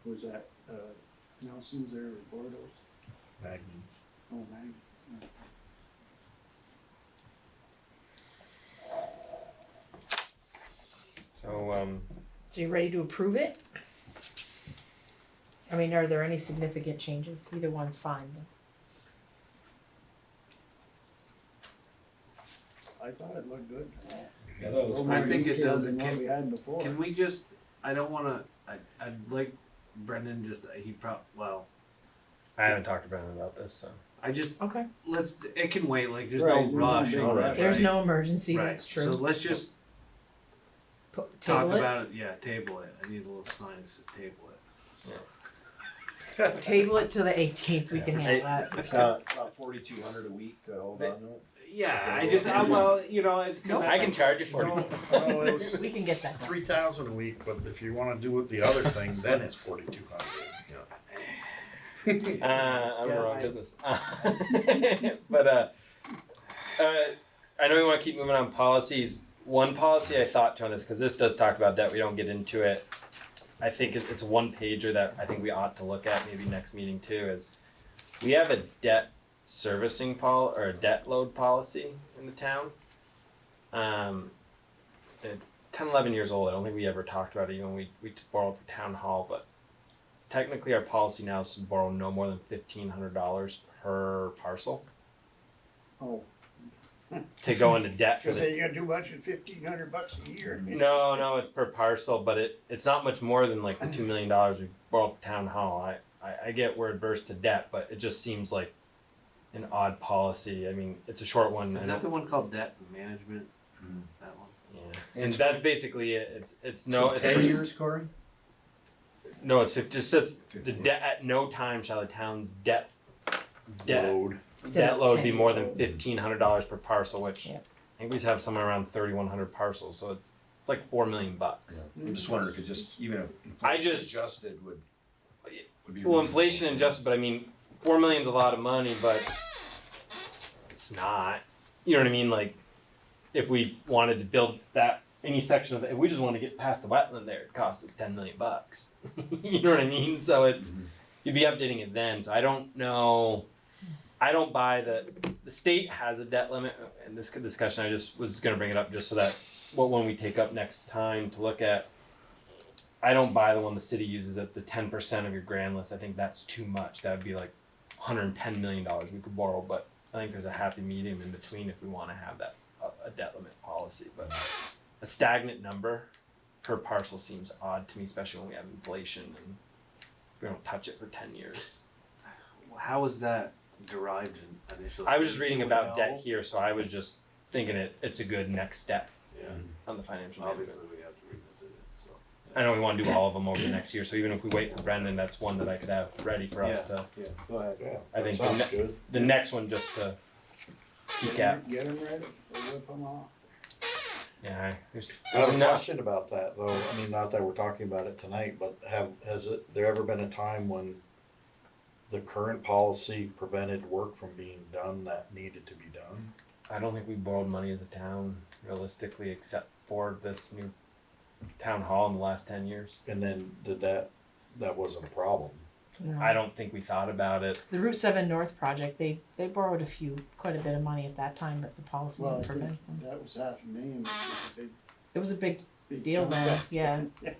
Was that, Nelson's or Bordeaux's? Magnums. Oh, Magnus. So you ready to approve it? I mean, are there any significant changes? Either one's fine. I thought it looked good. Yeah, that was A little I more think it detailed does. than what we had before. Can we just, I don't wanna, I'd like Brendan just, I haven't talked to Brendan about this, so. I just, Okay. it can wait, like, there's Right, no we're not rush doing on it, rush. There's right? no emergency, Right, that's true. so let's just Talk talk about it, yeah, table it, I need a little sign that says table it. So. Table it to the 18th, we can have that. It's not about 4,200 a week to hold on to it. Yeah, I just, well, you know, Nope. I can charge you for No, it. no, it was We can get that done. 3,000 a week, but if you wanna do it the other thing, then it's 4,200. I'm in the wrong Yeah, business. But I know we want to keep moving on policies. One policy I thought to on this, because this does talk about debt, we don't get into it. I think it's a one pager that I think we ought to look at maybe next meeting too. Is we have a debt servicing or a debt load policy in the town. It's 10, 11 years old. I don't think we ever talked about it even when we borrowed for town hall, but technically our policy now is to borrow no more than $1,500 per parcel Oh, to go into debt. cause they gotta do much with $1,500 a year. No, it's per parcel, but it's not much more than like the $2 million we borrowed for town hall. I get we're adverse to debt, but it just seems like an odd policy. I mean, it's a short one. Is that the one called debt management? That one? Yeah, and that's basically it. It's no. It's 10 years, Corey? No, it just says the debt at no time shall the town's debt Load. debt load be 10 more years than old. $1,500 per parcel, which Yep. I think we have somewhere around 3,100 parcels, so it's like $4 million bucks. I'm just wondering if it just, even if I inflation just- adjusted would be Well, reasonable. inflation adjusted, but I mean, $4 million's a lot of money, but it's not. You know what I mean? Like, if we wanted to build that any section of it, if we just want to get past the wetland there, it costs us $10 million bucks. You know what I mean? So it's you'd be updating it then. So I don't know. I don't buy the state has a debt limit. In this discussion, I just was going to bring it up just so that when we take up next time to look at. I don't buy the one the city uses at the 10% of your grand list. I think that's too much. That would be like $110 million we could borrow, but I think there's a happy medium in between if we want to have that a debt limit policy. But a stagnant number per parcel seems odd to me, especially when we have inflation and we don't touch it for 10 years. How was that derived initially? I was just reading about No. debt here, so I was just thinking it's a good next step Yeah, on the financial obviously management. we have to revisit it, so. I know we want to do all of them over the next year, so even if we wait for Brendan, that's one that I could have ready for us to. Yeah, go ahead. Yeah, I that think sounds good. The next one just to peek at. Get them ready, or whip them off. Yeah, I have a enough. question about that though. I mean, not that we're talking about it tonight, but has there ever been a time when the current policy prevented work from being done that needed to be done? I don't think we borrowed money as a town realistically, except for this new town hall in the last 10 years. And then that wasn't a problem? No. I don't think we thought about it. The Route 7 North project, they borrowed quite a bit of money at that time, but the policy Well, I didn't think prevent them. that was $500,000, which was a It was a big big deal chunk. then, yeah.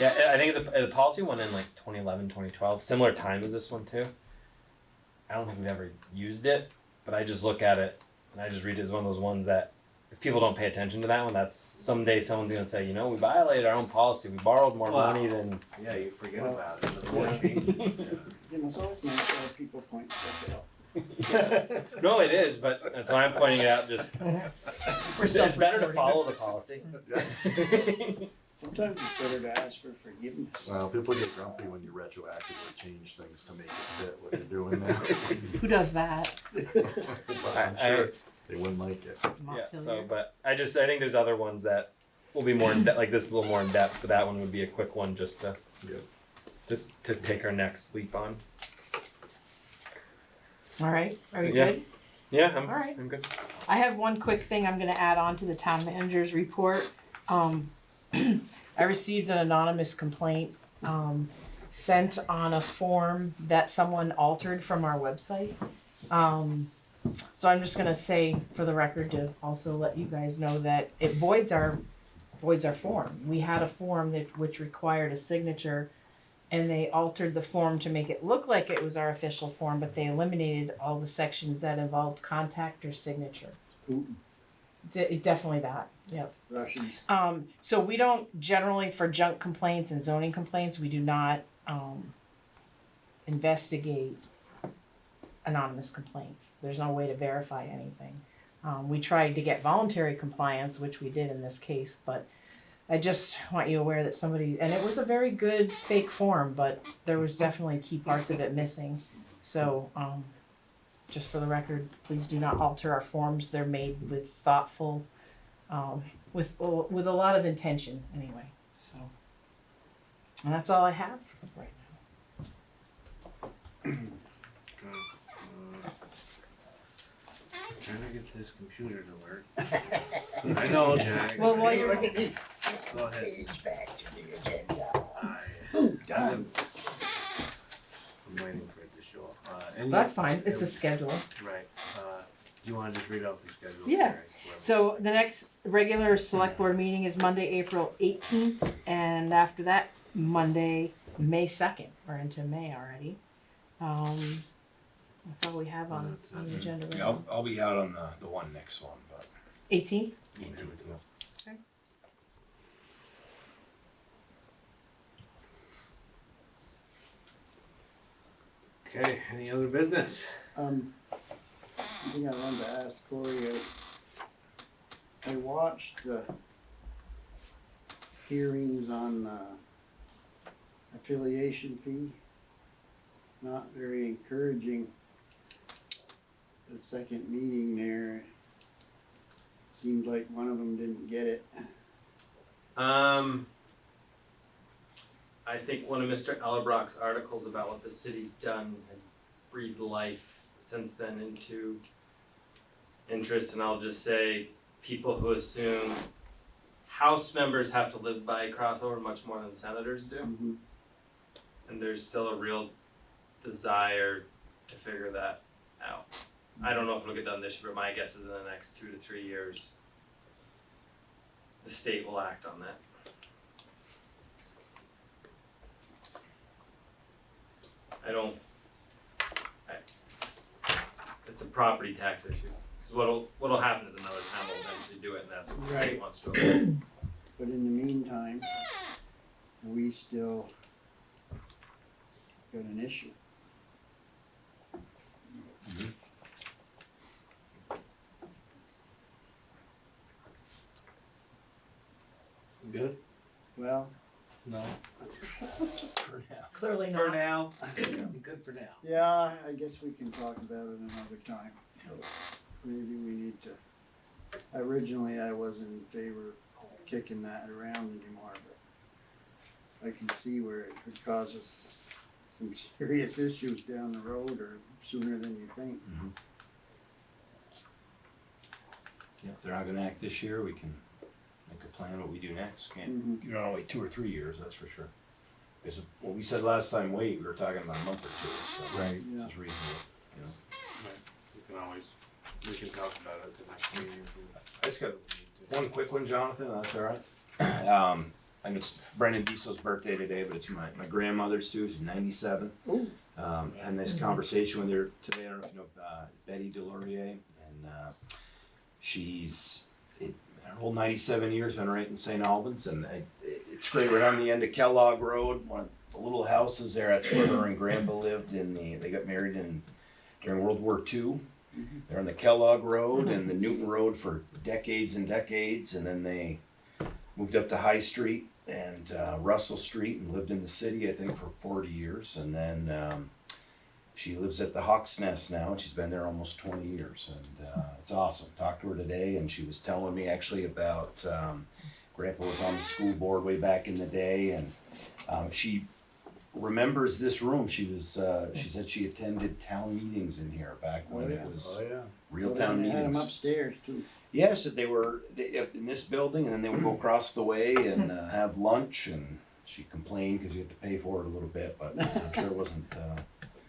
Yeah, I think the policy went in like 2011, 2012, similar time as this one too. I don't think we've ever used it, but I just look at it and I just read it as one of those ones that if people don't pay attention to that one, that's someday someone's gonna say, you know, we violated our own policy. We borrowed more Wow. money than. Yeah, you forget Well, about it. The more change. You know, it's always nice to have people point stuff out. No, it is, but that's why I'm pointing it out. Just it's better to follow the policy. Sometimes it's better to ask for forgiveness. Well, people get grumpy when you retroactively change things to make it fit what you're doing now. Who does that? I'm sure they wouldn't like it. Yeah. So, but I think there's other ones that will be more in depth. Like this is a little more in depth. But that one would be a quick one, just to take our next sleep on. All right, are you Yeah. good? Yeah, All right. I'm good. I have one quick thing I'm gonna add on to the town manager's report. I received an anonymous complaint, sent on a form that someone altered from our website. So I'm just gonna say for the record to also let you guys know that it voids our form. We had a form which required a signature, and they altered the form to make it look like it was our official form, but they eliminated all the sections that involved contact or signature. Putin, Definitely that, yep. Russians. So we don't generally, for junk complaints and zoning complaints, we do not, investigate anonymous complaints. There's no way to verify anything. We tried to get voluntary compliance, which we did in this case, but I just want you aware that somebody, and it was a very good fake form, but there was definitely key parts of it missing. So, just for the record, please do not alter our forms. They're made with thoughtful, with a lot of intention anyway. So, and that's all I have right now. Trying to get this computer to work. I know, Jack. Well, while you're Look at this. Go ahead. Page back to the agenda. I- Boom, done. I'm waiting for it to show up. That's fine. It's a schedule. Right. Do you want to just read out the schedule? Yeah. Right, whatever. So the next regular select board meeting is Monday, April 18th, and after that, Monday, May 2nd. We're into May already. That's all we have on the agenda right Yeah, now. I'll be out on the one next one, but. 18th? Okay, any other business? I think I wanted to ask Corey, I watched the hearings on affiliation fee. Not very encouraging. The second meeting there, seemed like one of them didn't get it. I think one of Mr. Ellerbrock's articles about what the city's done has breathed life since then into interest, and I'll just say people who assume House members have to live by crossover much more than senators do, and there's still a real desire to figure that out. I don't know if it'll get done this year, but my guess is in the next 2 to 3 years, the state will act on that. It's a property tax issue. Because what'll happen is another town will eventually do it, and that's what the state Right. wants to avoid. But in the meantime, we still got an issue. Good? Well, No. For now. Clearly For not. now. Good for now. yeah, I guess we can talk about it another time. Maybe we need to, originally I wasn't in favor of kicking that around anymore, but I can see where it could cause us some serious issues down the road or sooner than you think. Yeah, if they're not gonna act this year, we can make a plan what we do next. Can't, Mhm. you don't wait 2 or 3 years, that's for sure. Because what we said last time, we were talking about a month or two, so. Right. Yeah. It's reasonable, you know. We can talk about it at the next meeting. I just got one quick one, Jonathan, that's all right. And it's Brendan Diesel's birthday today, but it's my grandmother's too, she's 97. Ooh. Had this conversation with her today. I don't know if you know Betty Delorier, and she's her whole 97 years been right in St. Albans, and it's great. Right on the end of Kellogg Road, one of the little houses there. That's where her and Grandpa lived. They got married during World War II. They're on the Kellogg Road and the Newton Road for decades and decades, and then they moved up to High Street and Russell Street and lived in the city, I think, for 40 years. And then she lives at the Hawk's Nest now, and she's been there almost 20 years. And it's awesome. Talked to her today, and she was telling me actually about Grandpa was on the school board way back in the day, and she remembers this room. She said she attended town meetings in here back when it was real town They had them meetings. upstairs too. Yeah, so they were in this building, and then they would go across the way and have lunch. And she complained because you had to pay for it a little bit, but I'm sure it wasn't.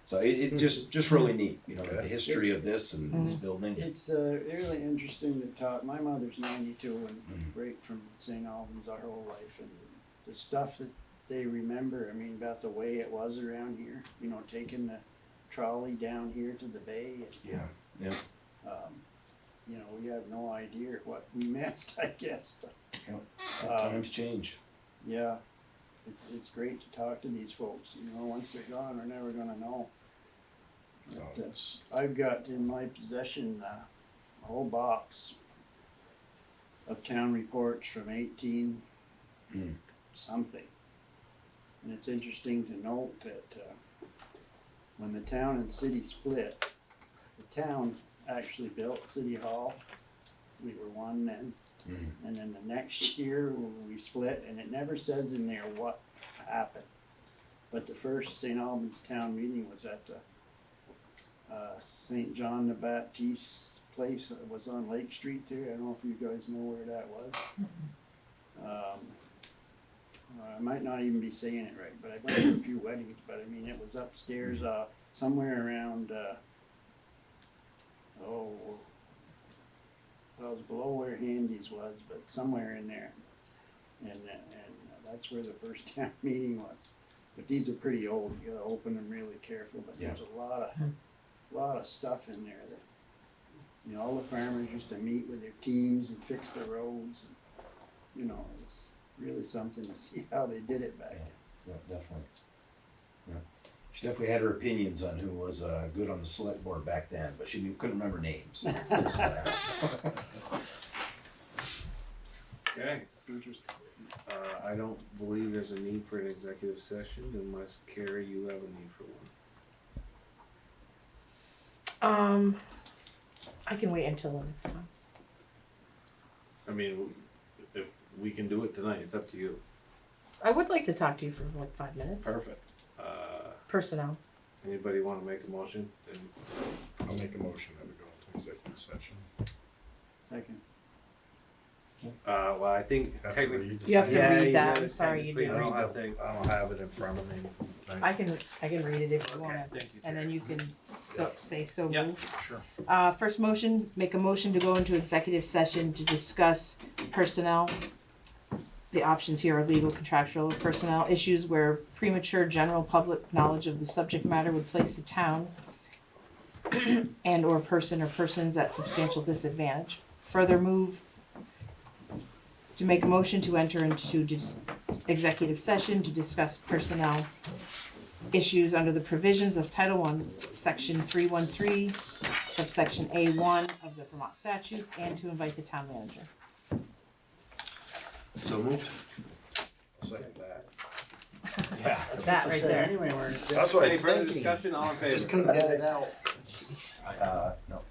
So it just really neat, you know, the history of this and this building. It's really interesting to talk. My mother's 92 and right from St. Albans our whole life, and the stuff that they remember. I mean, about the way it was around here. You know, taking the trolley down here to the bay. And, Yeah. you know, we have no idea what we missed, I guess. But, Times change. yeah, it's great to talk to these folks. You know, once they're gone, we're never gonna know. But, I've got in my possession a whole box of town reports from 18 something. And it's interesting to note that when the town and city split, the town actually built City Hall. We were one then. And then the next year we split, and it never says in there what happened. But the first St. Albans town meeting was at the St. John the Baptiste place. It was on Lake Street there. I don't know if you guys know where that was. I might not even be saying it right, but I went to a few weddings, but I mean, it was upstairs, somewhere around, well, it was below where Handy's was, but somewhere in there. And that's where the first town meeting was. But these are pretty old, you gotta open them really careful, but there's a lot of stuff in there that, you know, all the farmers used to meet with their teams and fix the roads, and, you know, it's really something to see how they did it back then. Yeah, definitely. Yeah. She definitely had her opinions on who was good on the select board back then, but she couldn't remember names. Okay. Interesting. I don't believe there's a need for an executive session unless, Carrie, you have a need for one. I can wait until the next time. I mean, if we can do it tonight, it's up to you. I would like to talk to you for like 5 minutes. Perfect. Personnel. Anybody wanna make a motion? And I'll make a motion that we go into executive session. Second. well, I think Have to technically. read. You have to Yeah, read you that. gotta I'm sorry, you technically do. I read don't the have, thing. I don't have it in front of me. I can read it if you Okay, want, thank you. and then you can say so Yeah. moved. Sure. First motion, make a motion to go into executive session to discuss personnel. The options here are legal, contractual, or personnel issues where premature general public knowledge of the subject matter would place the town and or person or persons at substantial disadvantage. Further move to make a motion to enter into executive session to discuss personnel issues under the provisions of Title I, Section 313, subsection A1 of the Vermont statutes, and to invite the town manager. So moved. Second that. Yeah. That right there. Anyway, we're. That's what I Any was further thinking. discussion, all in favor? Just couldn't get it out. Jeez. No.